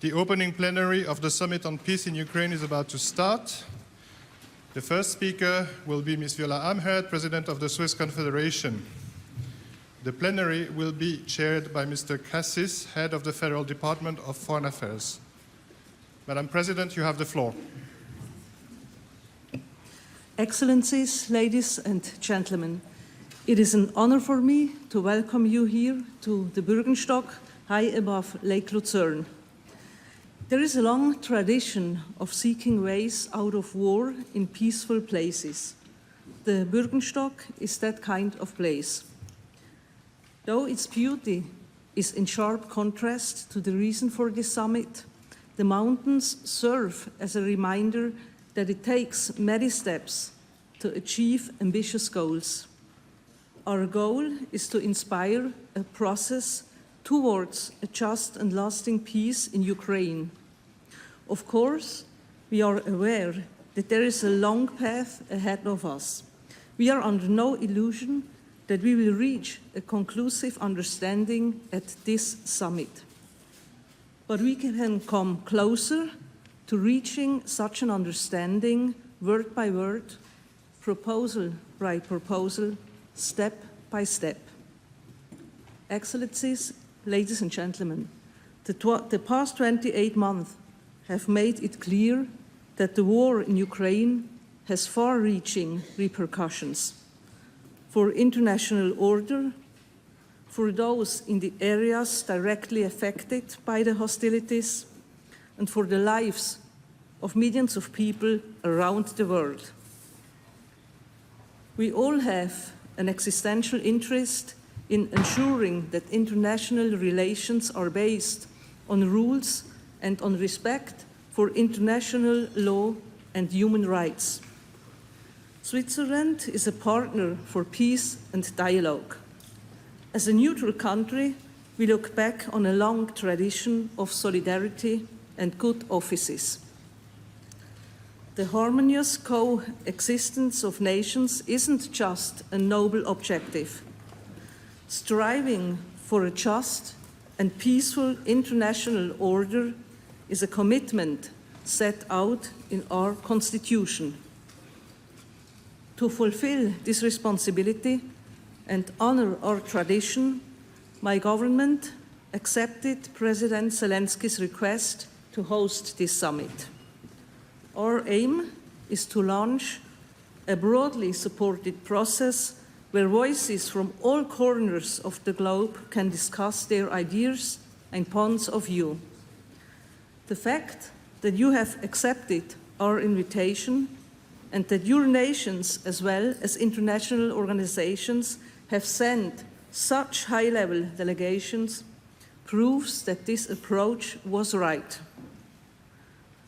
the opening plenary of the Summit on Peace in Ukraine is about to start. The first speaker will be Ms. Viola Amherd, President of the Swiss Confederation. The plenary will be chaired by Mr. Cassis, Head of the Federal Department of Foreign Affairs. Madam President, you have the floor. Excellencies, ladies and gentlemen, it is an honor for me to welcome you here to the Bürgenstock, high above Lake Lucerne. There is a long tradition of seeking ways out of war in peaceful places. The Bürgenstock is that kind of place. Though its beauty is in sharp contrast to the reason for this summit, the mountains serve as a reminder that it takes many steps to achieve ambitious goals. Our goal is to inspire a process towards a just and lasting peace in Ukraine. Of course, we are aware that there is a long path ahead of us. We are under no illusion that we will reach a conclusive understanding at this summit. But we can come closer to reaching such an understanding word by word, proposal by proposal, step by step. Excellencies, ladies and gentlemen, the past 28 months have made it clear that the war in Ukraine has far-reaching repercussions for international order, for those in the areas directly affected by the hostilities, and for the lives of millions of people around the world. We all have an existential interest in ensuring that international relations are based on rules and on respect for international law and human rights. Switzerland is a partner for peace and dialogue. As a neutral country, we look back on a long tradition of solidarity and good offices. The harmonious coexistence of nations isn't just a noble objective. Striving for a just and peaceful international order is a commitment set out in our Constitution. To fulfill this responsibility and honor our tradition, my government accepted President Zelensky's request to host this summit. Our aim is to launch a broadly supported process where voices from all corners of the globe can discuss their ideas and points of view. The fact that you have accepted our invitation and that your nations, as well as international organizations, have sent such high-level delegations proves that this approach was right.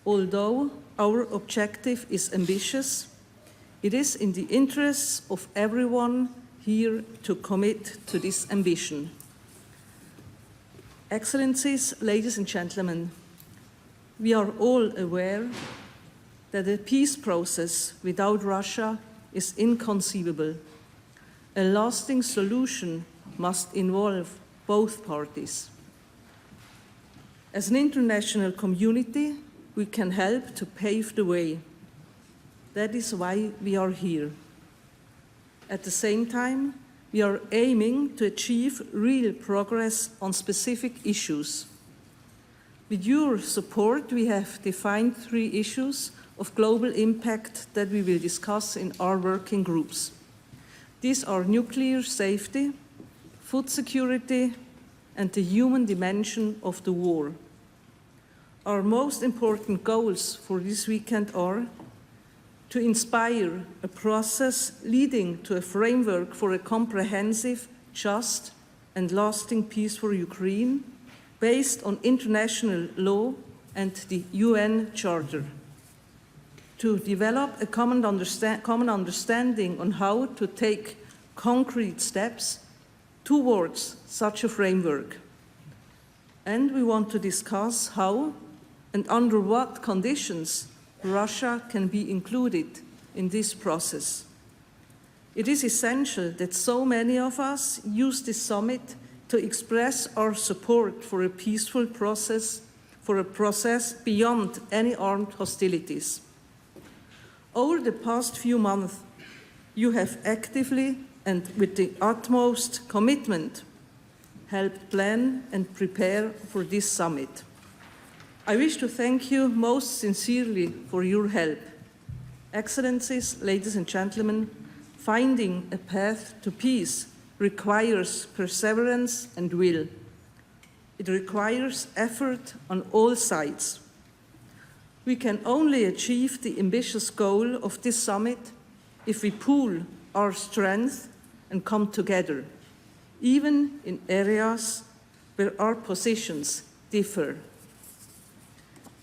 Although our objective is ambitious, it is in the interests of everyone here to commit to this ambition. Excellencies, ladies and gentlemen, we are all aware that a peace process without Russia is inconceivable. A lasting solution must involve both parties. As an international community, we can help to pave the way. That is why we are here. At the same time, we are aiming to achieve real progress on specific issues. With your support, we have defined 3 issues of global impact that we will discuss in our working groups. These are nuclear safety, food security, and the human dimension of the war. Our most important goals for this weekend are to inspire a process leading to a framework for a comprehensive, just, and lasting peace for Ukraine, based on international law and the UN Charter. To develop a common understanding on how to take concrete steps towards such a framework. And we want to discuss how and under what conditions Russia can be included in this process. It is essential that so many of us use this summit to express our support for a peaceful process, for a process beyond any armed hostilities. Over the past few months, you have actively and with the utmost commitment helped plan and prepare for this summit. I wish to thank you most sincerely for your help. Excellencies, ladies and gentlemen, finding a path to peace requires perseverance and will. It requires effort on all sides. We can only achieve the ambitious goal of this summit if we pool our strength and come together, even in areas where our positions differ.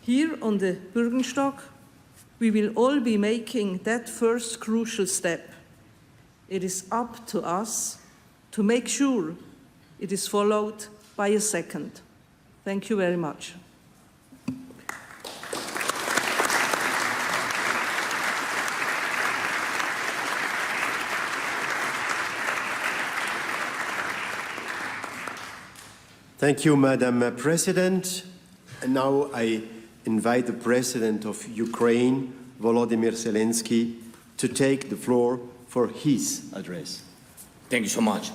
Here on the Bürgenstock, we will all be making that first crucial step. It is up to us to make sure it is followed by a second. Thank you very much. Thank you, Madam President. And now I invite the President of Ukraine, Volodymyr Zelensky, to take the floor for his address. Thank you so much.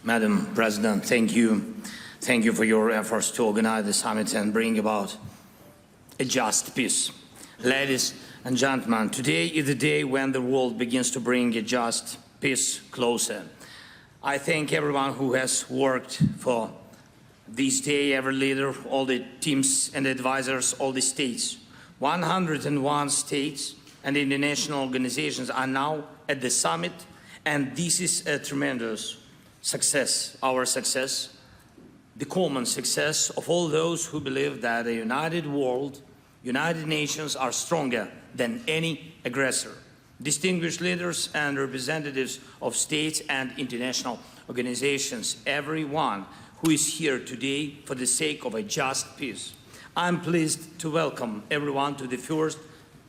Madam President, thank you. Thank you for your efforts to organize the summit and bring about a just peace. Ladies and gentlemen, today is the day when the world begins to bring a just peace closer. I thank everyone who has worked for this day, every leader, all the teams and advisors, all the states. 101 states and international organizations are now at the summit, and this is a tremendous success, our success, the common success of all those who believe that a united world, United Nations are stronger than any aggressor. distinguished leaders and representatives of states and international organizations, everyone who is here today for the sake of a just peace. I'm pleased to welcome everyone to the first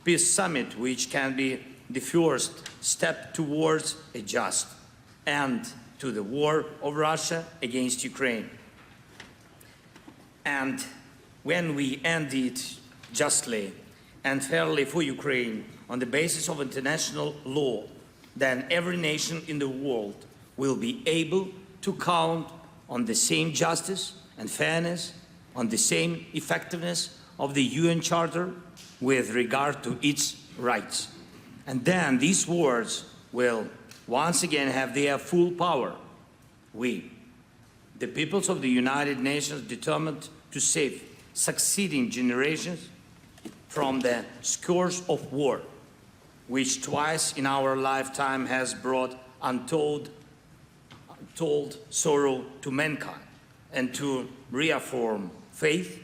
Peace Summit, which can be the first step towards a just end to the war of Russia against Ukraine. And when we end it justly and fairly for Ukraine on the basis of international law, then every nation in the world will be able to count on the same justice and fairness, on the same effectiveness of the UN Charter with regard to its rights. And then these words will once again have their full power. We, the peoples of the United Nations, determined to save succeeding generations from the scourge of war, which twice in our lifetime has brought untold sorrow to mankind, and to reaffirm faith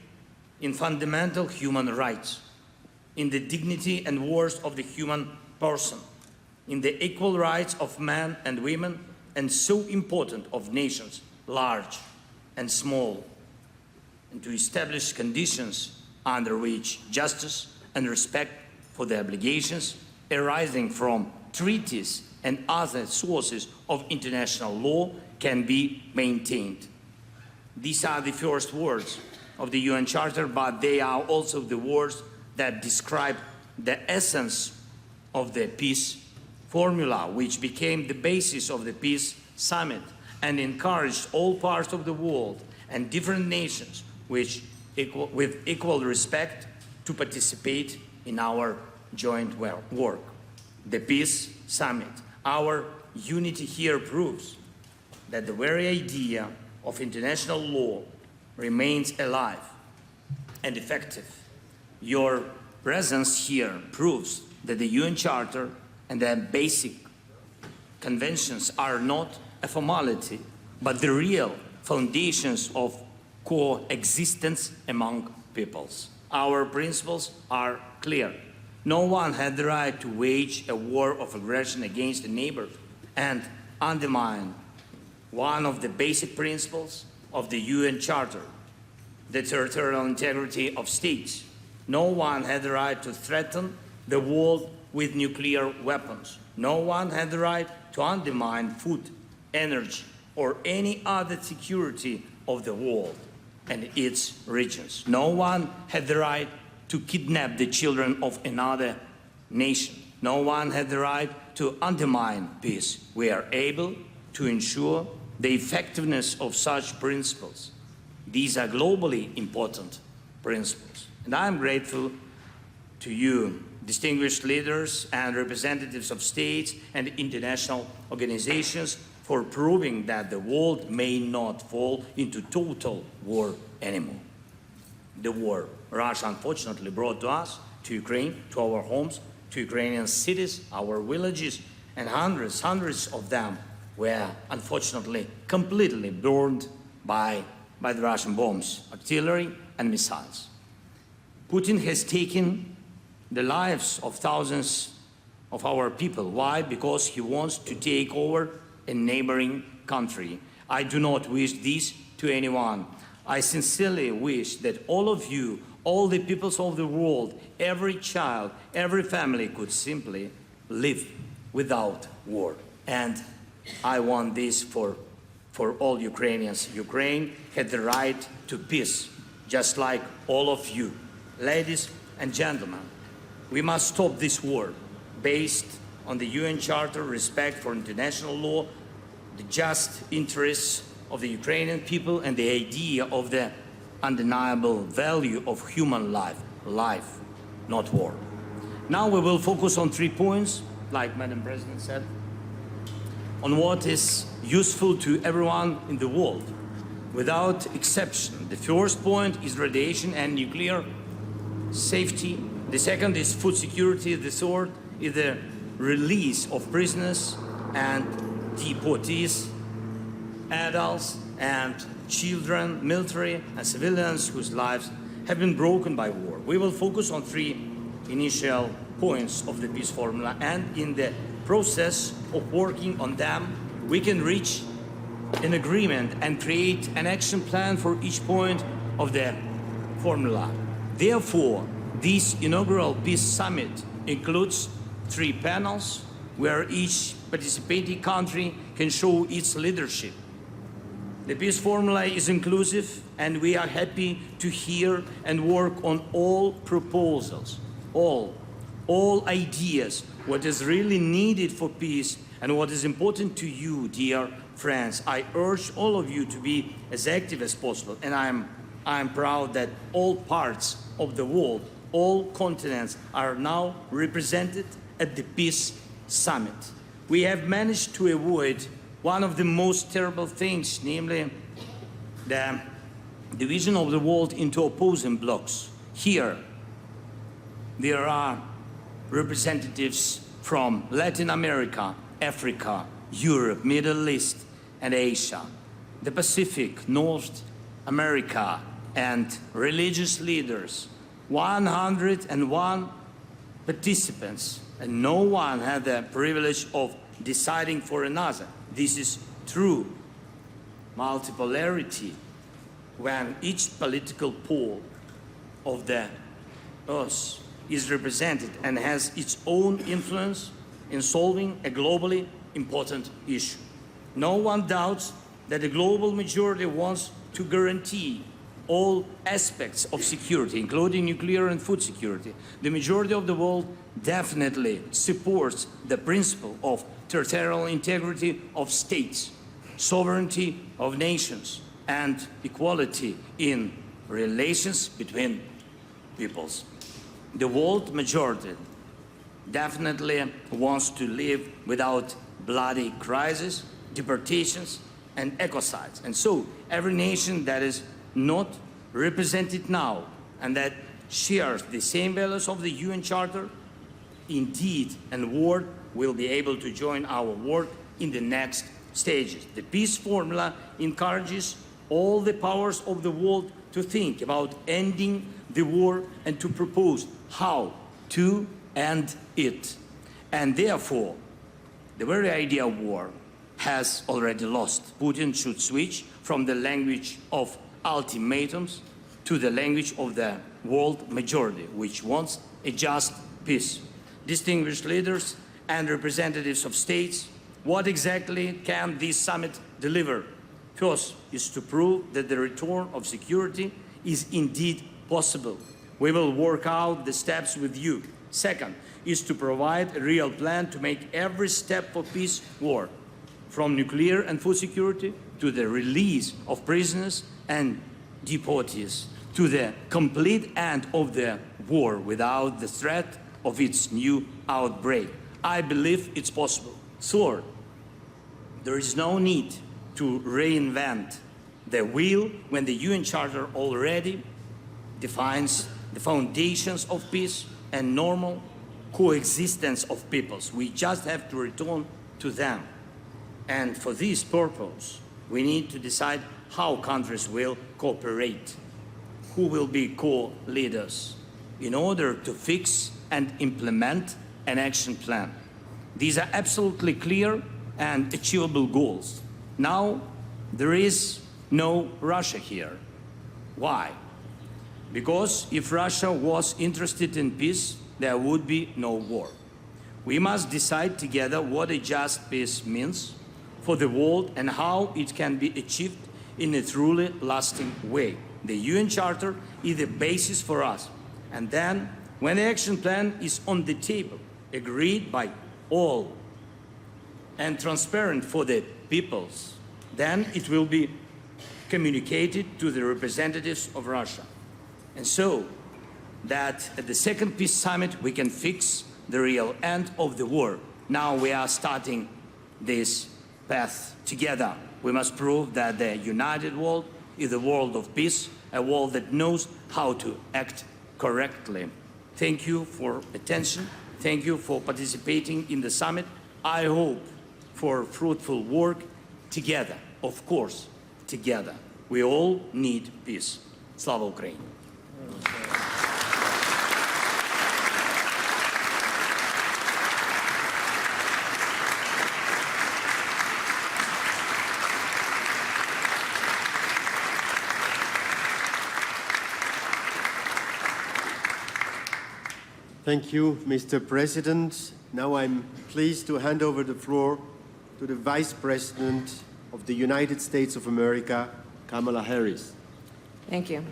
in fundamental human rights, in the dignity and worth of the human person, in the equal rights of men and women, and so important of nations, large and small, and to establish conditions under which justice and respect for the obligations arising from treaties and other sources of international law can be maintained. These are the first words of the UN Charter, but they are also the words that describe the essence of the peace formula, which became the basis of the Peace Summit and encouraged all parts of the world and different nations with equal respect to participate in our joint work. The Peace Summit, our unity here proves that the very idea of international law remains alive and effective. Your presence here proves that the UN Charter and the basic conventions are not a formality, but the real foundations of coexistence among peoples. Our principles are clear. No one had the right to wage a war of aggression against a neighbor and undermine one of the basic principles of the UN Charter, the territorial integrity of states. No one had the right to threaten the world with nuclear weapons. No one had the right to undermine food, energy, or any other security of the world and its regions. No one had the right to kidnap the children of another nation. No one had the right to undermine peace. We are able to ensure the effectiveness of such principles. These are globally important principles. And I am grateful to you, distinguished leaders and representatives of states and international organizations, for proving that the world may not fall into total war anymore. The war Russia unfortunately brought to us, to Ukraine, to our homes, to Ukrainian cities, our villages, and hundreds of them were unfortunately completely burned by the Russian bombs, artillery, and missiles. Putin has taken the lives of thousands of our people. Why? Because he wants to take over a neighboring country. I do not wish this to anyone. I sincerely wish that all of you, all the peoples of the world, every child, every family could simply live without war. And I want this for all Ukrainians. Ukraine had the right to peace, just like all of you. Ladies and gentlemen, we must stop this war based on the UN Charter, respect for international law, the just interests of the Ukrainian people, and the idea of the undeniable value of human life, not war. Now we will focus on 3 points, like Madam President said, on what is useful to everyone in the world, without exception. The first point is radiation and nuclear safety. The second is food security. The third is the release of prisoners and deportees, adults and children, military and civilians whose lives have been broken by war. We will focus on 3 initial points of the peace formula, and in the process of working on them, we can reach an agreement and create an action plan for each point of the formula. Therefore, this inaugural peace summit includes 3 panels where each participating country can show its leadership. The peace formula is inclusive, and we are happy to hear and work on all proposals, all ideas, what is really needed for peace and what is important to you, dear friends. I urge all of you to be as active as possible, and I'm proud that all parts of the world, all continents are now represented at the Peace Summit. We have managed to avoid one of the most terrible things, namely the division of the world into opposing blocks. Here, there are representatives from Latin America, Africa, Europe, Middle East, and Asia, the Pacific, North America, and religious leaders. 101 participants, and no one had the privilege of deciding for another. This is true multipolarity, when each political pole of the earth is represented and has its own influence in solving a globally important issue. No one doubts that the global majority wants to guarantee all aspects of security, including nuclear and food security. The majority of the world definitely supports the principle of territorial integrity of states, sovereignty of nations, and equality in relations between peoples. The world majority definitely wants to live without bloody crises, deportations, and ecocides. And so every nation that is not represented now and that shares the same values of the UN Charter, indeed and word, will be able to join our work in the next stages. The peace formula encourages all the powers of the world to think about ending the war and to propose how to end it. And therefore, the very idea of war has already lost. Putin should switch from the language of ultimatums to the language of the world majority, which wants a just peace. Distinguished leaders and representatives of states, what exactly can this summit deliver? First is to prove that the return of security is indeed possible. We will work out the steps with you. Second is to provide a real plan to make every step for peace work, from nuclear and food security to the release of prisoners and deportees, to the complete end of the war without the threat of its new outbreak. I believe it's possible. Third, there is no need to reinvent the wheel when the UN Charter already defines the foundations of peace and normal coexistence of peoples. We just have to return to them. And for this purpose, we need to decide how countries will cooperate, who will be co-leaders, in order to fix and implement an action plan. These are absolutely clear and achievable goals. Now, there is no Russia here. Why? Because if Russia was interested in peace, there would be no war. We must decide together what a just peace means for the world and how it can be achieved in a truly lasting way. The UN Charter is the basis for us. And then, when the action plan is on the table, agreed by all and transparent for the peoples, then it will be communicated to the representatives of Russia. And so that at the second peace summit we can fix the real end of the war. Now we are starting this path together. We must prove that the united world is a world of peace, a world that knows how to act correctly. Thank you for attention. Thank you for participating in the summit. I hope for fruitful work together, of course, together. We all need peace. Slava Ukraini! Thank you, Mr. President. Now I'm pleased to hand over the floor to the Vice President of the United States of America, Kamala Harris. Thank you.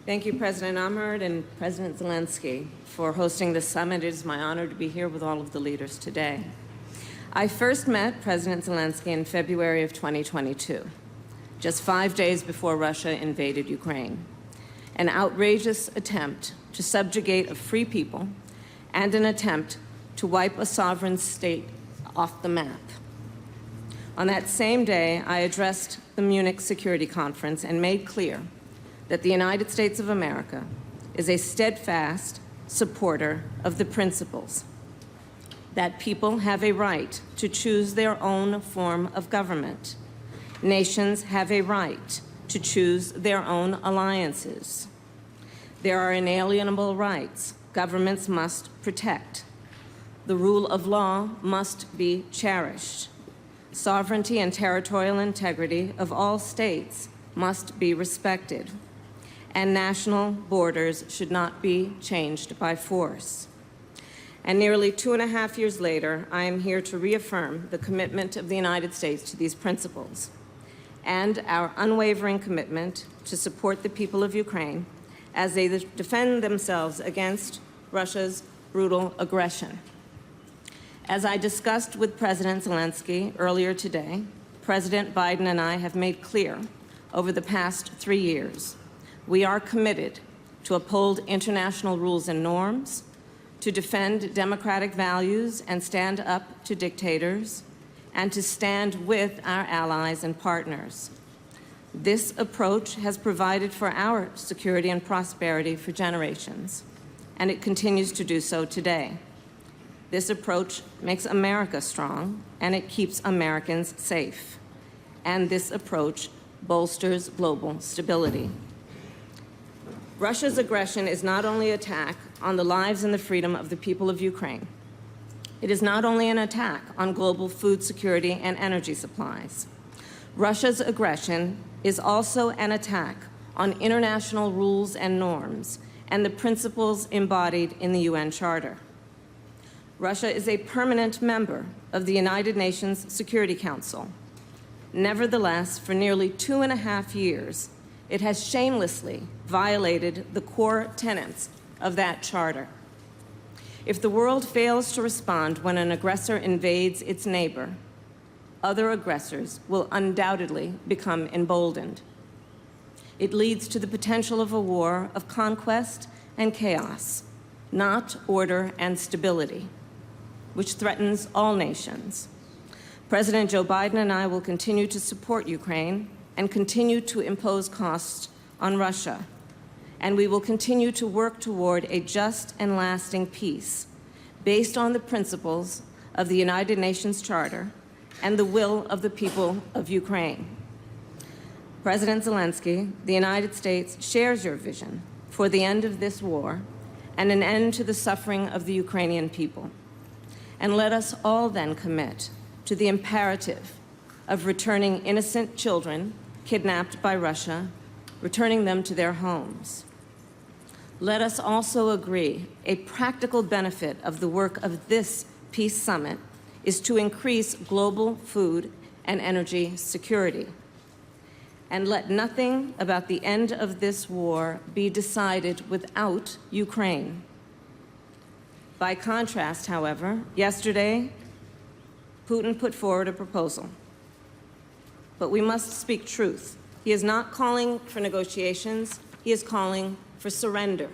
Thank you, President Ahmed and President Zelensky, for hosting this summit. It is my honor to be here with all of the leaders today. I first met President Zelensky in February of 2022, just 5 days before Russia invaded Ukraine. An outrageous attempt to subjugate a free people and an attempt to wipe a sovereign state off the map. On that same day, I addressed the Munich Security Conference and made clear that the United States of America is a steadfast supporter of the principles that people have a right to choose their own form of government. Nations have a right to choose their own alliances. There are inalienable rights governments must protect. The rule of law must be cherished. Sovereignty and territorial integrity of all states must be respected, and national borders should not be changed by force. And nearly 2.5 years later, I am here to reaffirm the commitment of the United States to these principles and our unwavering commitment to support the people of Ukraine as they defend themselves against Russia's brutal aggression. As I discussed with President Zelensky earlier today, President Biden and I have made clear over the past 3 years, we are committed to uphold international rules and norms, to defend democratic values and stand up to dictators, and to stand with our allies and partners. This approach has provided for our security and prosperity for generations, and it continues to do so today. This approach makes America strong, and it keeps Americans safe. And this approach bolsters global stability. Russia's aggression is not only an attack on the lives and the freedom of the people of Ukraine. It is not only an attack on global food security and energy supplies. Russia's aggression is also an attack on international rules and norms and the principles embodied in the UN Charter. Russia is a permanent member of the United Nations Security Council. Nevertheless, for nearly 2.5 years, it has shamelessly violated the core tenets of that charter. If the world fails to respond when an aggressor invades its neighbor, other aggressors will undoubtedly become emboldened. It leads to the potential of a war of conquest and chaos, not order and stability, which threatens all nations. President Joe Biden and I will continue to support Ukraine and continue to impose costs on Russia. And we will continue to work toward a just and lasting peace based on the principles of the United Nations Charter and the will of the people of Ukraine. President Zelensky, the United States shares your vision for the end of this war and an end to the suffering of the Ukrainian people. And let us all then commit to the imperative of returning innocent children kidnapped by Russia, returning them to their homes. Let us also agree a practical benefit of the work of this peace summit is to increase global food and energy security. And let nothing about the end of this war be decided without Ukraine. By contrast, however, yesterday, Putin put forward a proposal. But we must speak truth. He is not calling for negotiations, he is calling for surrender.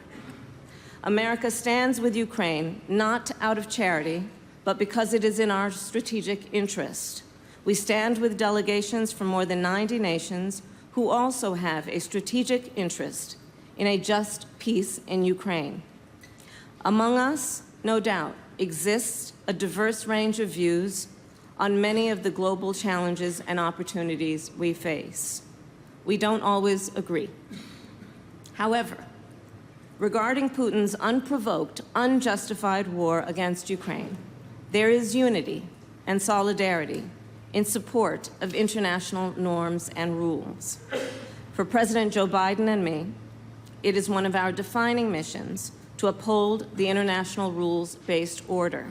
America stands with Ukraine not out of charity, but because it is in our strategic interest. We stand with delegations from more than 90 nations who also have a strategic interest in a just peace in Ukraine. Among us, no doubt, exists a diverse range of views on many of the global challenges and opportunities we face. We don't always agree. However, regarding Putin's unprovoked, unjustified war against Ukraine, there is unity and solidarity in support of international norms and rules. For President Joe Biden and me, it is one of our defining missions to uphold the international rules-based order,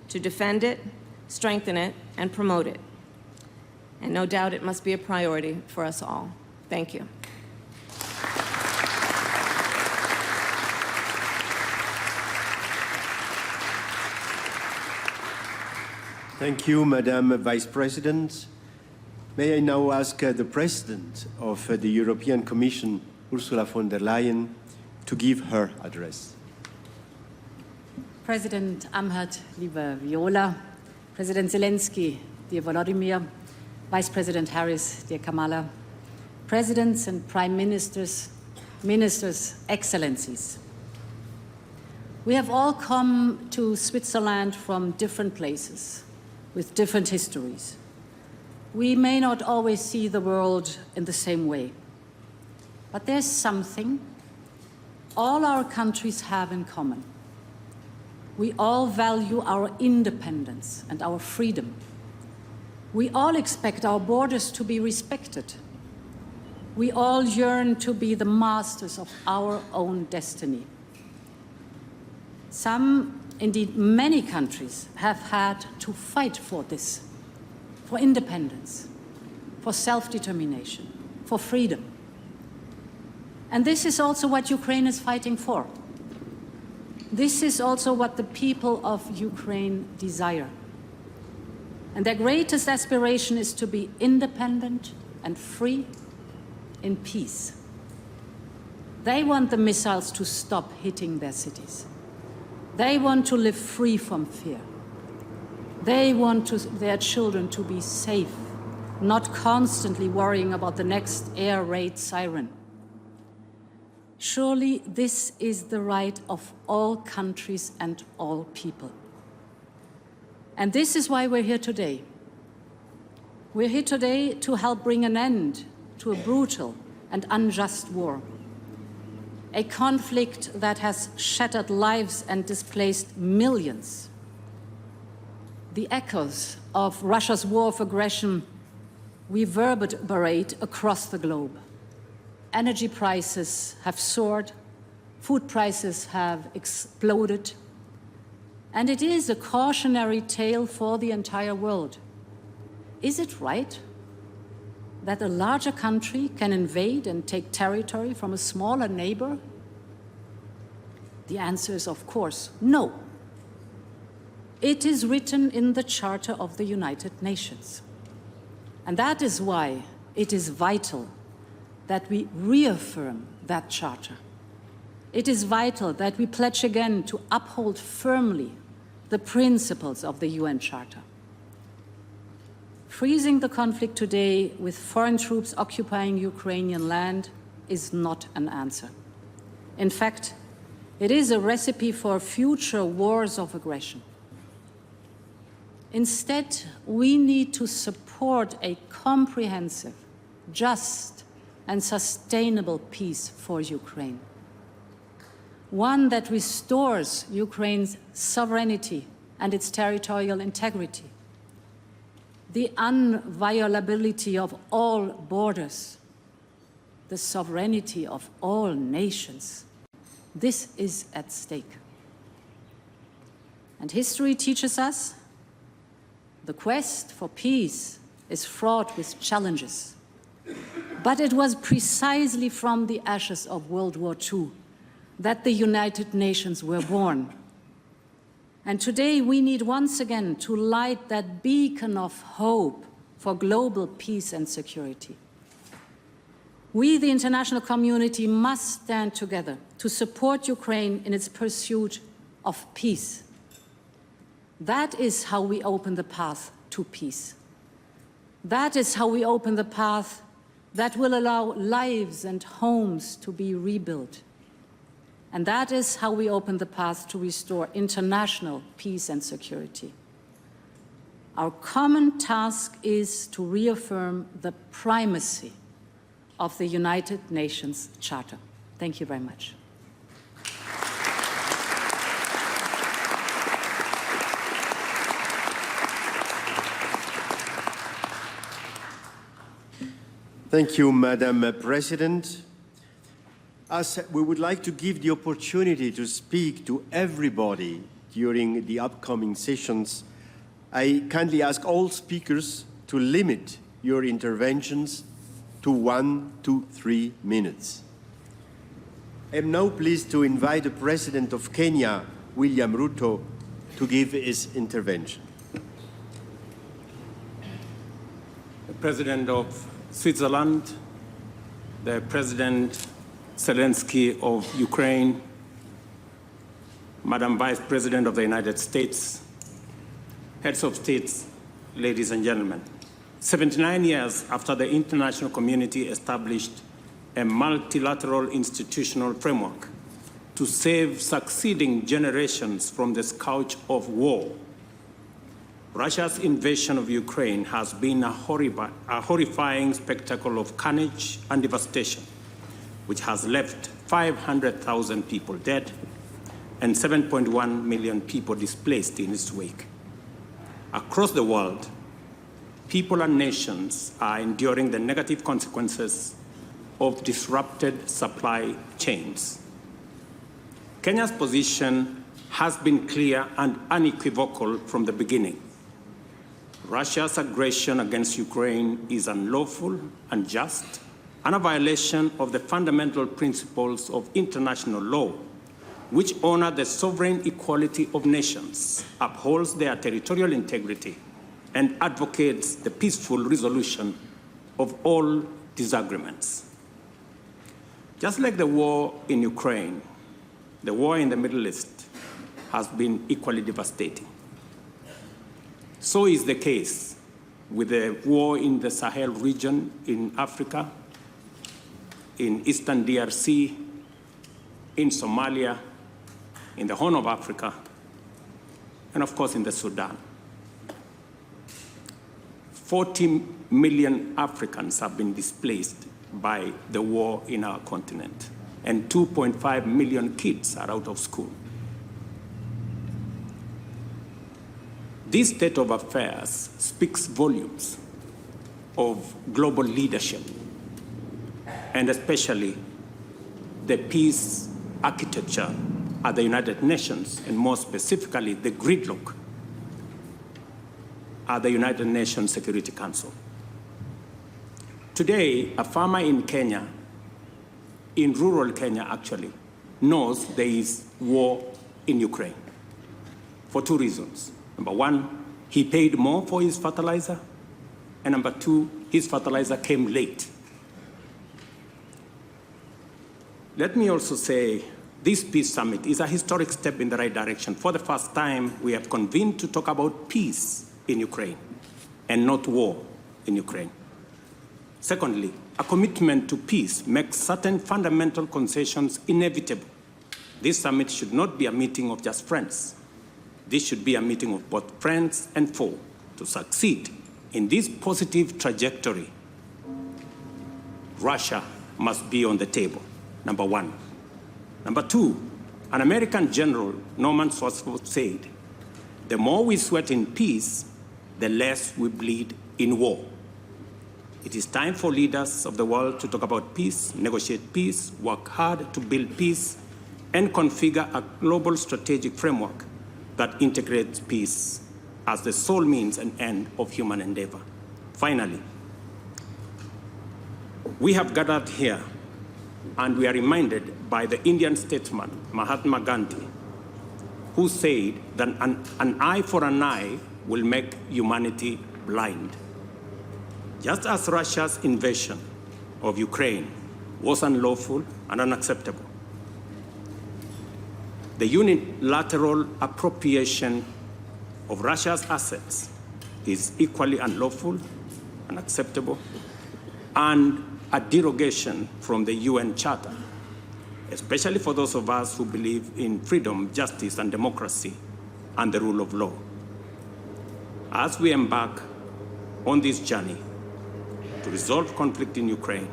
to defend it, strengthen it, and promote it. And no doubt it must be a priority for us all. Thank you. Thank you, Madam Vice President. May I now ask the President of the European Commission, Ursula von der Leyen, to give her address. President Amherd, liebe Viola, President Zelensky, dear Volodymyr, Vice President Harris, dear Kamala, Presidents and Prime Ministers, Ministers, Excellencies. We have all come to Switzerland from different places, with different histories. We may not always see the world in the same way, but there's something all our countries have in common. We all value our independence and our freedom. We all expect our borders to be respected. We all yearn to be the masters of our own destiny. Some, indeed many countries, have had to fight for this, for independence, for self-determination, for freedom. And this is also what Ukraine is fighting for. This is also what the people of Ukraine desire. And their greatest aspiration is to be independent and free in peace. They want the missiles to stop hitting their cities. They want to live free from fear. They want their children to be safe, not constantly worrying about the next air raid siren. Surely this is the right of all countries and all people. And this is why we're here today. We're here today to help bring an end to a brutal and unjust war. A conflict that has shattered lives and displaced millions. The echoes of Russia's war of aggression reverberate across the globe. Energy prices have soared, food prices have exploded, and it is a cautionary tale for the entire world. Is it right that a larger country can invade and take territory from a smaller neighbor? The answer is, of course, no. It is written in the Charter of the United Nations. And that is why it is vital that we reaffirm that charter. It is vital that we pledge again to uphold firmly the principles of the UN Charter. Freezing the conflict today with foreign troops occupying Ukrainian land is not an answer. In fact, it is a recipe for future wars of aggression. Instead, we need to support a comprehensive, just, and sustainable peace for Ukraine. One that restores Ukraine's sovereignty and its territorial integrity, the inviolability of all borders, the sovereignty of all nations. This is at stake. And history teaches us the quest for peace is fraught with challenges. But it was precisely from the ashes of World War II that the United Nations were born. And today we need once again to light that beacon of hope for global peace and security. We, the international community, must stand together to support Ukraine in its pursuit of peace. That is how we open the path to peace. That is how we open the path that will allow lives and homes to be rebuilt. And that is how we open the path to restore international peace and security. Our common task is to reaffirm the primacy of the United Nations Charter. Thank you very much. Thank you, Madam President. As we would like to give the opportunity to speak to everybody during the upcoming sessions, I kindly ask all speakers to limit your interventions to 1 to 3 minutes. I am now pleased to invite the President of Kenya, William Ruto, to give his intervention. The President of Switzerland, the President Zelensky of Ukraine, Madam Vice President of the United States, heads of states, ladies and gentlemen. 79 years after the international community established a multilateral institutional framework to save succeeding generations from the scourge of war, Russia's invasion of Ukraine has been a horrifying spectacle of carnage and devastation, which has left 500,000 people dead and 7.1 million people displaced in its wake. Across the world, people and nations are enduring the negative consequences of disrupted supply chains. Kenya's position has been clear and unequivocal from the beginning. Russia's aggression against Ukraine is unlawful, unjust, and a violation of the fundamental principles of international law, which honor the sovereign equality of nations, upholds their territorial integrity, and advocates the peaceful resolution of all disagreements. Just like the war in Ukraine, the war in the Middle East has been equally devastating. So is the case with the war in the Sahel region in Africa, in Eastern DRC, in Somalia, in the Horn of Africa, and of course in the Sudan. 40 million Africans have been displaced by the war in our continent, and 2.5 million kids are out of school. This state of affairs speaks volumes of global leadership, and especially the peace architecture at the United Nations, and more specifically, the gridlock at the United Nations Security Council. Today, a farmer in Kenya, in rural Kenya actually, knows there is war in Ukraine for 2 reasons. Number 1, he paid more for his fertilizer, and number 2, his fertilizer came late. Let me also say, this peace summit is a historic step in the right direction. For the first time, we have convened to talk about peace in Ukraine and not war in Ukraine. Secondly, a commitment to peace makes certain fundamental concessions inevitable. This summit should not be a meeting of just friends. This should be a meeting of both friends and foe. To succeed in this positive trajectory, Russia must be on the table, number 1. Number 2, an American general, Norman Swartzfeld, said, the more we sweat in peace, the less we bleed in war. It is time for leaders of the world to talk about peace, negotiate peace, work hard to build peace, and configure a global strategic framework that integrates peace as the sole means and end of human endeavor. Finally, we have gathered here and we are reminded by the Indian statesman Mahatma Gandhi, who said that an eye for an eye will make humanity blind. Just as Russia's invasion of Ukraine was unlawful and unacceptable, the unilateral appropriation of Russia's assets is equally unlawful, unacceptable, and a derogation from the UN Charter, especially for those of us who believe in freedom, justice, and democracy, and the rule of law. As we embark on this journey to resolve conflict in Ukraine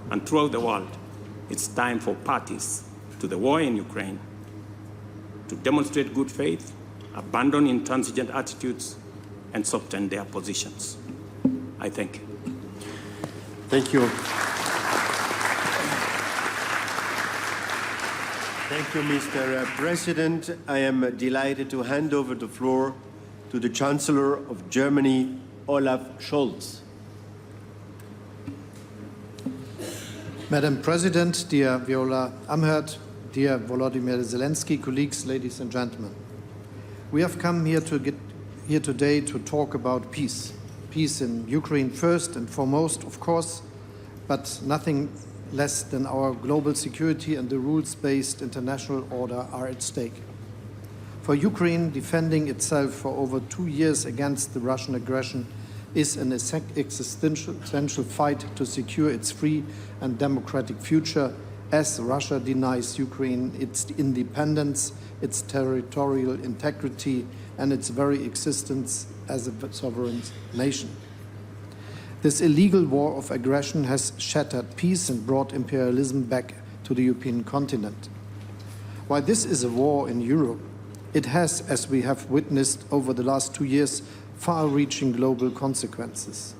and throughout the world, it's time for parties to the war in Ukraine to demonstrate good faith, abandon intransigent attitudes, and soften their positions. I thank you. Thank you. Thank you, Mr. President. I am delighted to hand over the floor to the Chancellor of Germany, Olaf Scholz. Madam President, dear Viola Amherd, dear Volodymyr Zelensky, colleagues, ladies and gentlemen. We have come here today to talk about peace. Peace in Ukraine first and foremost, of course, but nothing less than our global security and the rules-based international order are at stake. For Ukraine, defending itself for over 2 years against the Russian aggression is an existential fight to secure its free and democratic future as Russia denies Ukraine its independence, its territorial integrity, and its very existence as a sovereign nation. This illegal war of aggression has shattered peace and brought imperialism back to the European continent. While this is a war in Europe, it has, as we have witnessed over the last 2 years, far-reaching global consequences.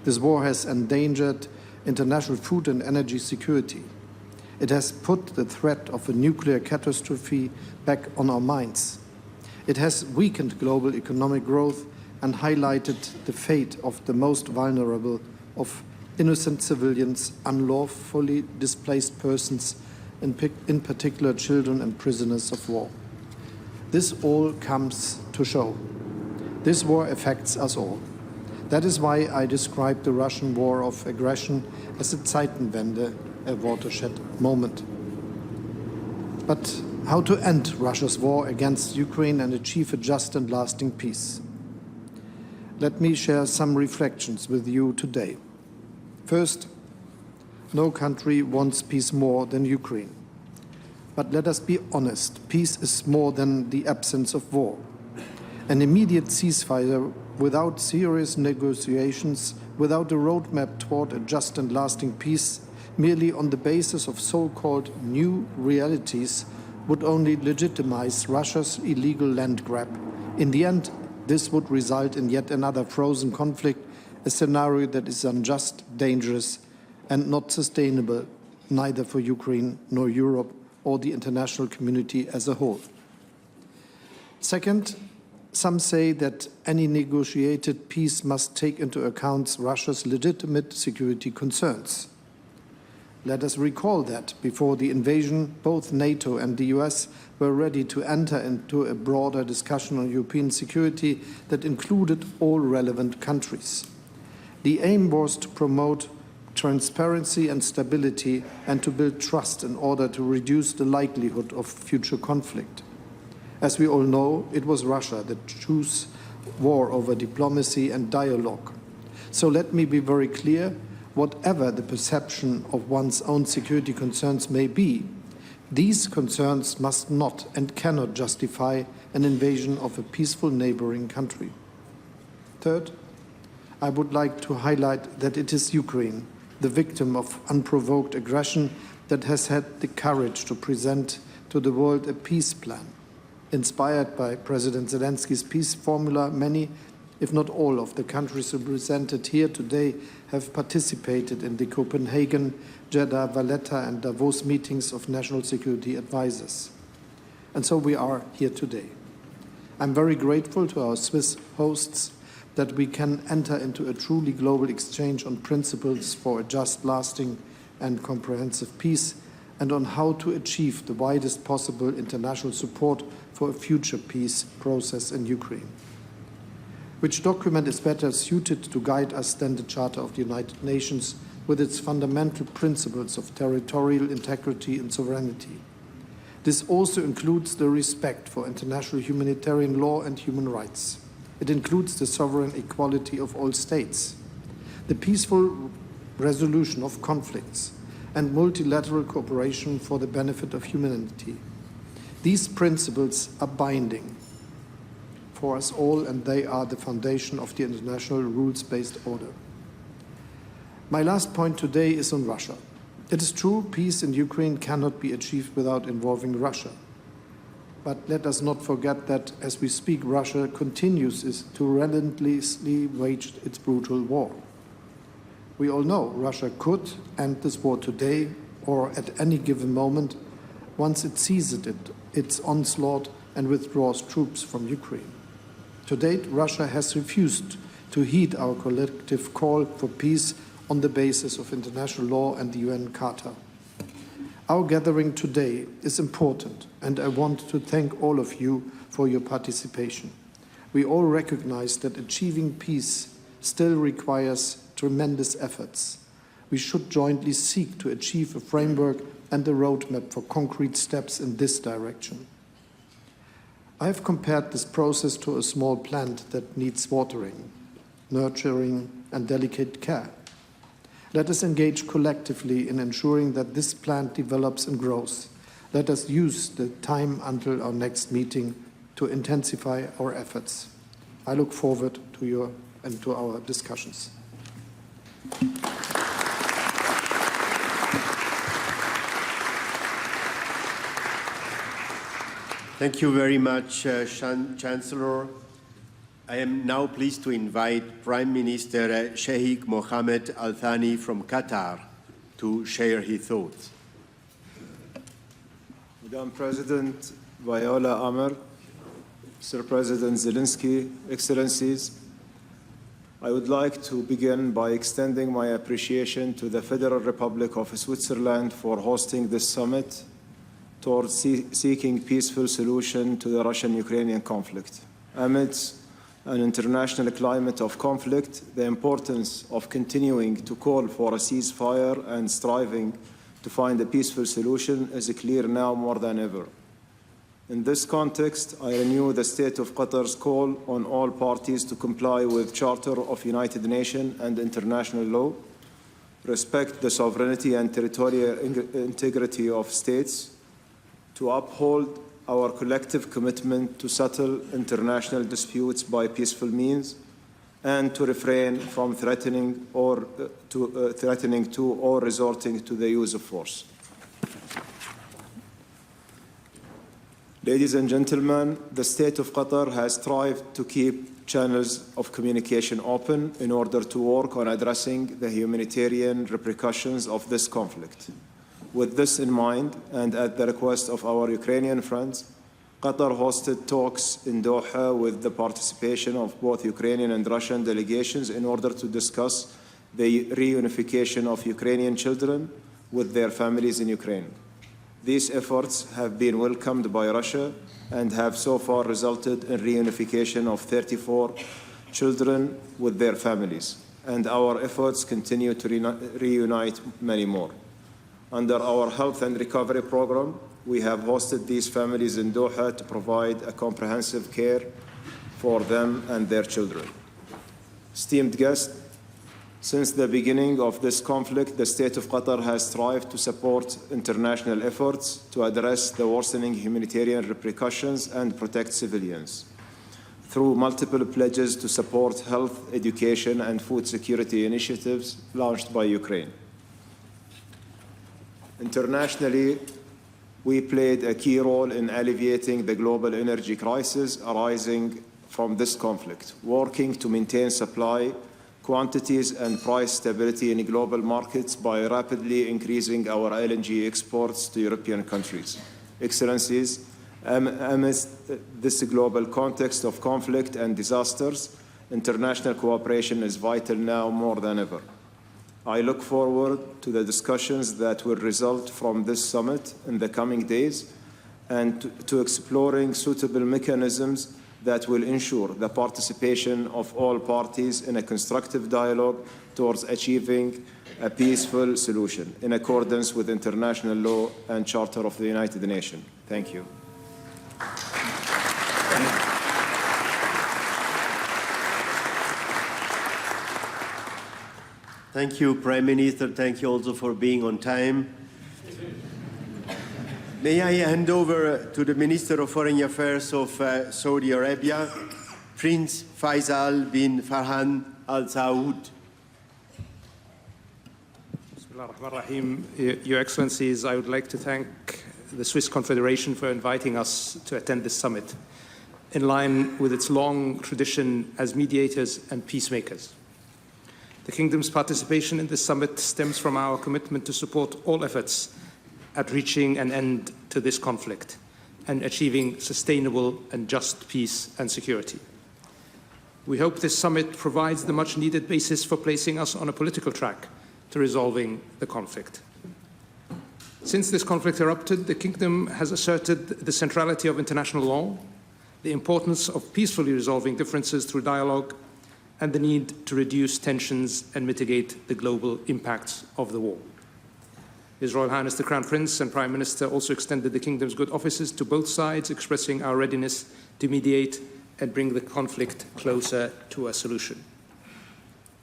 This war has endangered international food and energy security. It has put the threat of a nuclear catastrophe back on our minds. It has weakened global economic growth and highlighted the fate of the most vulnerable of innocent civilians, unlawfully displaced persons, in particular children and prisoners of war. This all comes to show. This war affects us all. That is why I describe the Russian war of aggression as a Zeitenwende, a watershed moment. But how to end Russia's war against Ukraine and achieve a just and lasting peace? Let me share some reflections with you today. First, no country wants peace more than Ukraine. But let us be honest, peace is more than the absence of war. An immediate ceasefire without serious negotiations, without a roadmap toward a just and lasting peace, merely on the basis of so-called new realities, would only legitimize Russia's illegal land grab. In the end, this would result in yet another frozen conflict, a scenario that is unjust, dangerous, and not sustainable, neither for Ukraine nor Europe or the international community as a whole. Second, some say that any negotiated peace must take into account Russia's legitimate security concerns. Let us recall that before the invasion, both NATO and the US were ready to enter into a broader discussion on European security that included all relevant countries. The aim was to promote transparency and stability and to build trust in order to reduce the likelihood of future conflict. As we all know, it was Russia that chose war over diplomacy and dialogue. So let me be very clear, whatever the perception of one's own security concerns may be, these concerns must not and cannot justify an invasion of a peaceful neighboring country. Third, I would like to highlight that it is Ukraine, the victim of unprovoked aggression, that has had the courage to present to the world a peace plan. Inspired by President Zelensky's peace formula, many, if not all, of the countries represented here today have participated in the Copenhagen, Jeddah, Valletta and Davos meetings of national security advisors. And so we are here today. I'm very grateful to our Swiss hosts that we can enter into a truly global exchange on principles for a just, lasting and comprehensive peace and on how to achieve the widest possible international support for a future peace process in Ukraine. Which document is better suited to guide us than the Charter of the United Nations with its fundamental principles of territorial integrity and sovereignty? This also includes the respect for international humanitarian law and human rights. It includes the sovereign equality of all states, the peaceful resolution of conflicts, and multilateral cooperation for the benefit of humanity. These principles are binding for us all, and they are the foundation of the international rules-based order. My last point today is on Russia. It is true, peace in Ukraine cannot be achieved without involving Russia. But let us not forget that, as we speak, Russia continues to relentlessly wage its brutal war. We all know Russia could end this war today or at any given moment, once it ceases its onslaught and withdraws troops from Ukraine. To date, Russia has refused to heed our collective call for peace on the basis of international law and the UN Charter. Our gathering today is important, and I want to thank all of you for your participation. We all recognize that achieving peace still requires tremendous efforts. We should jointly seek to achieve a framework and a roadmap for concrete steps in this direction. I have compared this process to a small plant that needs watering, nurturing, and delicate care. Let us engage collectively in ensuring that this plant develops and grows. Let us use the time until our next meeting to intensify our efforts. I look forward to your and to our discussions. Thank you very much, Chancellor. I am now pleased to invite Prime Minister Sheikh Mohammed Al Thani from Qatar to share his thoughts. Madam President Viola Amr, Mr. President Zelensky, Excellencies, I would like to begin by extending my appreciation to the Federal Republic of Switzerland for hosting this summit towards seeking peaceful solution to the Russian-Ukrainian conflict. Amidst an international climate of conflict, the importance of continuing to call for a ceasefire and striving to find a peaceful solution is clear now more than ever. In this context, I renew the State of Qatar's call on all parties to comply with Charter of United Nations and international law, respect the sovereignty and territorial integrity of states, to uphold our collective commitment to settle international disputes by peaceful means, and to refrain from threatening to or resorting to the use of force. Ladies and gentlemen, the State of Qatar has strived to keep channels of communication open in order to work on addressing the humanitarian repercussions of this conflict. With this in mind, and at the request of our Ukrainian friends, Qatar hosted talks in Doha with the participation of both Ukrainian and Russian delegations in order to discuss the reunification of Ukrainian children with their families in Ukraine. These efforts have been welcomed by Russia and have so far resulted in reunification of 34 children with their families, and our efforts continue to reunite many more. Under our Health and Recovery Program, we have hosted these families in Doha to provide a comprehensive care for them and their children. Esteemed guests, since the beginning of this conflict, the State of Qatar has strived to support international efforts to address the worsening humanitarian repercussions and protect civilians through multiple pledges to support health, education, and food security initiatives launched by Ukraine. Internationally, we played a key role in alleviating the global energy crisis arising from this conflict, working to maintain supply, quantities, and price stability in global markets by rapidly increasing our LNG exports to European countries. Excellencies, amidst this global context of conflict and disasters, international cooperation is vital now more than ever. I look forward to the discussions that will result from this summit in the coming days and to exploring suitable mechanisms that will ensure the participation of all parties in a constructive dialogue towards achieving a peaceful solution in accordance with international law and Charter of the United Nations. Thank you. Thank you, Prime Minister. Thank you also for being on time. May I hand over to the Minister of Foreign Affairs of Saudi Arabia, Prince Faisal bin Farhan Al Saud. Your Excellencies, I would like to thank the Swiss Confederation for inviting us to attend this summit, in line with its long tradition as mediators and peacemakers. The Kingdom's participation in this summit stems from our commitment to support all efforts at reaching an end to this conflict and achieving sustainable and just peace and security. We hope this summit provides the much-needed basis for placing us on a political track to resolving the conflict. Since this conflict erupted, the Kingdom has asserted the centrality of international law, the importance of peacefully resolving differences through dialogue, and the need to reduce tensions and mitigate the global impacts of the war. His Royal Highness the Crown Prince and Prime Minister also extended the Kingdom's good offices to both sides, expressing our readiness to mediate and bring the conflict closer to a solution.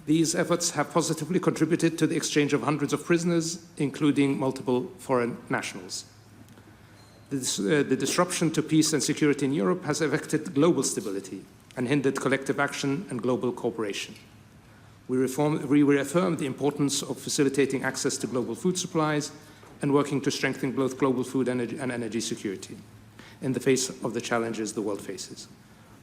These efforts have positively contributed to the exchange of hundreds of prisoners, including multiple foreign nationals. The disruption to peace and security in Europe has affected global stability and hindered collective action and global cooperation. We reaffirm the importance of facilitating access to global food supplies and working to strengthen both global food and energy security in the face of the challenges the world faces.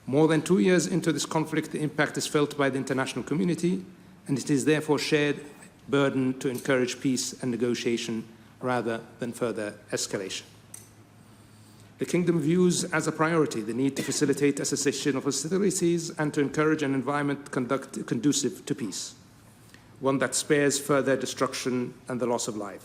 More than 2 years into this conflict, the impact is felt by the international community, and it is therefore shared burden to encourage peace and negotiation rather than further escalation. The Kingdom views as a priority the need to facilitate a cessation of hostilities and to encourage an environment conducive to peace, one that spares further destruction and the loss of life.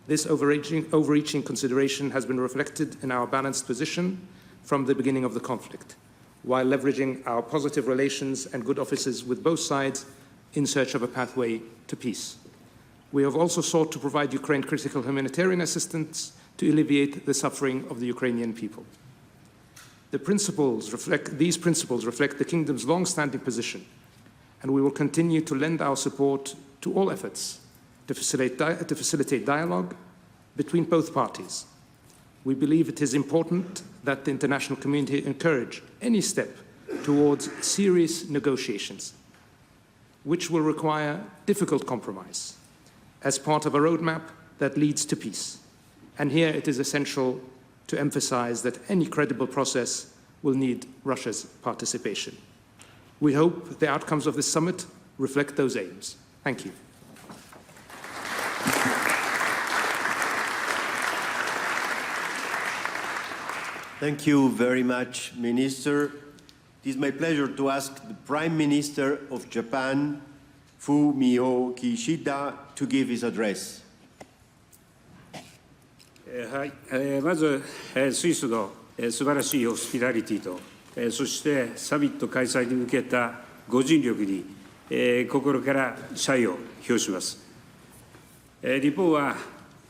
This overreaching consideration has been reflected in our balanced position from the beginning of the conflict, while leveraging our positive relations and good offices with both sides in search of a pathway to peace. We have also sought to provide Ukraine critical humanitarian assistance to alleviate the suffering of the Ukrainian people. These principles reflect the Kingdom's long-standing position, and we will continue to lend our support to all efforts to facilitate dialogue between both parties. We believe it is important that the international community encourage any step towards serious negotiations, which will require difficult compromise as part of a roadmap that leads to peace. And here it is essential to emphasize that any credible process will need Russia's participation. We hope the outcomes of this summit reflect those aims. Thank you. Thank you very much, Minister. It is my pleasure to ask the Prime Minister of Japan, Fumio Kishida, to give his address. はい、まず、スイスの素晴らしいホスピタリティと、そしてサミット開催に向けたご尽力に、心から謝意を表します。日本は、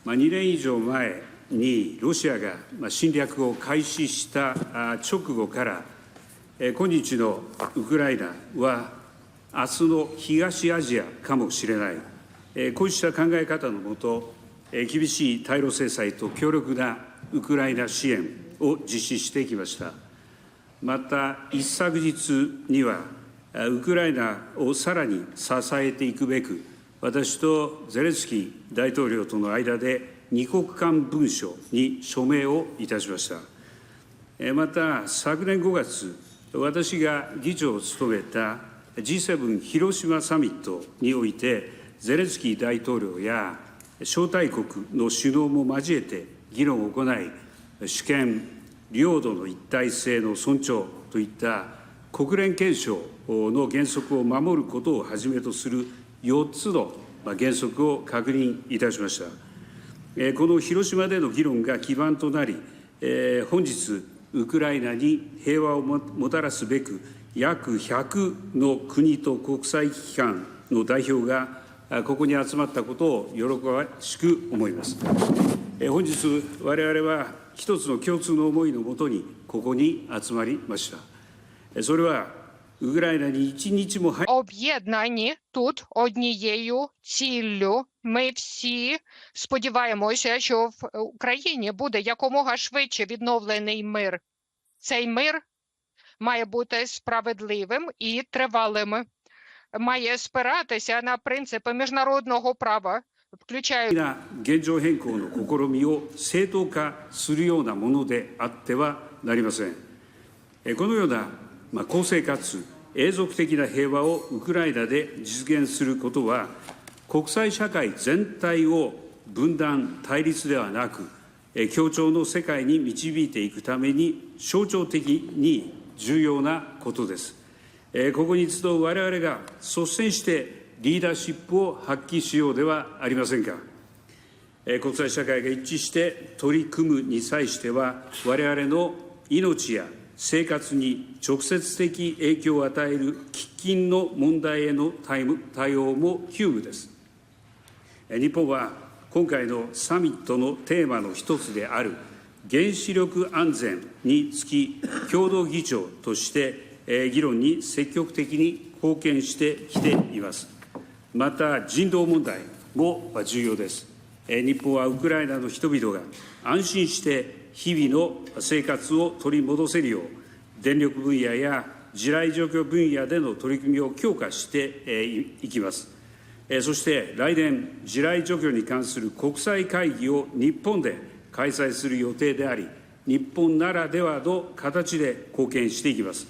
2年以上前にロシアが侵略を開始した直後から、今日のウクライナは明日の東アジアかもしれない、こうした考え方のもと、厳しい対ロ制裁と強力なウクライナ支援を実施してきました。また、一昨日には、ウクライナをさらに支えていくべく、私とゼレンスキー大統領との間で二国間文書に署名をいたしました。また、昨年5月、私が議長を務めた G7 広島サミットにおいて、ゼレンスキー大統領や招待国の首脳も交えて議論を行い、主権、領土の一体性の尊重といった国連憲章の原則を守ることをはじめとする4つの原則を確認いたしました。この広島での議論が基盤となり、本日、ウクライナに平和をもたらすべく、約100の国と国際機関の代表がここに集まったことを喜ばしく思います。本日、我々は一つの共通の思いのもとにここに集まりました。それはウクライナに一日もоб'єднані тут однією ціллю. Ми всі сподіваємося, що в Україні буде якомога швидше відновлений мир. Цей мир має бути справедливим і тривалим. Має спиратися на принципи міжнародного права, включаючи 現状変更の試みを正当化するようなものであってはなりません。このような公正かつ永続的な平和をウクライナで実現することは、国際社会全体を分断、対立ではなく、協調の世界に導いていくために象徴的に重要なことです。ここに集う我々が率先してリーダーシップを発揮しようではありませんか。国際社会が一致して取り組むに際しては、我々の命や生活に直接的影響を与える喫緊の問題への対応も急務です。日本は今回のサミットのテーマの一つである原子力安全につき共同議長として議論に積極的に貢献してきています。また人道問題も重要です。日本はウクライナの人々が安心して日々の生活を取り戻せるよう、電力分野や地雷除去分野での取り組みを強化していきます。そして来年、地雷除去に関する国際会議を日本で開催する予定であり、日本ならではの形で貢献していきます。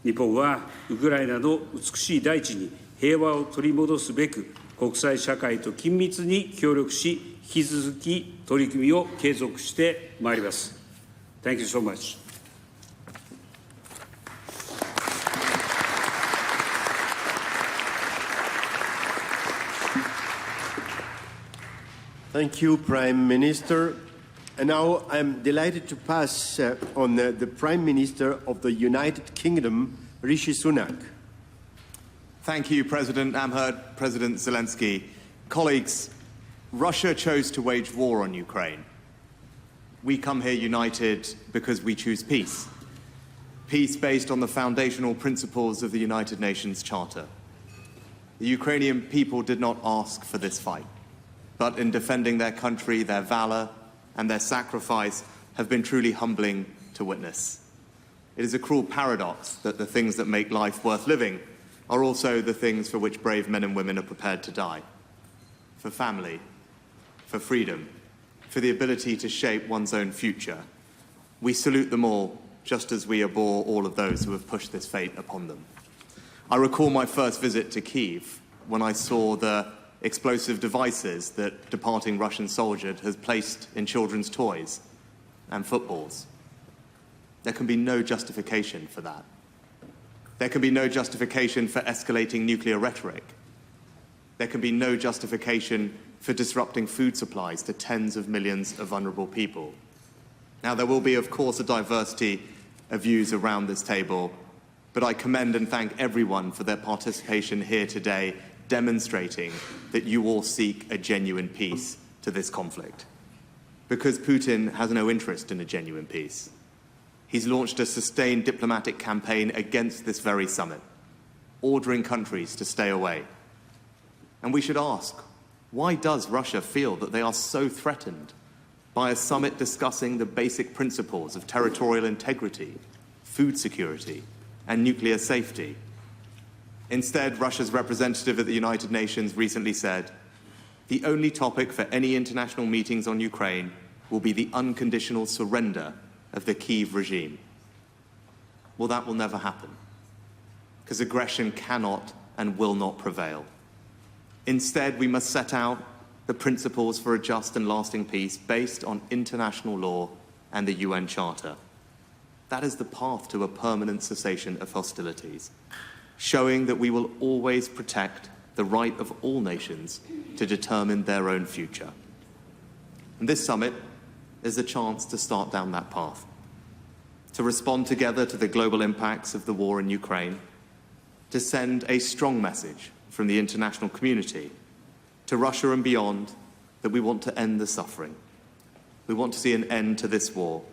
日本はウクライナの美しい大地に平和を取り戻すべく、国際社会と緊密に協力し、引き続き取り組みを継続してまいります。Thank you so much. Thank you, Prime Minister. And now I'm delighted to pass on the Prime Minister of the United Kingdom, Rishi Sunak. Thank you, President Amherd, President Zelensky. Colleagues, Russia chose to wage war on Ukraine. We come here united because we choose peace. Peace based on the foundational principles of the United Nations Charter. The Ukrainian people did not ask for this fight, but in defending their country, their valor and their sacrifice have been truly humbling to witness. It is a cruel paradox that the things that make life worth living are also the things for which brave men and women are prepared to die. For family, for freedom, for the ability to shape one's own future. We salute them all, just as we abhor all of those who have pushed this fate upon them. I recall my first visit to Kyiv when I saw the explosive devices that departing Russian soldiers has placed in children's toys and footballs. There can be no justification for that. There can be no justification for escalating nuclear rhetoric. There can be no justification for disrupting food supplies to tens of millions of vulnerable people. Now, there will be, of course, a diversity of views around this table, but I commend and thank everyone for their participation here today, demonstrating that you all seek a genuine peace to this conflict. Because Putin has no interest in a genuine peace. He's launched a sustained diplomatic campaign against this very summit, ordering countries to stay away. And we should ask, why does Russia feel that they are so threatened by a summit discussing the basic principles of territorial integrity, food security, and nuclear safety? Instead, Russia's representative at the United Nations recently said, the only topic for any international meetings on Ukraine will be the unconditional surrender of the Kyiv regime. Well, that will never happen, because aggression cannot and will not prevail. Instead, we must set out the principles for a just and lasting peace based on international law and the UN Charter. That is the path to a permanent cessation of hostilities, showing that we will always protect the right of all nations to determine their own future. And this summit is a chance to start down that path, to respond together to the global impacts of the war in Ukraine, to send a strong message from the international community to Russia and beyond that we want to end the suffering. We want to see an end to this war,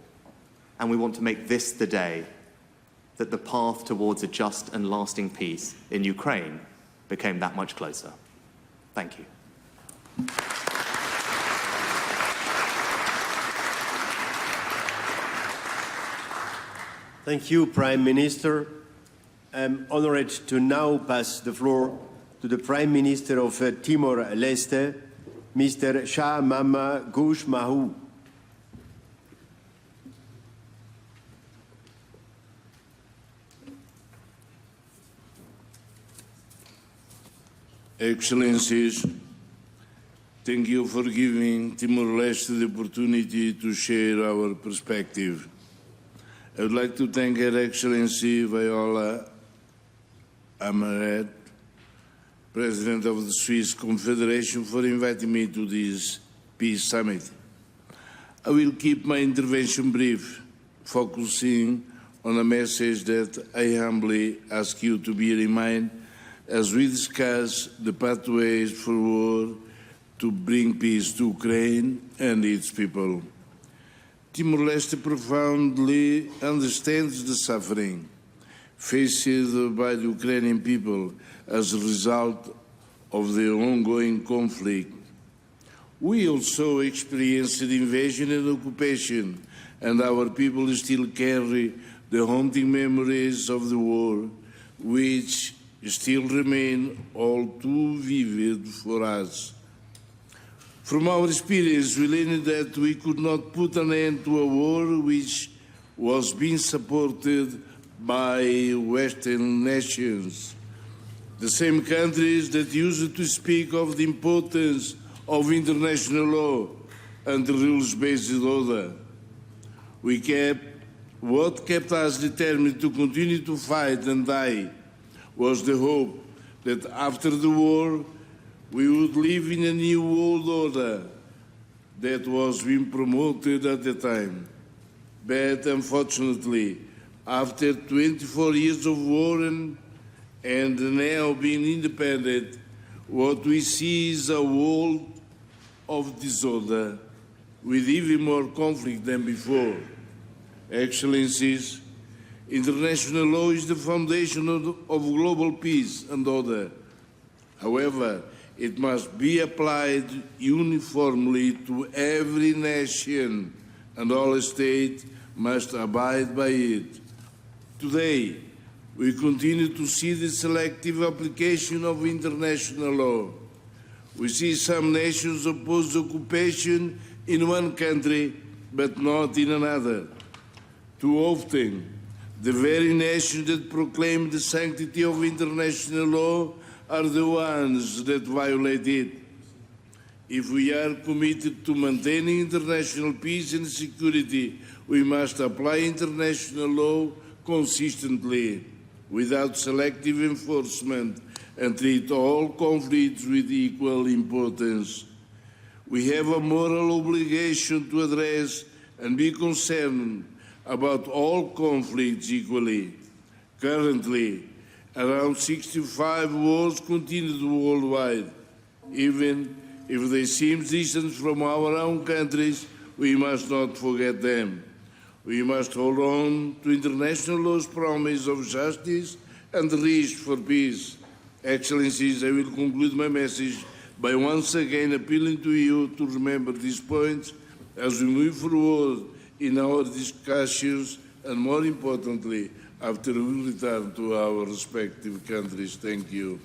and we want to make this the day that the path towards a just and lasting peace in Ukraine became that much closer. Thank you. Thank you, Prime Minister. I'm honored to now pass the floor to the Prime Minister of Timor-Leste, Mr. Shah Mama Gush Mahu. Excellencies, Thank you for giving Timor-Leste the opportunity to share our perspective. I would like to thank Her Excellency Viola Amherd, President of the Swiss Confederation, for inviting me to this Peace Summit. I will keep my intervention brief, focusing on a message that I humbly ask you to bear in mind as we discuss the pathways forward to bring peace to Ukraine and its people. Timor-Leste profoundly understands the suffering faced by the Ukrainian people as a result of the ongoing conflict. We also experienced the invasion and occupation, and our people still carry the haunting memories of the war, which still remain all too vivid for us. From our experience, we learned that we could not put an end to a war which was being supported by Western nations, the same countries that used to speak of the importance of international law and the rules-based order. What kept us determined to continue to fight and die was the hope that after the war we would live in a new world order that was being promoted at the time. But unfortunately, after 24 years of war and now being independent, what we see is a world of disorder with even more conflict than before. Excellencies, international law is the foundation of global peace and order. However, it must be applied uniformly to every nation, and all states must abide by it. Today, we continue to see the selective application of international law. We see some nations oppose occupation in one country, but not in another. Too often, the very nations that proclaim the sanctity of international law are the ones that violate it. If we are committed to maintaining international peace and security, we must apply international law consistently, without selective enforcement, and treat all conflicts with equal importance. We have a moral obligation to address and be concerned about all conflicts equally. Currently, around 65 wars continue worldwide. Even if they seem distant from our own countries, we must not forget them. We must hold on to international law's promise of justice and the wish for peace. Excellencies, I will conclude my message by once again appealing to you to remember these points as we move forward in our discussions and, more importantly, after we return to our respective countries. Thank you.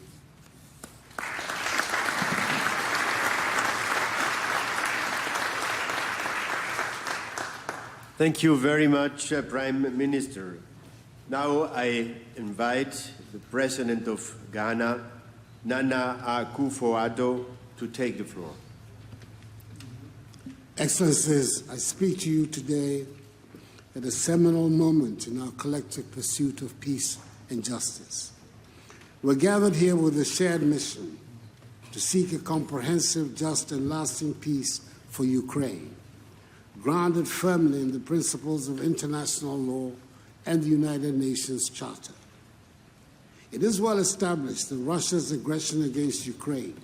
Thank you very much, Prime Minister. Now I invite the President of Ghana, Nana Akufo-Addo, to take the floor. Excellencies, I speak to you today at a seminal moment in our collective pursuit of peace and justice. We're gathered here with a shared mission to seek a comprehensive, just, and lasting peace for Ukraine, grounded firmly in the principles of international law and the United Nations Charter. It is well established that Russia's aggression against Ukraine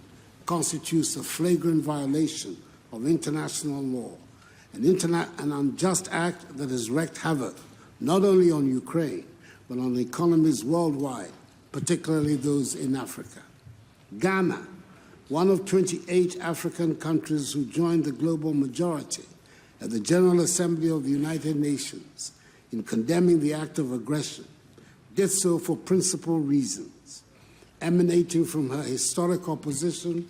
constitutes a flagrant violation of international law, an unjust act that has wreaked havoc not only on Ukraine, but on economies worldwide, particularly those in Africa. Ghana, one of 28 African countries who joined the global majority at the General Assembly of the United Nations in condemning the act of aggression, did so for principal reasons, emanating from her historic opposition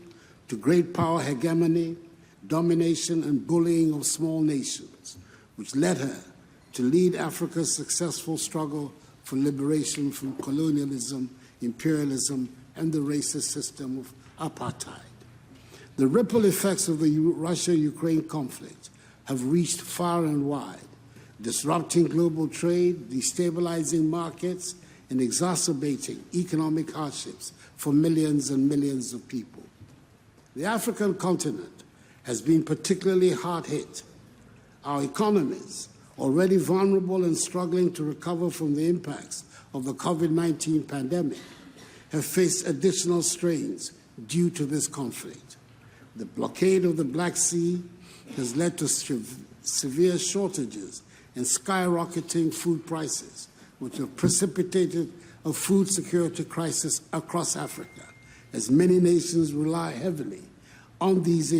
to great power hegemony, domination and bullying of small nations, which led her to lead Africa's successful struggle for liberation from colonialism, imperialism, and the racist system of apartheid. The ripple effects of the Russia-Ukraine conflict have reached far and wide, disrupting global trade, destabilizing markets, and exacerbating economic hardships for millions and millions of people. The African continent has been particularly hard hit. Our economies, already vulnerable and struggling to recover from the impacts of the COVID-19 pandemic, have faced additional strains due to this conflict. The blockade of the Black Sea has led to severe shortages and skyrocketing food prices, which have precipitated a food security crisis across Africa, as many nations rely heavily on these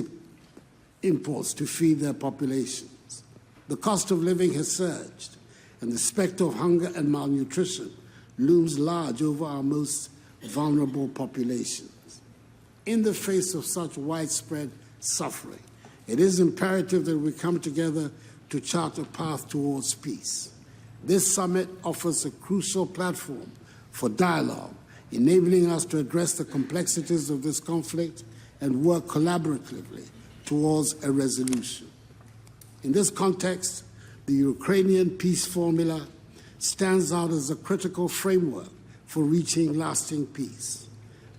imports to feed their populations. The cost of living has surged, and the specter of hunger and malnutrition looms large over our most vulnerable populations. In the face of such widespread suffering, it is imperative that we come together to chart a path towards peace. This summit offers a crucial platform for dialogue, enabling us to address the complexities of this conflict and work collaboratively towards a resolution. In this context, the Ukrainian peace formula stands out as a critical framework for reaching lasting peace.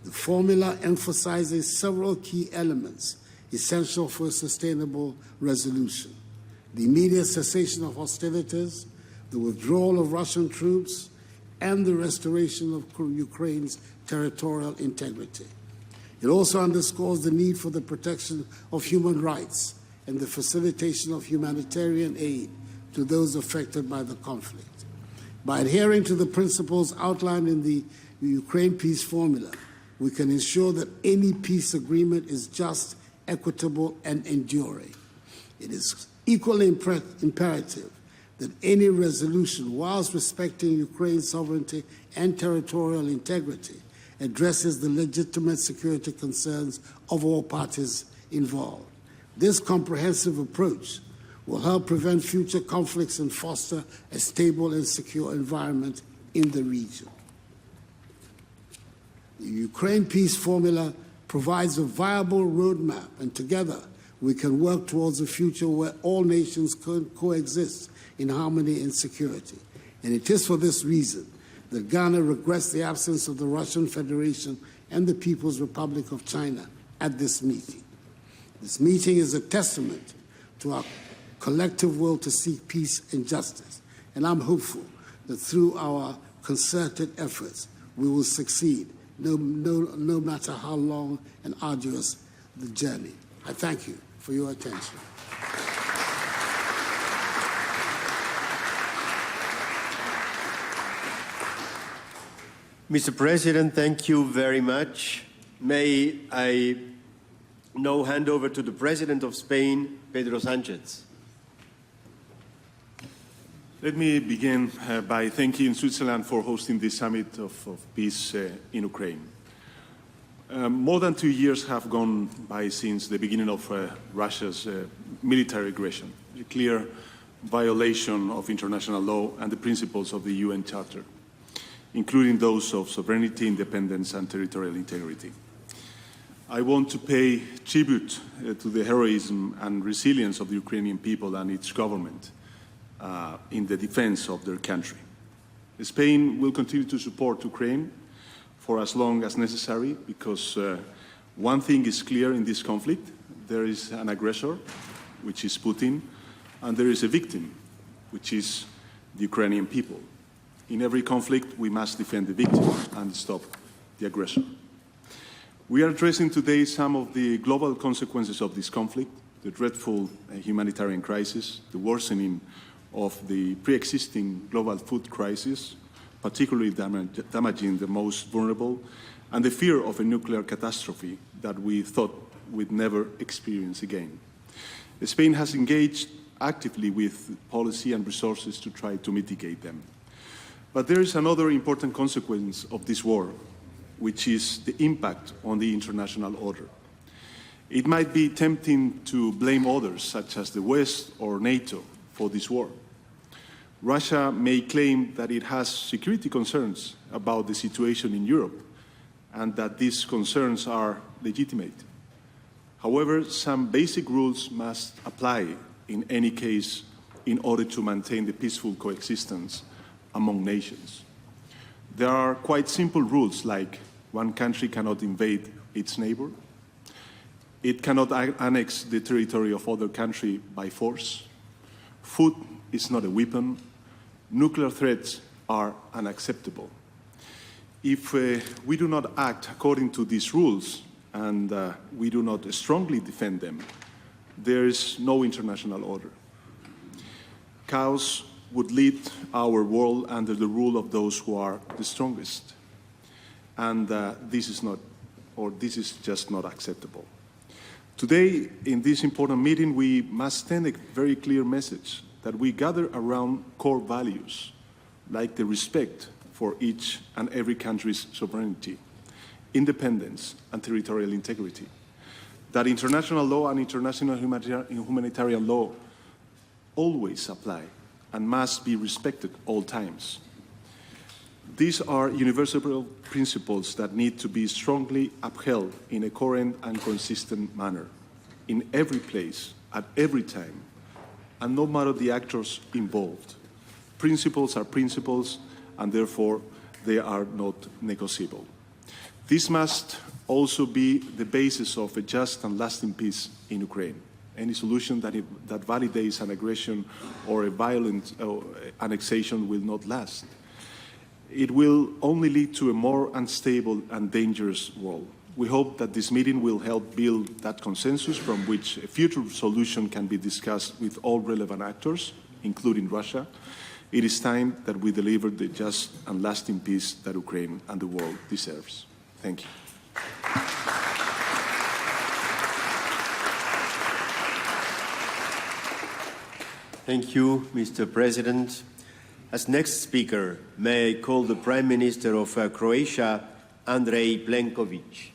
The formula emphasizes several key elements essential for a sustainable resolution: the immediate cessation of hostilities, the withdrawal of Russian troops, and the restoration of Ukraine's territorial integrity. It also underscores the need for the protection of human rights and the facilitation of humanitarian aid to those affected by the conflict. By adhering to the principles outlined in the Ukraine peace formula, we can ensure that any peace agreement is just, equitable, and enduring. It is equally imperative that any resolution, whilst respecting Ukraine's sovereignty and territorial integrity, addresses the legitimate security concerns of all parties involved. This comprehensive approach will help prevent future conflicts and foster a stable and secure environment in the region. The Ukraine peace formula provides a viable roadmap, and together we can work towards a future where all nations can coexist in harmony and security. And it is for this reason that Ghana regrets the absence of the Russian Federation and the People's Republic of China at this meeting. This meeting is a testament to our collective will to seek peace and justice, and I'm hopeful that through our concerted efforts we will succeed, no matter how long and arduous the journey. I thank you for your attention. Mr. President, thank you very much. May I now hand over to the President of Spain, Pedro Sánchez. Let me begin by thanking Switzerland for hosting this summit of peace in Ukraine. More than 2 years have gone by since the beginning of Russia's military aggression, a clear violation of international law and the principles of the UN Charter, including those of sovereignty, independence, and territorial integrity. I want to pay tribute to the heroism and resilience of the Ukrainian people and its government in the defense of their country. Spain will continue to support Ukraine for as long as necessary, because one thing is clear in this conflict: there is an aggressor, which is Putin, and there is a victim, which is the Ukrainian people. In every conflict, we must defend the victim and stop the aggressor. We are addressing today some of the global consequences of this conflict: the dreadful humanitarian crisis, the worsening of the pre-existing global food crisis, particularly damaging the most vulnerable, and the fear of a nuclear catastrophe that we thought we'd never experience again. Spain has engaged actively with policy and resources to try to mitigate them. But there is another important consequence of this war, which is the impact on the international order. It might be tempting to blame others, such as the West or NATO, for this war. Russia may claim that it has security concerns about the situation in Europe and that these concerns are legitimate. However, some basic rules must apply in any case in order to maintain the peaceful coexistence among nations. There are quite simple rules, like one country cannot invade its neighbor, it cannot annex the territory of other country by force, food is not a weapon, nuclear threats are unacceptable. If we do not act according to these rules and we do not strongly defend them, there is no international order. Chaos would lead our world under the rule of those who are the strongest. And this is just not acceptable. Today, in this important meeting, we must send a very clear message that we gather around core values, like the respect for each and every country's sovereignty, independence, and territorial integrity. That international law and international humanitarian law always apply and must be respected all times. These are universal principles that need to be strongly upheld in a coherent and consistent manner, in every place, at every time, and no matter the actors involved. Principles are principles, and therefore they are not negotiable. This must also be the basis of a just and lasting peace in Ukraine. Any solution that validates an aggression or a violent annexation will not last. It will only lead to a more unstable and dangerous world. We hope that this meeting will help build that consensus from which a future solution can be discussed with all relevant actors, including Russia. It is time that we deliver the just and lasting peace that Ukraine and the world deserves. Thank you. Thank you, Mr. President. As next speaker, may I call the Prime Minister of Croatia, Andrej Plenković.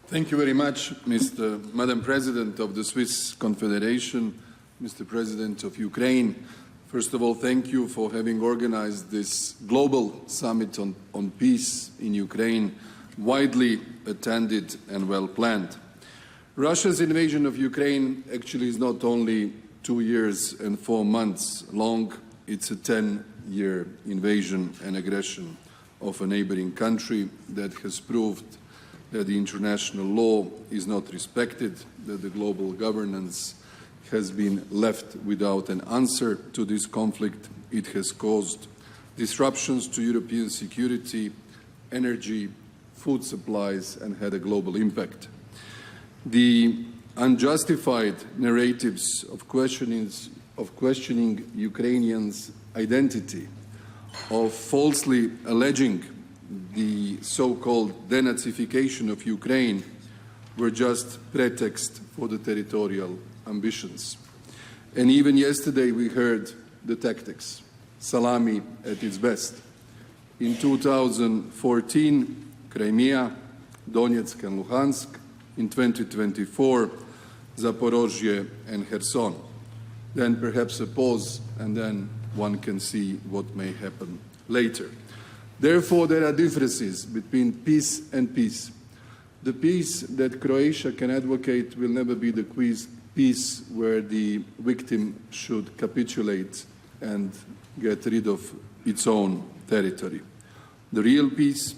Thank you very much, Madam President of the Swiss Confederation, Mr. President of Ukraine. First of all, thank you for having organized this global summit on peace in Ukraine, widely attended and well planned. Russia's invasion of Ukraine actually is not only 2 years and 4 months long, it's a 10-year invasion and aggression of a neighboring country that has proved that the international law is not respected, that the global governance has been left without an answer to this conflict. It has caused disruptions to European security, energy, food supplies, and had a global impact. The unjustified narratives of questioning Ukrainians' identity, of falsely alleging the so-called denazification of Ukraine, were just pretext for the territorial ambitions. And even yesterday we heard the tactics, salami at its best. In 2014, Crimea, Donetsk and Luhansk. In 2024, Zaporozhye and Kherson. Then perhaps a pause, and then one can see what may happen later. Therefore, there are differences between peace and peace. The peace that Croatia can advocate will never be the peace where the victim should capitulate and get rid of its own territory. The real peace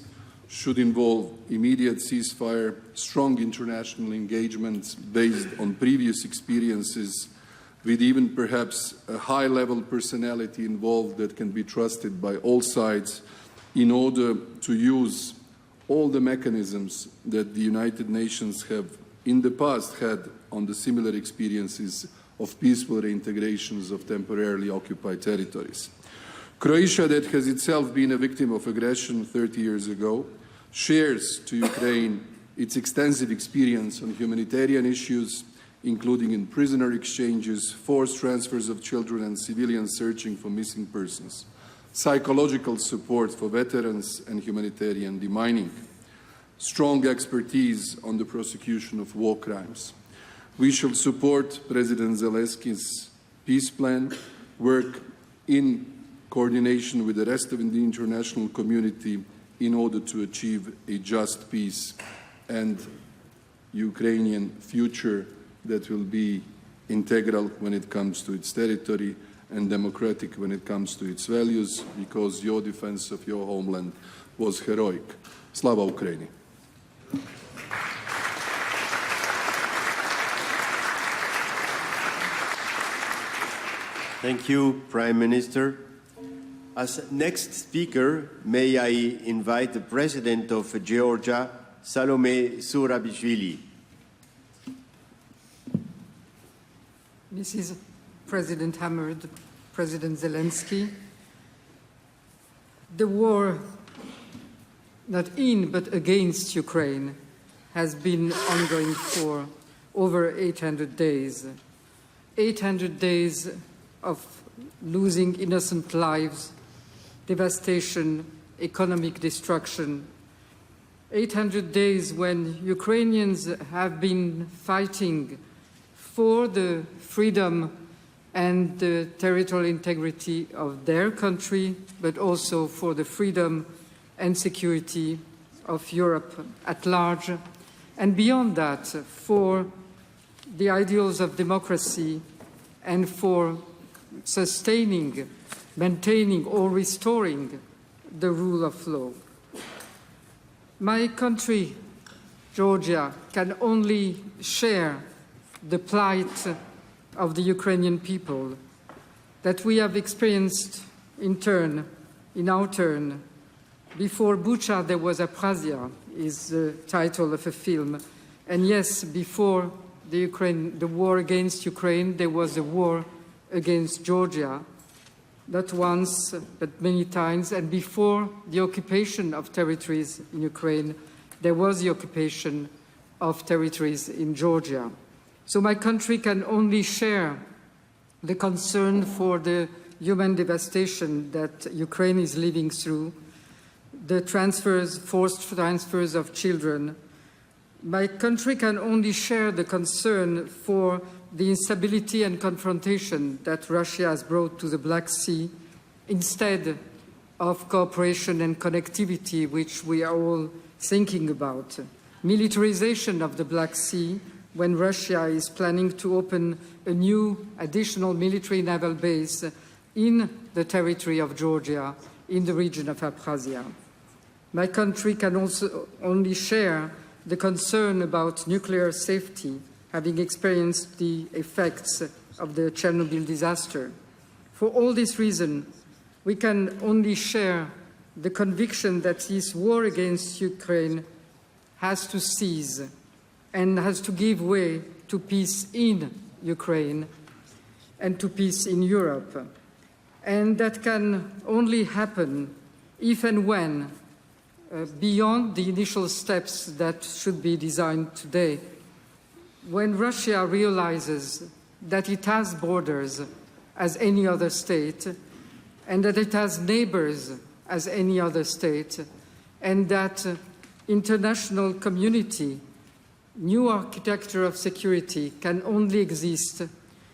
should involve immediate ceasefire, strong international engagements based on previous experiences, with even perhaps a high-level personality involved that can be trusted by all sides, in order to use all the mechanisms that the United Nations have in the past had on the similar experiences of peaceful reintegrations of temporarily occupied territories. Croatia, that has itself been a victim of aggression 30 years ago, shares to Ukraine its extensive experience on humanitarian issues, including in prisoner exchanges, forced transfers of children and civilians searching for missing persons, psychological support for veterans and humanitarian demining, strong expertise on the prosecution of war crimes. We shall support President Zelensky's peace plan, work in coordination with the rest of the international community in order to achieve a just peace and Ukrainian future that will be integral when it comes to its territory and democratic when it comes to its values, because your defense of your homeland was heroic. Slava Ukraini! Thank you, Prime Minister. As next speaker, may I invite the President of Georgia, Salome Zurabishvili. Mrs. President Hammered, President Zelensky, the war, not in but against Ukraine, has been ongoing for over 800 days. 800 days of losing innocent lives, devastation, economic destruction. 800 days when Ukrainians have been fighting for the freedom and the territorial integrity of their country, but also for the freedom and security of Europe at large, and beyond that, for the ideals of democracy and for sustaining, maintaining, or restoring the rule of law. My country, Georgia, can only share the plight of the Ukrainian people that we have experienced in our turn. Before Bucha, there was Abkhazia, is the title of a film. And yes, before the war against Ukraine, there was a war against Georgia, not once, but many times. And before the occupation of territories in Ukraine, there was the occupation of territories in Georgia. So my country can only share the concern for the human devastation that Ukraine is living through, the forced transfers of children. My country can only share the concern for the instability and confrontation that Russia has brought to the Black Sea, instead of cooperation and connectivity, which we are all thinking about. Militarization of the Black Sea, when Russia is planning to open a new additional military naval base in the territory of Georgia, in the region of Abkhazia. My country can also only share the concern about nuclear safety, having experienced the effects of the Chernobyl disaster. For all this reason, we can only share the conviction that this war against Ukraine has to cease and has to give way to peace in Ukraine and to peace in Europe. And that can only happen if and when, beyond the initial steps that should be designed today, when Russia realizes that it has borders as any other state, and that it has neighbors as any other state, and that international community, new architecture of security can only exist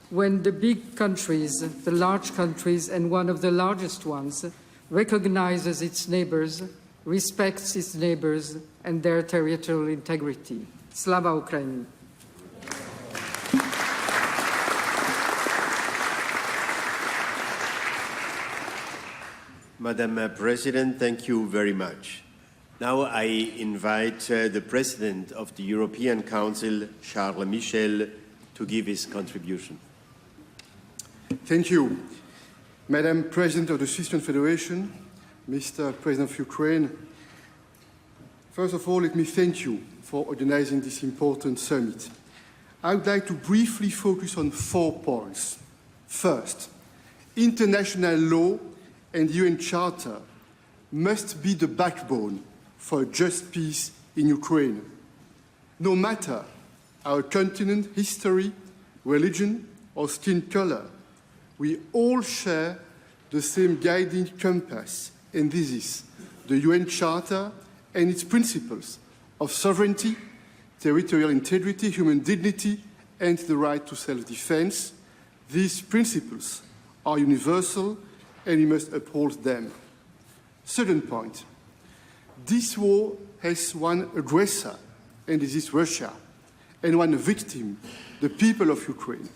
when the big countries, the large countries, and one of the largest ones, recognizes its neighbors, respects its neighbors and their territorial integrity. Slava Ukraini! Madam President, thank you very much. Now I invite the President of the European Council, Charles Michel, to give his contribution. Thank you. Madam President of the Swiss Confederation, Mr. President of Ukraine, first of all, let me thank you for organizing this important summit. I would like to briefly focus on 4 points. First, international law and the UN Charter must be the backbone for a just peace in Ukraine. No matter our continent, history, religion, or skin color, we all share the same guiding compass, and this is the UN Charter and its principles of sovereignty, territorial integrity, human dignity, and the right to self-defense. These principles are universal, and we must uphold them. Second point, this war has one aggressor, and this is Russia. and one victim, the people of Ukraine.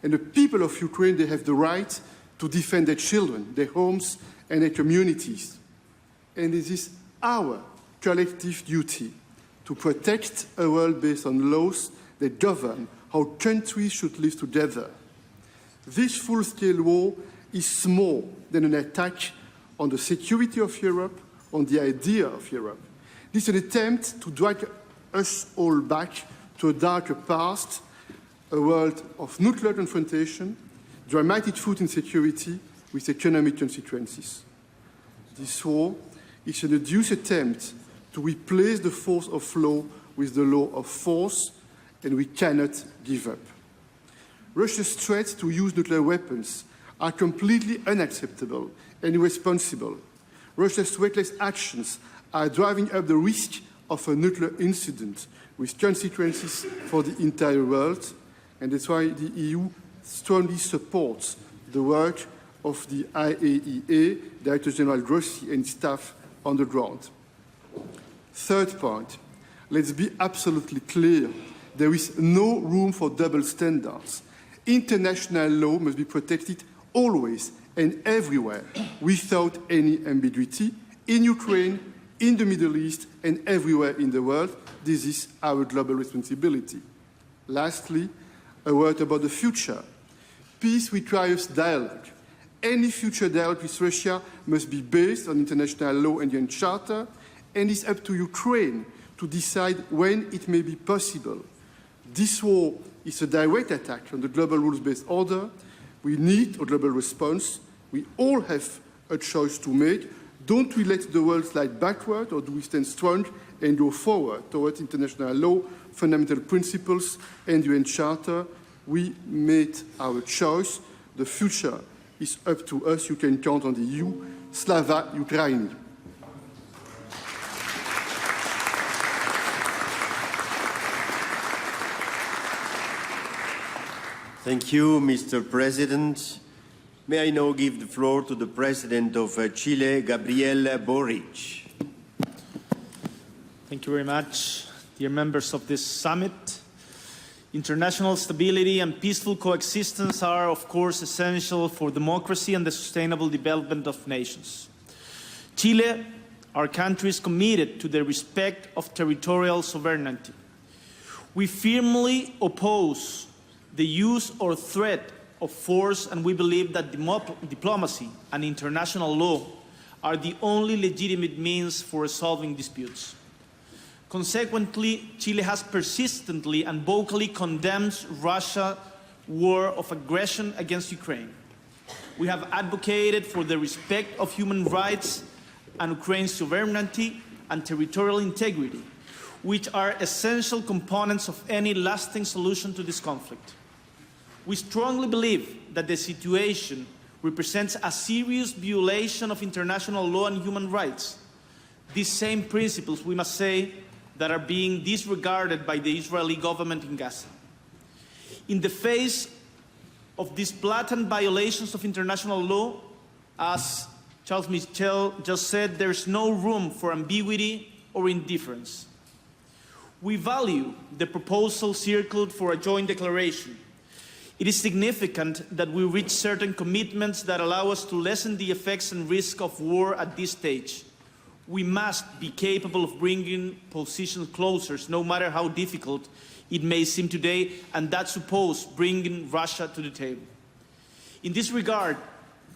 And the people of Ukraine, they have the right to defend their children, their homes, and their communities. And it is our collective duty to protect a world based on laws that govern how countries should live together. This full-scale war is more than an attack on the security of Europe, on the idea of Europe. This is an attempt to drag us all back to a darker past, a world of nuclear confrontation, dramatic food insecurity with economic consequences. This war is an odious attempt to replace the force of law with the law of force, and we cannot give up. Russia's threats to use nuclear weapons are completely unacceptable and irresponsible. Russia's reckless actions are driving up the risk of a nuclear incident with consequences for the entire world, and that's why the EU strongly supports the work of the IAEA, Director General Grossi and staff on the ground. Third point, let's be absolutely clear. There is no room for double standards. International law must be protected always and everywhere without any ambiguity, in Ukraine, in the Middle East, and everywhere in the world. This is our global responsibility. Lastly, a word about the future. Peace requires dialogue. Any future dialogue with Russia must be based on international law and the UN Charter, and it's up to Ukraine to decide when it may be possible. This war is a direct attack on the global rules-based order. We need a global response. We all have a choice to make. Don't we let the world slide backward, or do we stand strong and go forward towards international law, fundamental principles, and the UN Charter? We made our choice. The future is up to us. You can count on the EU. Slava Ukraini. Thank you, Mr. President. May I now give the floor to the President of Chile, Gabriel Boric. Thank you very much. Dear members of this summit, international stability and peaceful coexistence are, of course, essential for democracy and the sustainable development of nations. Chile, our country, is committed to the respect of territorial sovereignty. We firmly oppose the use or threat of force, and we believe that diplomacy and international law are the only legitimate means for resolving disputes. Consequently, Chile has persistently and vocally condemned Russia's war of aggression against Ukraine. We have advocated for the respect of human rights and Ukraine's sovereignty and territorial integrity, which are essential components of any lasting solution to this conflict. We strongly believe that the situation represents a serious violation of international law and human rights. These same principles, we must say, that are being disregarded by the Israeli government in Gaza. In the face of these blatant violations of international law, as Charles Michel just said, there's no room for ambiguity or indifference. We value the proposal circled for a joint declaration. It is significant that we reach certain commitments that allow us to lessen the effects and risk of war at this stage. We must be capable of bringing positions closer, no matter how difficult it may seem today, and that supposes bringing Russia to the table. In this regard,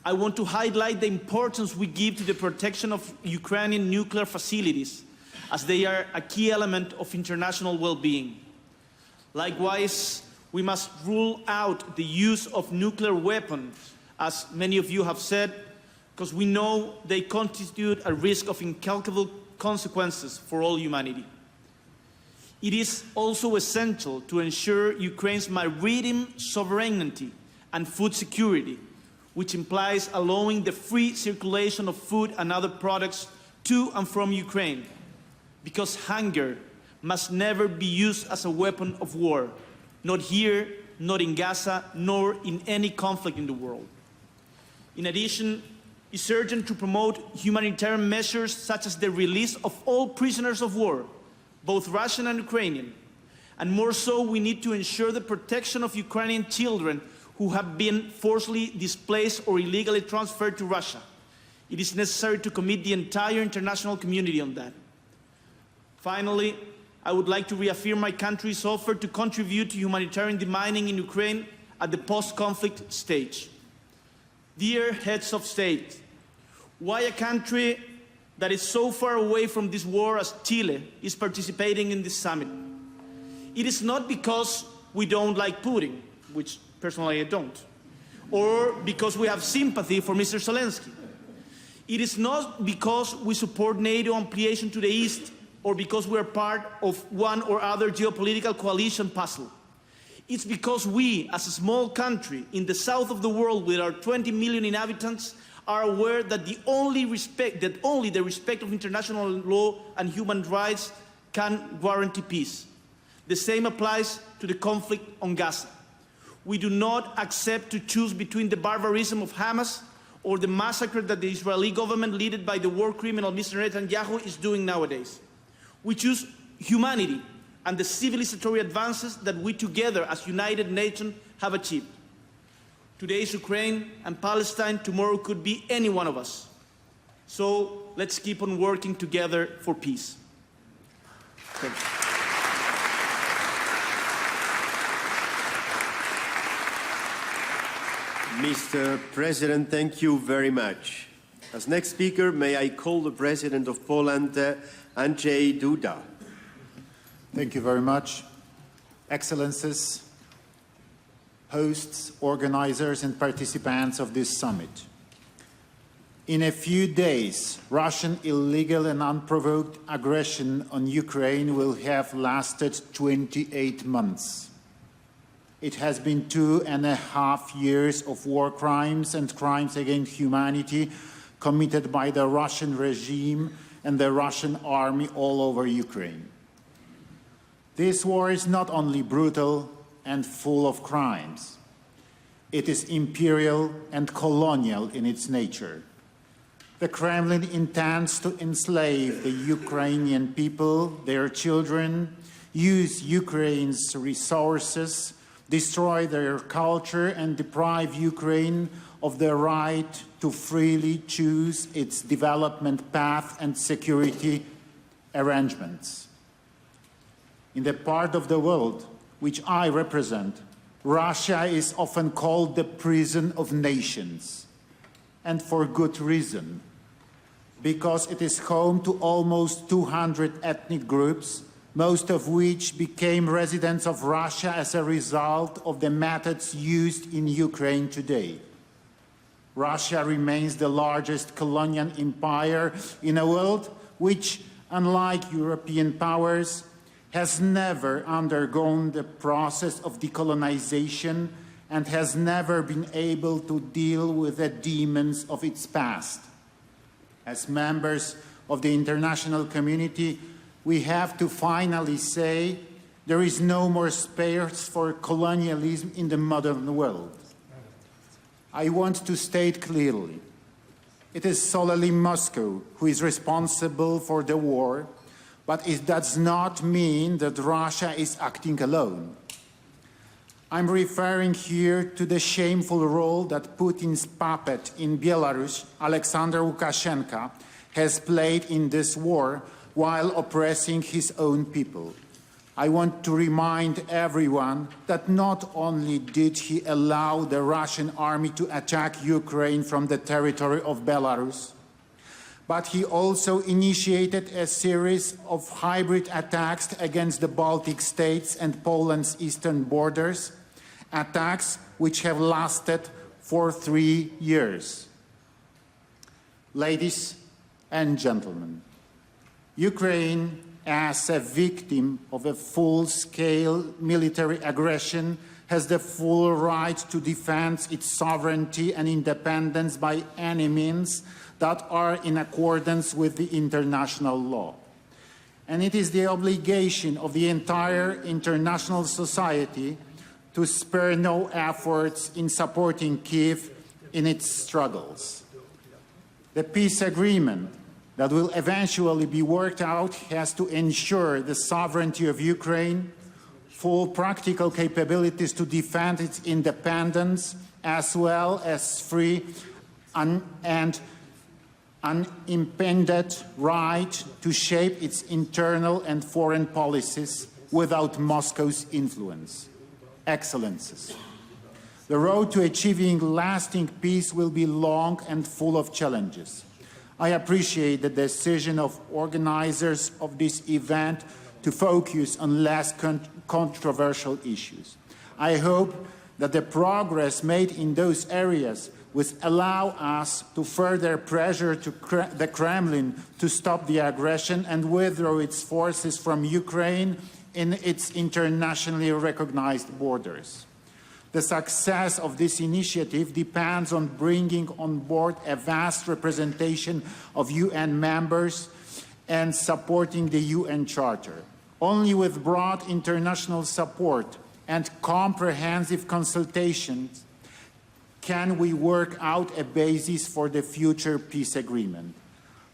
I want to highlight the importance we give to the protection of Ukrainian nuclear facilities, as they are a key element of international well-being. Likewise, we must rule out the use of nuclear weapons, as many of you have said, because we know they constitute a risk of incalculable consequences for all humanity. It is also essential to ensure Ukraine's maritime sovereignty and food security, which implies allowing the free circulation of food and other products to and from Ukraine, because hunger must never be used as a weapon of war. Not here, not in Gaza, nor in any conflict in the world. In addition, it's urgent to promote humanitarian measures such as the release of all prisoners of war, both Russian and Ukrainian, And more so, we need to ensure the protection of Ukrainian children who have been forcibly displaced or illegally transferred to Russia. It is necessary to commit the entire international community on that. Finally, I would like to reaffirm my country's offer to contribute to humanitarian demining in Ukraine at the post-conflict stage. Dear heads of state, why a country that is so far away from this war as Chile is participating in this summit? It is not because we don't like Putin, which personally I don't, or because we have sympathy for Mr. Zelensky. It is not because we support NATO ampliation to the east or because we are part of one or other geopolitical coalition puzzle. It's because we, as a small country in the south of the world with our 20 million inhabitants, are aware that only the respect of international law and human rights can guarantee peace. The same applies to the conflict on Gaza. We do not accept to choose between the barbarism of Hamas or the massacre that the Israeli government, led by the war criminal Mr. Netanyahu, is doing nowadays. We choose humanity and the civilizatory advances that we together as United Nations have achieved. Today is Ukraine and Palestine, tomorrow could be any one of us. So let's keep on working together for peace. Thank you. Mr. President, thank you very much. As next speaker, may I call the President of Poland, Andrzej Duda. Thank you very much. Excellencies, hosts, organizers, and participants of this summit. In a few days, Russian illegal and unprovoked aggression on Ukraine will have lasted 28 months. It has been 2.5 years of war crimes and crimes against humanity committed by the Russian regime and the Russian army all over Ukraine. This war is not only brutal and full of crimes. It is imperial and colonial in its nature. The Kremlin intends to enslave the Ukrainian people, their children, use Ukraine's resources, destroy their culture, and deprive Ukraine of the right to freely choose its development path and security arrangements. In the part of the world which I represent, Russia is often called the prison of nations, and for good reason, because it is home to almost 200 ethnic groups, most of which became residents of Russia as a result of the methods used in Ukraine today. Russia remains the largest colonial empire in a world which, unlike European powers, has never undergone the process of decolonization and has never been able to deal with the demons of its past. As members of the international community, we have to finally say there is no more space for colonialism in the modern world. I want to state clearly, it is solely Moscow who is responsible for the war, but it does not mean that Russia is acting alone. I'm referring here to the shameful role that Putin's puppet in Belarus, Alexander Lukashenko, has played in this war while oppressing his own people. I want to remind everyone that not only did he allow the Russian army to attack Ukraine from the territory of Belarus, but he also initiated a series of hybrid attacks against the Baltic states and Poland's eastern borders, attacks which have lasted for 3 years. Ladies and gentlemen, Ukraine, as a victim of a full-scale military aggression, has the full right to defend its sovereignty and independence by any means that are in accordance with the international law. And it is the obligation of the entire international society to spare no efforts in supporting Kyiv in its struggles. The peace agreement that will eventually be worked out has to ensure the sovereignty of Ukraine, full practical capabilities to defend its independence, as well as free and unimpeded right to shape its internal and foreign policies without Moscow's influence. Excellencies, the road to achieving lasting peace will be long and full of challenges. I appreciate the decision of organizers of this event to focus on less controversial issues. I hope that the progress made in those areas will allow us to further pressure the Kremlin to stop the aggression and withdraw its forces from Ukraine in its internationally recognized borders. The success of this initiative depends on bringing on board a vast representation of UN members and supporting the UN Charter. Only with broad international support and comprehensive consultations can we work out a basis for the future peace agreement.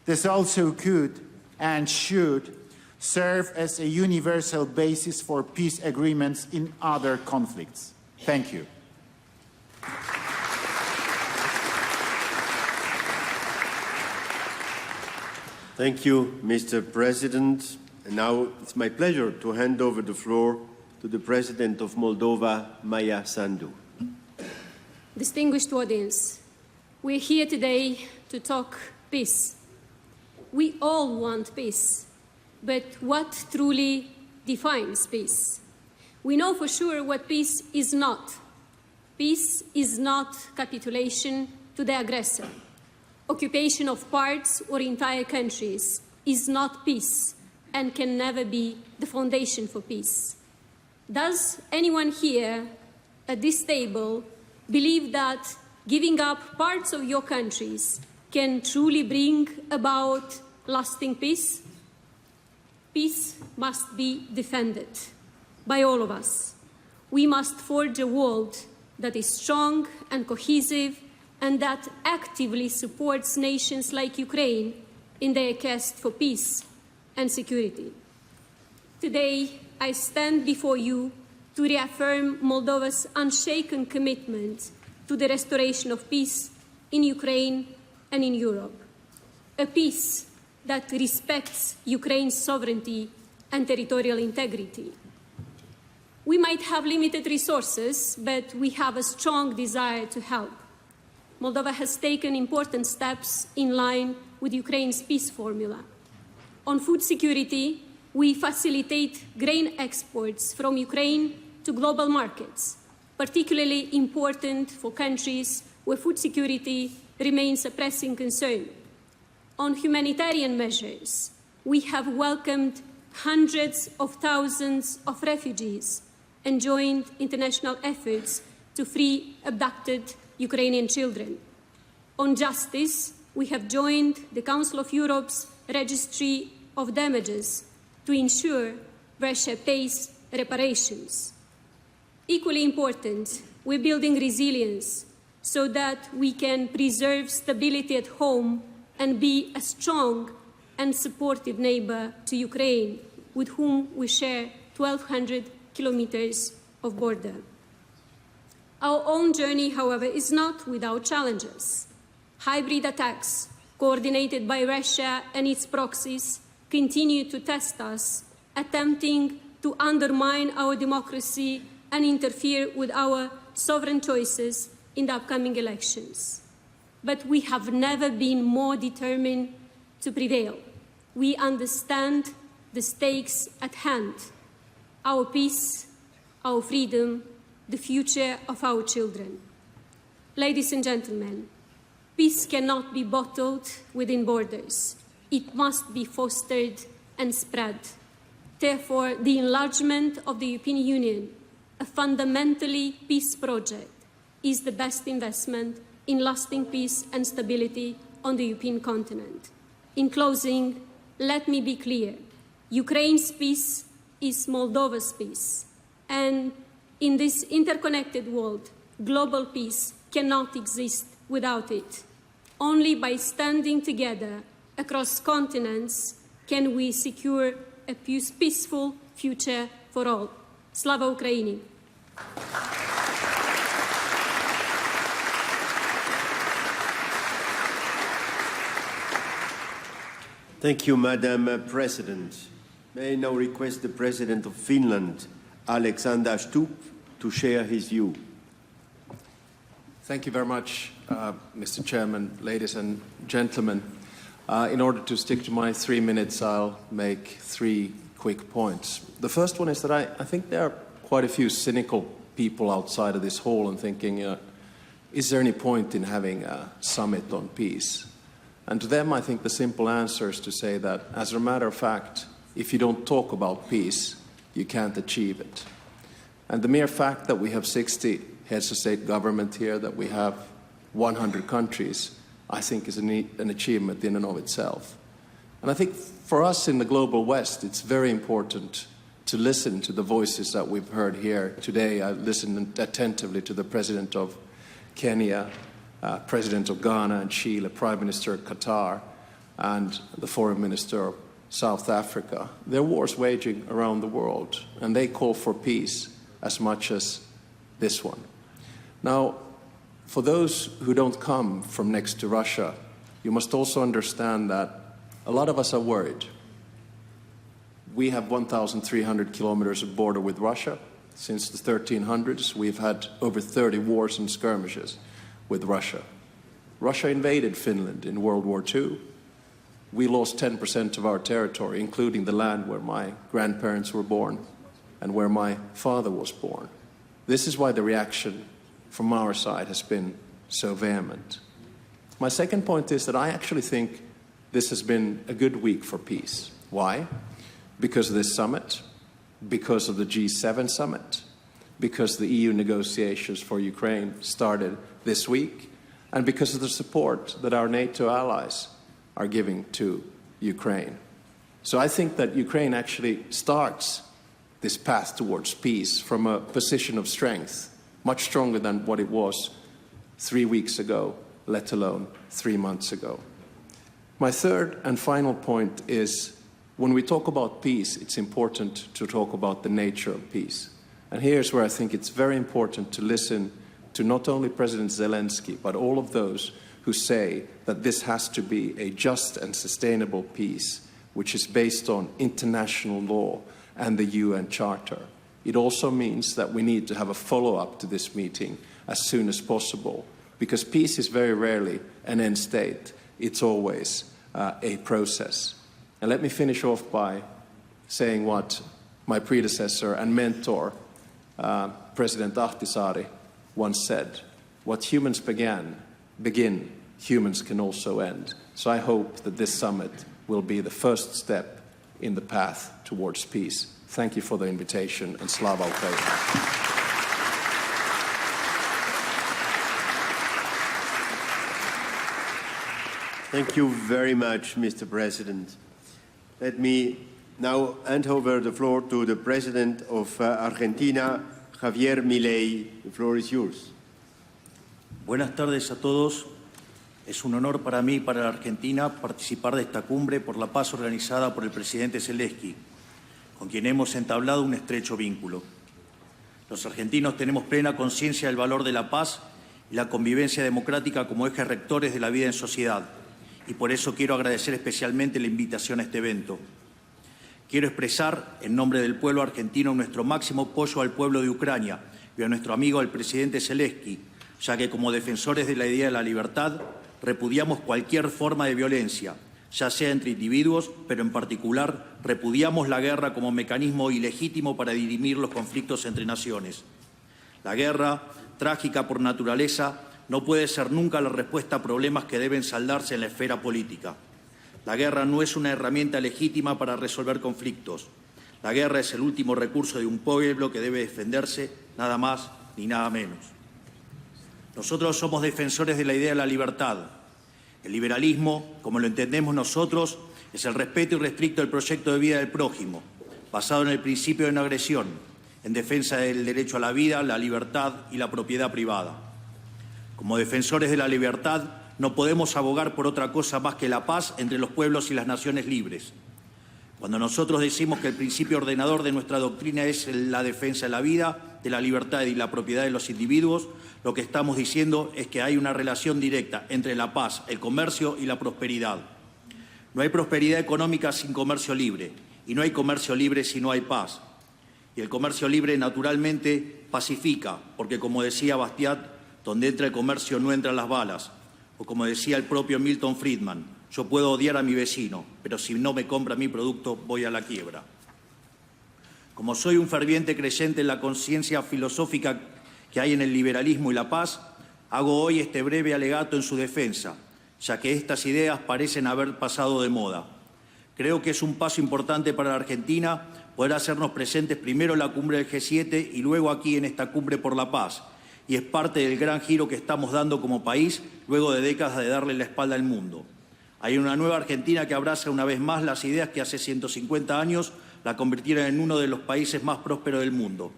This also could and should serve as a universal basis for peace agreements in other conflicts. Thank you. Thank you, Mr. President. And now it's my pleasure to hand over the floor to the President of Moldova, Maia Sandu. Distinguished audience, we're here today to talk peace. We all want peace, but what truly defines peace? We know for sure what peace is not. Peace is not capitulation to the aggressor. Occupation of parts or entire countries is not peace and can never be the foundation for peace. Does anyone here at this table believe that giving up parts of your countries can truly bring about lasting peace? Peace must be defended by all of us. We must forge a world that is strong and cohesive and that actively supports nations like Ukraine in their quest for peace and security. Today, I stand before you to reaffirm Moldova's unshaken commitment to the restoration of peace in Ukraine and in Europe. A peace that respects Ukraine's sovereignty and territorial integrity. We might have limited resources, but we have a strong desire to help. Moldova has taken important steps in line with Ukraine's peace formula. On food security, we facilitate grain exports from Ukraine to global markets, particularly important for countries where food security remains a pressing concern. On humanitarian measures, we have welcomed hundreds of thousands of refugees and joined international efforts to free abducted Ukrainian children. On justice, we have joined the Council of Europe's Registry of Damages to ensure Russia pays reparations. Equally important, we're building resilience so that we can preserve stability at home and be a strong and supportive neighbor to Ukraine, with whom we share 1,200 kilometers of border. Our own journey, however, is not without challenges. Hybrid attacks, coordinated by Russia and its proxies, continue to test us, attempting to undermine our democracy and interfere with our sovereign choices in the upcoming elections. But we have never been more determined to prevail. We understand the stakes at hand: our peace, our freedom, the future of our children. Ladies and gentlemen, peace cannot be bottled within borders. It must be fostered and spread. Therefore, the enlargement of the European Union, a fundamentally peace project, is the best investment in lasting peace and stability on the European continent. In closing, let me be clear. Ukraine's peace is Moldova's peace. And in this interconnected world, global peace cannot exist without it. Only by standing together across continents can we secure a peaceful future for all. Slava Ukraini! Thank you, Madam President. May I now request the President of Finland, Alexander Stubb, to share his view. Thank you very much, Mr. Chairman, ladies and gentlemen. In order to stick to my 3 minutes, I'll make 3 quick points. The first one is that I think there are quite a few cynical people outside of this hall and thinking, is there any point in having a summit on peace? And to them, I think the simple answer is to say that, as a matter of fact, if you don't talk about peace, you can't achieve it. And the mere fact that we have 60 heads of state government here, that we have 100 countries, I think is an achievement in and of itself. And I think for us in the global West, it's very important to listen to the voices that we've heard here today. I listened attentively to the President of Kenya, President of Ghana and Chile, Prime Minister of Qatar, and the Foreign Minister of South Africa. There are wars waging around the world, and they call for peace as much as this one. Now, for those who don't come from next to Russia, you must also understand that a lot of us are worried. We have 1,300 kilometers of border with Russia. Since the 1300s, we've had over 30 wars and skirmishes with Russia. Russia invaded Finland in World War II. We lost 10% of our territory, including the land where my grandparents were born and where my father was born. This is why the reaction from our side has been so vehement. My second point is that I actually think this has been a good week for peace. Why? Because of this summit, because of the G7 summit, because the EU negotiations for Ukraine started this week, and because of the support that our NATO allies are giving to Ukraine. So I think that Ukraine actually starts this path towards peace from a position of strength, much stronger than what it was 3 weeks ago, let alone 3 months ago. My third and final point is, when we talk about peace, it's important to talk about the nature of peace. And here's where I think it's very important to listen to not only President Zelensky, but all of those who say that this has to be a just and sustainable peace, which is based on international law and the UN Charter. It also means that we need to have a follow-up to this meeting as soon as possible, because peace is very rarely an end state. It's always a process. And let me finish off by saying what my predecessor and mentor, President Ahtisaari, once said: what humans begin, humans can also end. So I hope that this summit will be the first step in the path towards peace. Thank you for the invitation, and Slava Ukraini. Thank you very much, Mr. President. Let me now hand over the floor to the President of Argentina, Javier Milei. The floor is yours. Buenas tardes a todos. Es un honor para mí y para la Argentina participar de esta cumbre por la paz organizada por el presidente Zelensky, con quien hemos entablado un estrecho vínculo. Los argentinos tenemos plena conciencia del valor de la paz y la convivencia democrática como ejes rectores de la vida en sociedad, y por eso quiero agradecer especialmente la invitación a este evento. Quiero expresar, en nombre del pueblo argentino, nuestro máximo apoyo al pueblo de Ucrania y a nuestro amigo el presidente Zelensky, ya que como defensores de la idea de la libertad repudiamos cualquier forma de violencia, ya sea entre individuos, pero en particular repudiamos la guerra como mecanismo ilegítimo para dirimir los conflictos entre naciones. La guerra, trágica por naturaleza, no puede ser nunca la respuesta a problemas que deben saldarse en la esfera política. La guerra no es una herramienta legítima para resolver conflictos. La guerra es el último recurso de un pueblo que debe defenderse, nada más ni nada menos. Nosotros somos defensores de la idea de la libertad. El liberalismo, como lo entendemos nosotros, es el respeto irrestricto del proyecto de vida del prójimo, basado en el principio de no agresión, en defensa del derecho a la vida, la libertad y la propiedad privada. Como defensores de la libertad, no podemos abogar por otra cosa más que la paz entre los pueblos y las naciones libres. Cuando nosotros decimos que el principio ordenador de nuestra doctrina es la defensa de la vida, de la libertad y la propiedad de los individuos, lo que estamos diciendo es que hay una relación directa entre la paz, el comercio y la prosperidad. No hay prosperidad económica sin comercio libre, y no hay comercio libre si no hay paz. Y el comercio libre naturalmente pacifica, porque como decía Bastiat, donde entra el comercio no entran las balas. O como decía el propio Milton Friedman, yo puedo odiar a mi vecino, pero si no me compra mi producto voy a la quiebra. Como soy un ferviente creyente en la conciencia filosófica que hay en el liberalismo y la paz, hago hoy este breve alegato en su defensa, ya que estas ideas parecen haber pasado de moda. Creo que es un paso importante para la Argentina poder hacernos presentes primero en la cumbre del G7 y luego aquí en esta cumbre por la paz. Y es parte del gran giro que estamos dando como país luego de décadas de darle la espalda al mundo. Hay una nueva Argentina que abraza una vez más las ideas que hace 150 años la convirtieron en uno de los países más prósperos del mundo.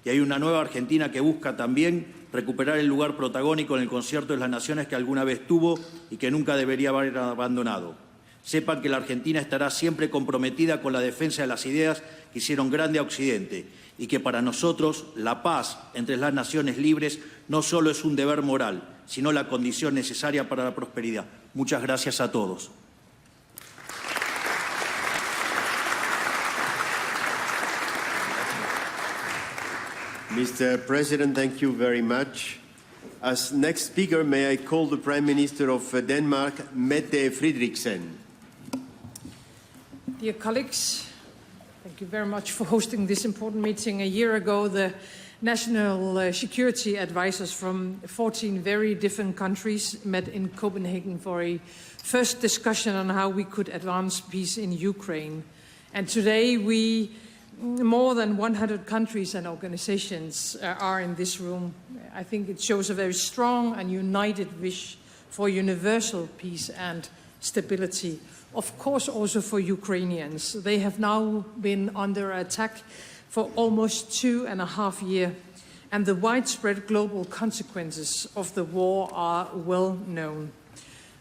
Y hay una nueva Argentina que busca también recuperar el lugar protagónico en el concierto de las naciones que alguna vez tuvo y que nunca debería haber abandonado. Sepan que la Argentina estará siempre comprometida con la defensa de las ideas que hicieron grande a Occidente y que para nosotros la paz entre las naciones libres no solo es un deber moral, sino la condición necesaria para la prosperidad. Muchas gracias a todos. Mr. President, thank you very much. As next speaker, may I call the Prime Minister of Denmark, Mette Frederiksen. Dear colleagues, thank you very much for hosting this important meeting. A year ago, the national security advisors from 14 very different countries met in Copenhagen for a first discussion on how we could advance peace in Ukraine. And today, more than 100 countries and organizations are in this room. I think it shows a very strong and united wish for universal peace and stability. Of course, also for Ukrainians. They have now been under attack for almost 2.5 years, and the widespread global consequences of the war are well known.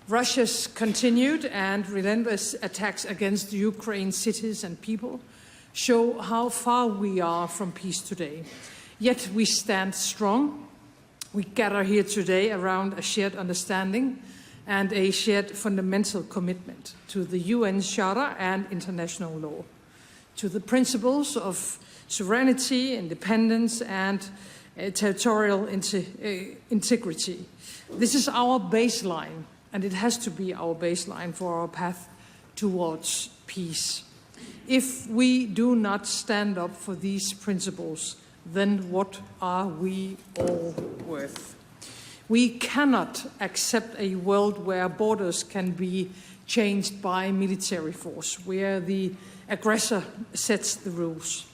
Russia's continued and relentless attacks against Ukraine's cities and people show how far we are from peace today. Yet we stand strong. We gather here today around a shared understanding and a shared fundamental commitment to the UN Charter and international law, to the principles of sovereignty, independence, and territorial integrity. This is our baseline, and it has to be our baseline for our path towards peace. If we do not stand up for these principles, then what are we all worth? We cannot accept a world where borders can be changed by military force, where the aggressor sets the rules.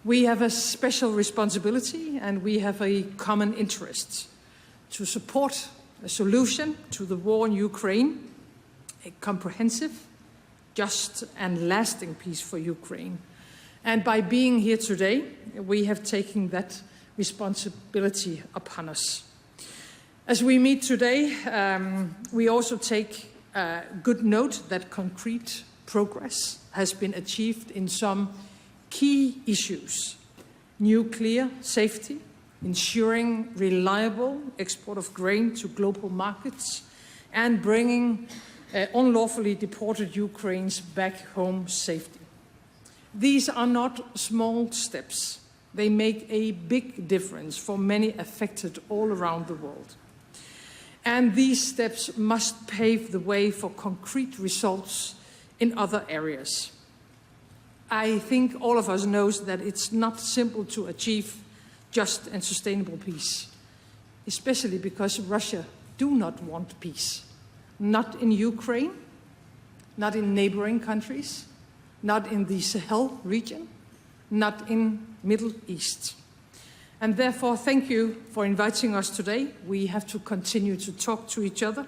We have a special responsibility and we have a common interest to support a solution to the war in Ukraine, a comprehensive, just and lasting peace for Ukraine. And by being here today, we have taken that responsibility upon us. As we meet today, we also take good note that concrete progress has been achieved in some key issues: nuclear safety, ensuring reliable export of grain to global markets, and bringing unlawfully deported Ukrainians back home safely. These are not small steps. They make a big difference for many affected all around the world. And these steps must pave the way for concrete results in other areas. I think all of us know that it's not simple to achieve just and sustainable peace, especially because Russia do not want peace. Not in Ukraine, not in neighboring countries, not in the Sahel region, not in Middle East. And therefore, thank you for inviting us today. We have to continue to talk to each other.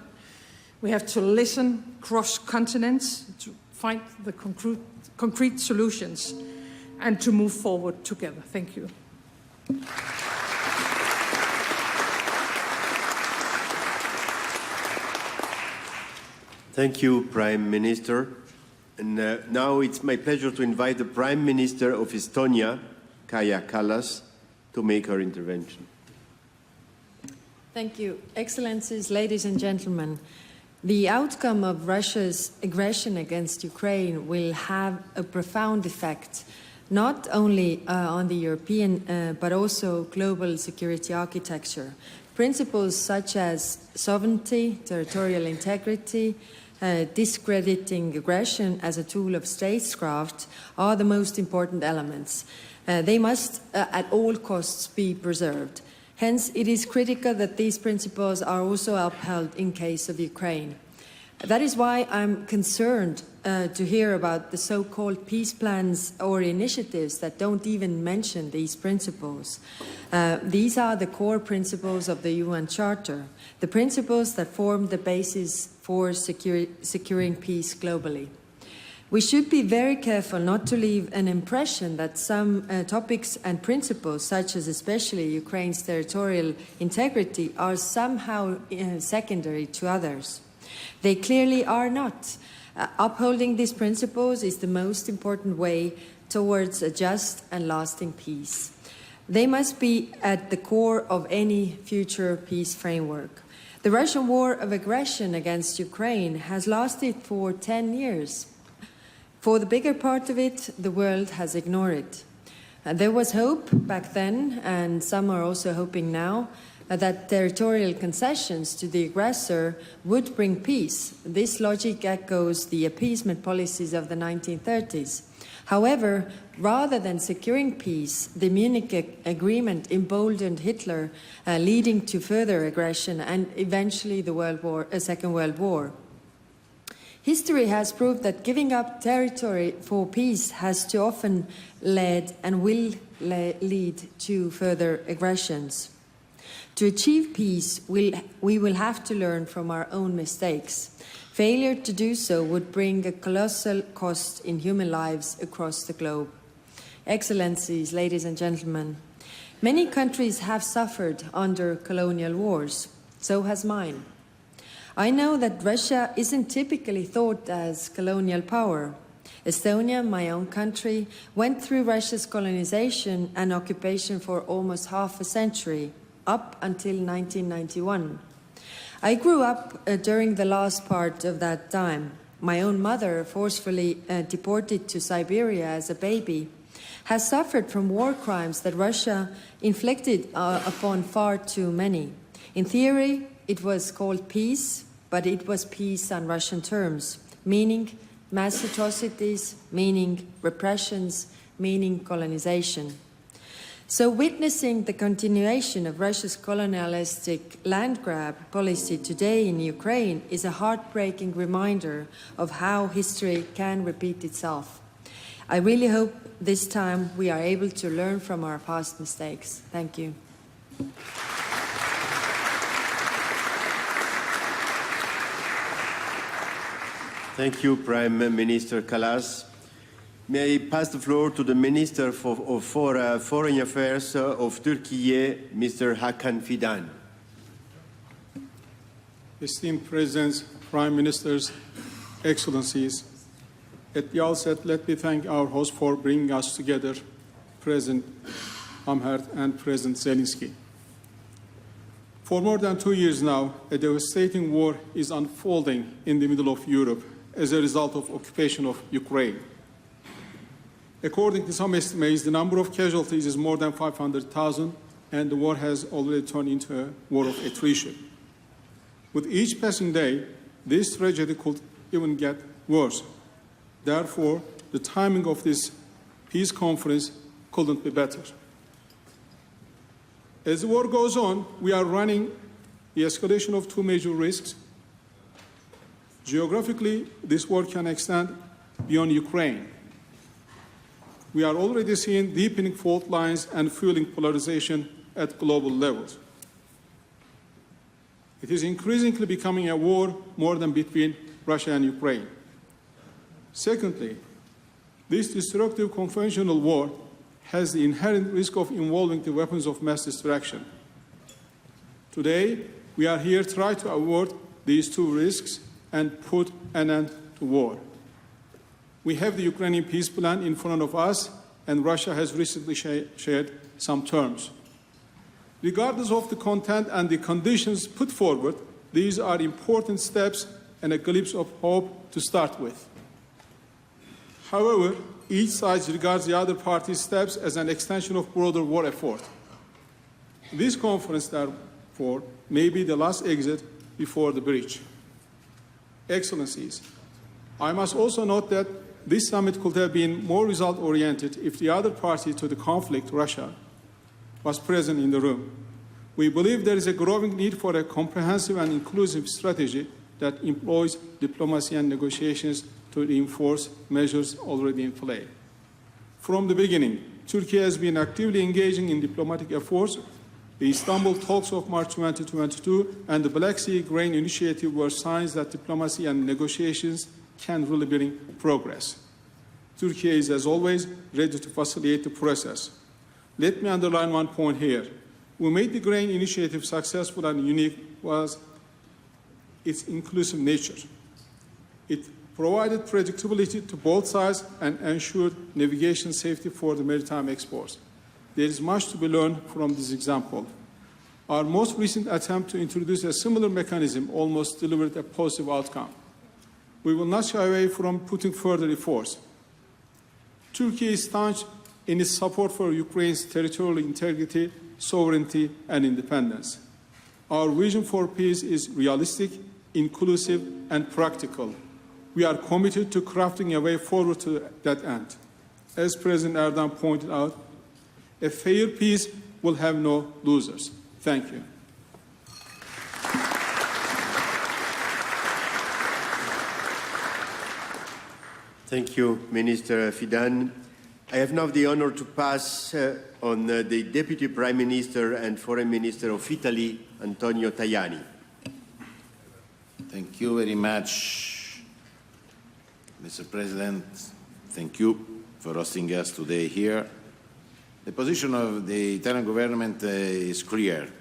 We have to listen across continents to find the concrete solutions and to move forward together. Thank you. Thank you, Prime Minister. And now it's my pleasure to invite the Prime Minister of Estonia, Kaja Kallas, to make her intervention. Thank you. Excellencies, ladies and gentlemen, the outcome of Russia's aggression against Ukraine will have a profound effect, not only on the European but also global security architecture. Principles such as sovereignty, territorial integrity, discrediting aggression as a tool of statecraft are the most important elements. They must at all costs be preserved. Hence, it is critical that these principles are also upheld in case of Ukraine. That is why I'm concerned to hear about the so-called peace plans or initiatives that don't even mention these principles. These are the core principles of the UN Charter, the principles that form the basis for securing peace globally. We should be very careful not to leave an impression that some topics and principles, such as especially Ukraine's territorial integrity, are somehow secondary to others. They clearly are not. Upholding these principles is the most important way towards a just and lasting peace. They must be at the core of any future peace framework. The Russian war of aggression against Ukraine has lasted for 10 years. For the bigger part of it, the world has ignored it. There was hope back then, and some are also hoping now, that territorial concessions to the aggressor would bring peace. This logic echoes the appeasement policies of the 1930s. However, rather than securing peace, the Munich Agreement emboldened Hitler, leading to further aggression and eventually the Second World War. History has proved that giving up territory for peace has too often led and will lead to further aggressions. To achieve peace, we will have to learn from our own mistakes. Failure to do so would bring a colossal cost in human lives across the globe. Excellencies, ladies and gentlemen, many countries have suffered under colonial wars. So has mine. I know that Russia isn't typically thought as colonial power. Estonia, my own country, went through Russia's colonization and occupation for almost half a century, up until 1991. I grew up during the last part of that time. My own mother, forcefully deported to Siberia as a baby, has suffered from war crimes that Russia inflicted upon far too many. In theory, it was called peace, but it was peace on Russian terms, meaning mass atrocities, meaning repressions, meaning colonization. So witnessing the continuation of Russia's colonialistic land grab policy today in Ukraine is a heartbreaking reminder of how history can repeat itself. I really hope this time we are able to learn from our past mistakes. Thank you. Thank you, Prime Minister Kallas. May I pass the floor to the Minister for Foreign Affairs of Turkey, Mr. Hakan Fidan. Esteemed Presidents, Prime Ministers, Excellencies, at the outset, let me thank our host for bringing us together, President Amherd and President Zelensky. For more than 2 years now, a devastating war is unfolding in the middle of Europe as a result of occupation of Ukraine. According to some estimates, the number of casualties is more than 500,000, and the war has already turned into a war of attrition. With each passing day, this tragedy could even get worse. Therefore, the timing of this peace conference couldn't be better. As the war goes on, we are running the escalation of two major risks. Geographically, this war can extend beyond Ukraine. We are already seeing deepening fault lines and fueling polarization at global levels. It is increasingly becoming a war more than between Russia and Ukraine. Secondly, this destructive conventional war has the inherent risk of involving the weapons of mass destruction. Today, we are here to try to avoid these two risks and put an end to war. We have the Ukrainian peace plan in front of us, and Russia has recently shared some terms. Regardless of the content and the conditions put forward, these are important steps and a glimpse of hope to start with. However, each side regards the other party's steps as an extension of broader war effort. This conference, therefore, may be the last exit before the breach. Excellencies, I must also note that this summit could have been more result-oriented if the other party to the conflict, Russia, was present in the room. We believe there is a growing need for a comprehensive and inclusive strategy that employs diplomacy and negotiations to reinforce measures already in play. From the beginning, Turkey has been actively engaging in diplomatic efforts. The Istanbul talks of March 2022 and the Black Sea Grain Initiative were signs that diplomacy and negotiations can really bring progress. Turkey is, as always, ready to facilitate the process. Let me underline one point here. What made the grain initiative successful and unique was its inclusive nature. It provided predictability to both sides and ensured navigation safety for the maritime exports. There is much to be learned from this example. Our most recent attempt to introduce a similar mechanism almost delivered a positive outcome. We will not shy away from putting further efforts. Turkey is staunch in its support for Ukraine's territorial integrity, sovereignty, and independence. Our vision for peace is realistic, inclusive, and practical. We are committed to crafting a way forward to that end. As President Erdogan pointed out, a fair peace will have no losers. Thank you. Thank you, Minister Fidan. I have now the honor to pass on the Deputy Prime Minister and Foreign Minister of Italy, Antonio Tajani. Thank you very much, Mr. President. Thank you for hosting us today here. The position of the Italian government is clear.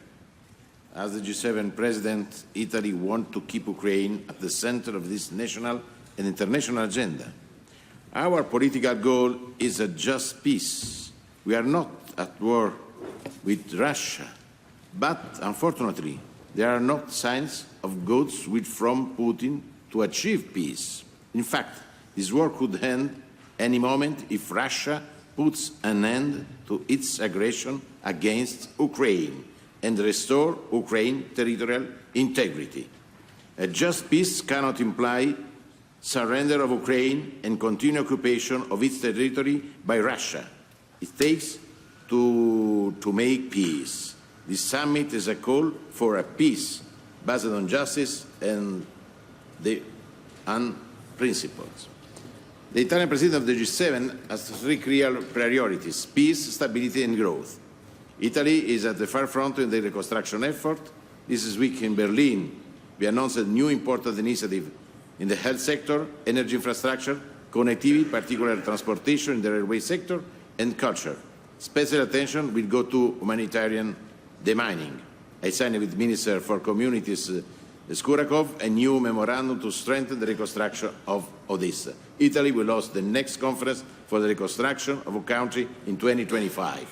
As the G7 President, Italy wants to keep Ukraine at the center of this national and international agenda. Our political goal is a just peace. We are not at war with Russia, but unfortunately, there are not signs of goods from Putin to achieve peace. In fact, this war could end any moment if Russia puts an end to its aggression against Ukraine and restore Ukraine's territorial integrity. A just peace cannot imply surrender of Ukraine and continued occupation of its territory by Russia. It takes to make peace. This summit is a call for a peace based on justice and principles. The Italian President of the G7 has three clear priorities: peace, stability and growth. Italy is at the forefront in the reconstruction effort. This week in Berlin, we announced a new important initiative in the health sector, energy infrastructure, connectivity, particularly transportation in the railway sector, and culture. Special attention will go to humanitarian demining. I signed with Minister for Communities Skurakov a new memorandum to strengthen the reconstruction of Odessa. Italy will host the next conference for the reconstruction of a country in 2025.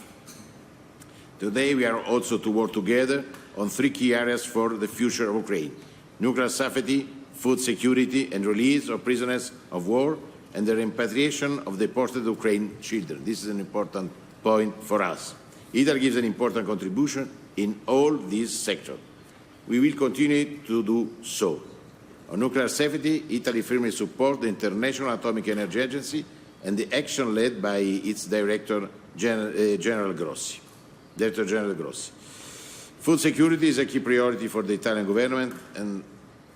Today we are also to work together on three key areas for the future of Ukraine: nuclear safety, food security and release of prisoners of war, and the repatriation of deported Ukrainian children. This is an important point for us. Italy gives an important contribution in all these sectors. We will continue to do so. On nuclear safety, Italy firmly supports the International Atomic Energy Agency and the action led by its Director General Grossi. Food security is a key priority for the Italian government and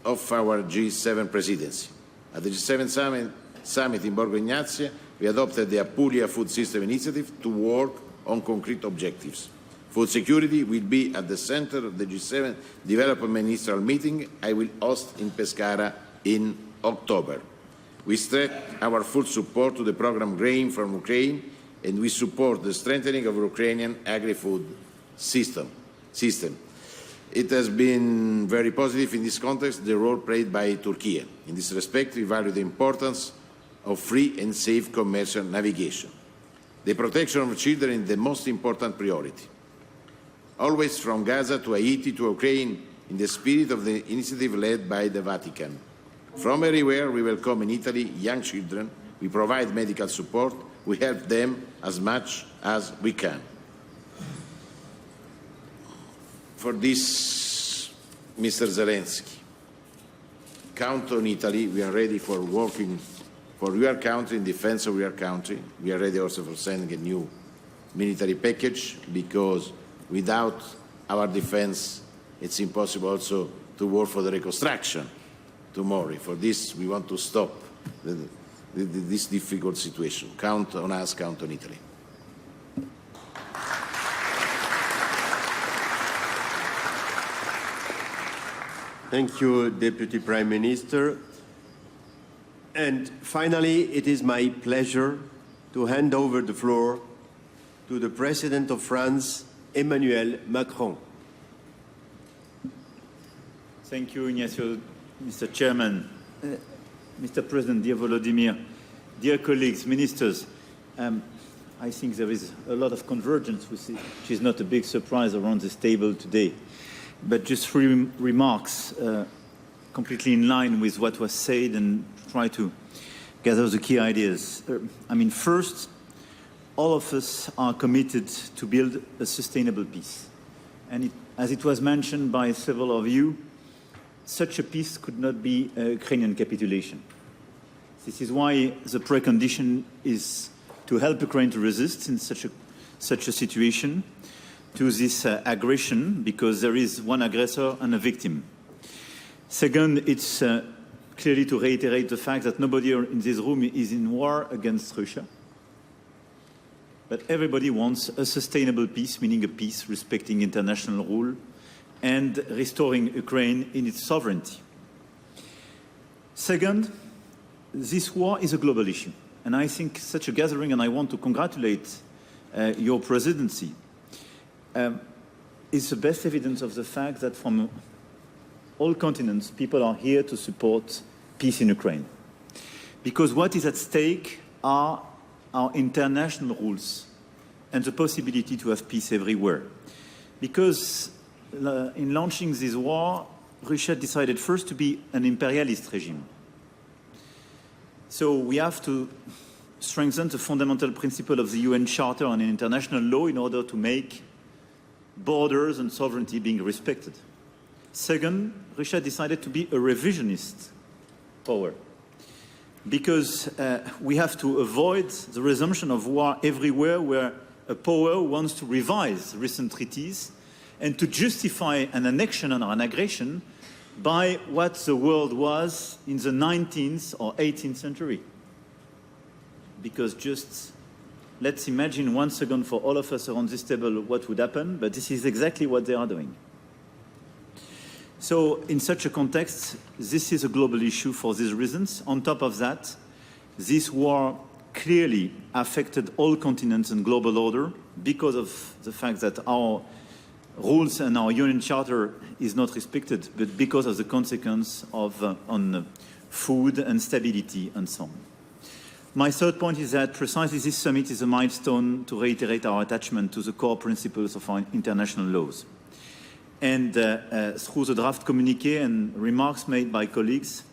of our G7 presidency. At the G7 summit in Borgo Egnazia, we adopted the Apulia Food System Initiative to work on concrete objectives. Food security will be at the center of the G7 Development Ministerial meeting I will host in Pescara in October. We stress our full support to the program Grain from Ukraine, and we support the strengthening of Ukrainian agri-food system. It has been very positive in this context, the role played by Turkey. In this respect, we value the importance of free and safe commercial navigation. The protection of children is the most important priority. Always from Gaza to Haiti to Ukraine, in the spirit of the initiative led by the Vatican. From everywhere, we welcome in Italy young children, we provide medical support, we help them as much as we can. For this, Mr. Zelensky, count on Italy. We are ready for working for your country, in defense of your country. We are ready also for sending a new military package, because without our defense, it's impossible also to work for the reconstruction tomorrow. For this, we want to stop this difficult situation. Count on us, count on Italy. Thank you, Deputy Prime Minister. And finally, it is my pleasure to hand over the floor to the President of France, Emmanuel Macron. Thank you, Ignacio, Mr. Chairman. Mr. President, dear Volodymyr, dear colleagues, ministers, I think there is a lot of convergence, which is not a big surprise around this table today. But just three remarks completely in line with what was said and try to gather the key ideas. First, all of us are committed to build a sustainable peace. And as it was mentioned by several of you, such a peace could not be a Ukrainian capitulation. This is why the precondition is to help Ukraine to resist in such a situation to this aggression, because there is one aggressor and a victim. Second, it's clearly to reiterate the fact that nobody in this room is in war against Russia. But everybody wants a sustainable peace, meaning a peace respecting international rule and restoring Ukraine in its sovereignty. Second, this war is a global issue. And I think such a gathering, and I want to congratulate your presidency, is the best evidence of the fact that from all continents, people are here to support peace in Ukraine. Because what is at stake are our international rules and the possibility to have peace everywhere. Because in launching this war, Russia decided first to be an imperialist regime. So we have to strengthen the fundamental principle of the UN Charter on international law in order to make borders and sovereignty being respected. Second, Russia decided to be a revisionist power, because we have to avoid the resumption of war everywhere where a power wants to revise recent treaties and to justify an annexion or an aggression by what the world was in the 19th or 18th century. Because just let's imagine once again for all of us around this table what would happen, but this is exactly what they are doing. So in such a context, this is a global issue for these reasons. On top of that, this war clearly affected all continents and global order because of the fact that our rules and our UN Charter is not respected, but because of the consequence of on food and stability and so on. My third point is that precisely this summit is a milestone to reiterate our attachment to the core principles of our international laws. And through the draft communiqué and remarks made by colleagues,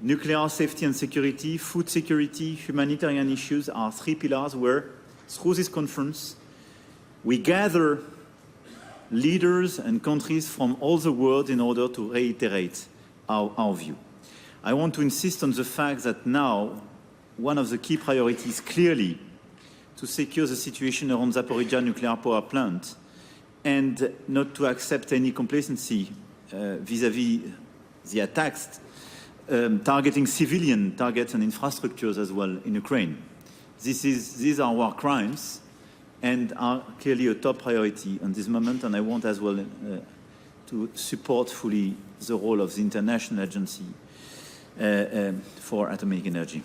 nuclear safety and security, food security, humanitarian issues are three pillars where, through this conference, we gather leaders and countries from all the world in order to reiterate our view. I want to insist on the fact that now one of the key priorities clearly to secure the situation around Zaporizhzhia nuclear power plant and not to accept any complacency vis-à-vis the attacks targeting civilian targets and infrastructures as well in Ukraine. These are war crimes and are clearly a top priority at this moment, and I want as well to support fully the role of the International Agency for Atomic Energy.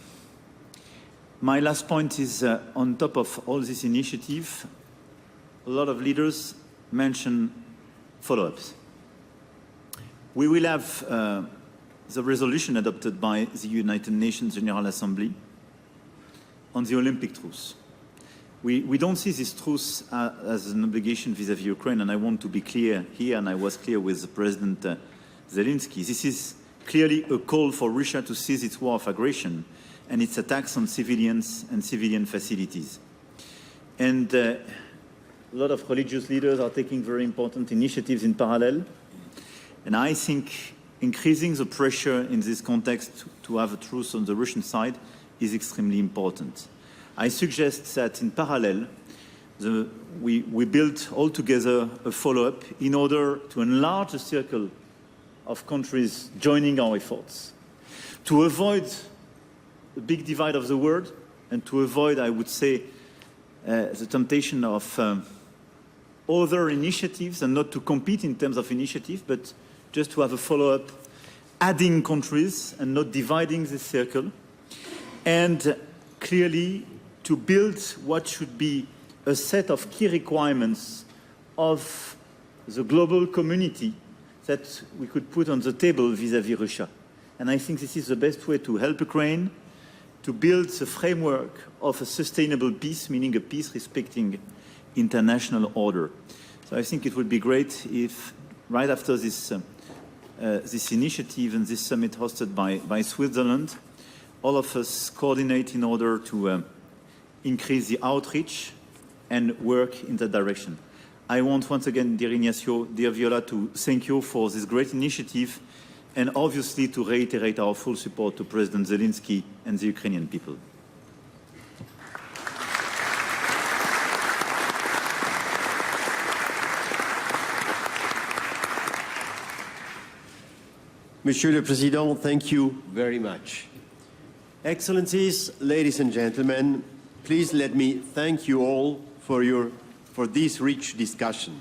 My last point is on top of all this initiative, a lot of leaders mention follow-ups. We will have the resolution adopted by the United Nations General Assembly on the Olympic truce. We don't see this truce as an obligation vis-à-vis Ukraine, and I want to be clear here, and I was clear with President Zelensky. This is clearly a call for Russia to cease its war of aggression and its attacks on civilians and civilian facilities. And a lot of religious leaders are taking very important initiatives in parallel. And I think increasing the pressure in this context to have a truce on the Russian side is extremely important. I suggest that in parallel, we build all together a follow-up in order to enlarge the circle of countries joining our efforts, to avoid the big divide of the world, and to avoid, I would say, the temptation of other initiatives, and not to compete in terms of initiative, but just to have a follow-up, adding countries and not dividing the circle, and clearly to build what should be a set of key requirements of the global community that we could put on the table vis-à-vis Russia. And I think this is the best way to help Ukraine to build the framework of a sustainable peace, meaning a peace respecting international order. So I think it would be great if, right after this initiative and this summit hosted by Switzerland, all of us coordinate in order to increase the outreach and work in that direction. I want once again, dear Ignacio, dear Viola, to thank you for this great initiative, and obviously to reiterate our full support to President Zelensky and the Ukrainian people. Monsieur le Président, thank you very much. Excellencies, ladies and gentlemen, please let me thank you all for this rich discussion.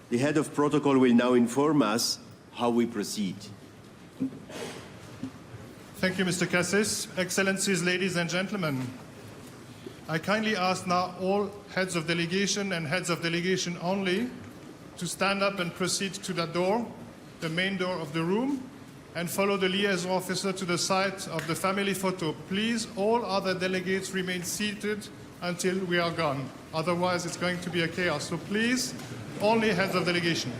The head of protocol will now inform us how we proceed. Thank you, Mr. Cassis. Excellencies, ladies and gentlemen, I kindly ask now all heads of delegation and heads of delegation only to stand up and proceed to the door, the main door of the room, and follow the liaison officer to the site of the family photo. Please, all other delegates remain seated until we are gone. Otherwise, it's going to be a chaos. So please, only heads of delegation.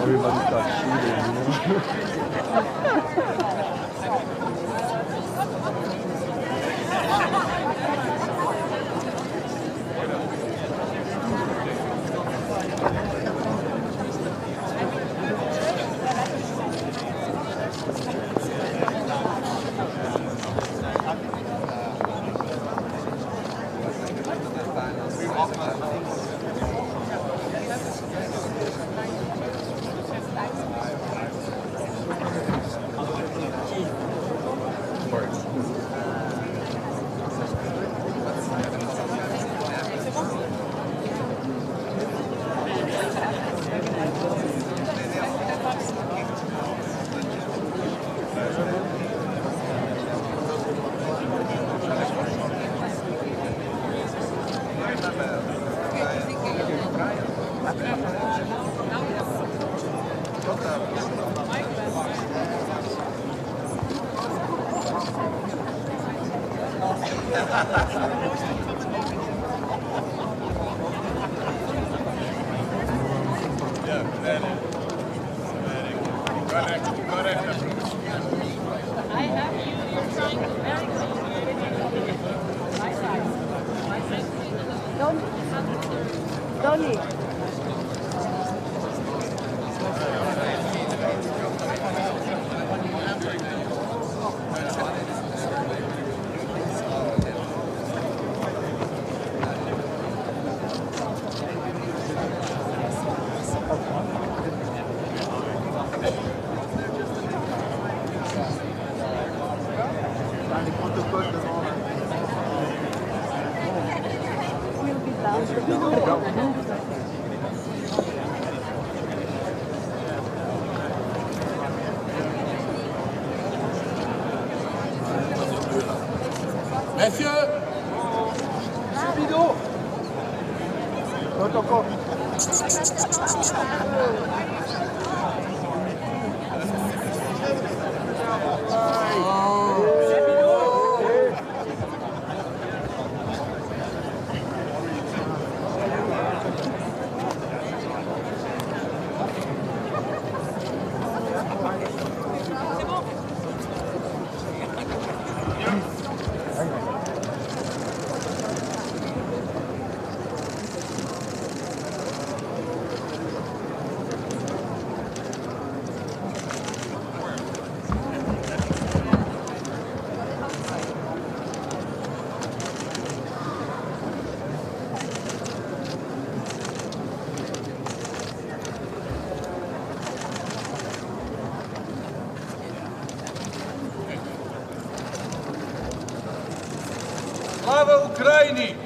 Everybody starts shooting, Messieurs, Bidot, protocole. Слава Україні!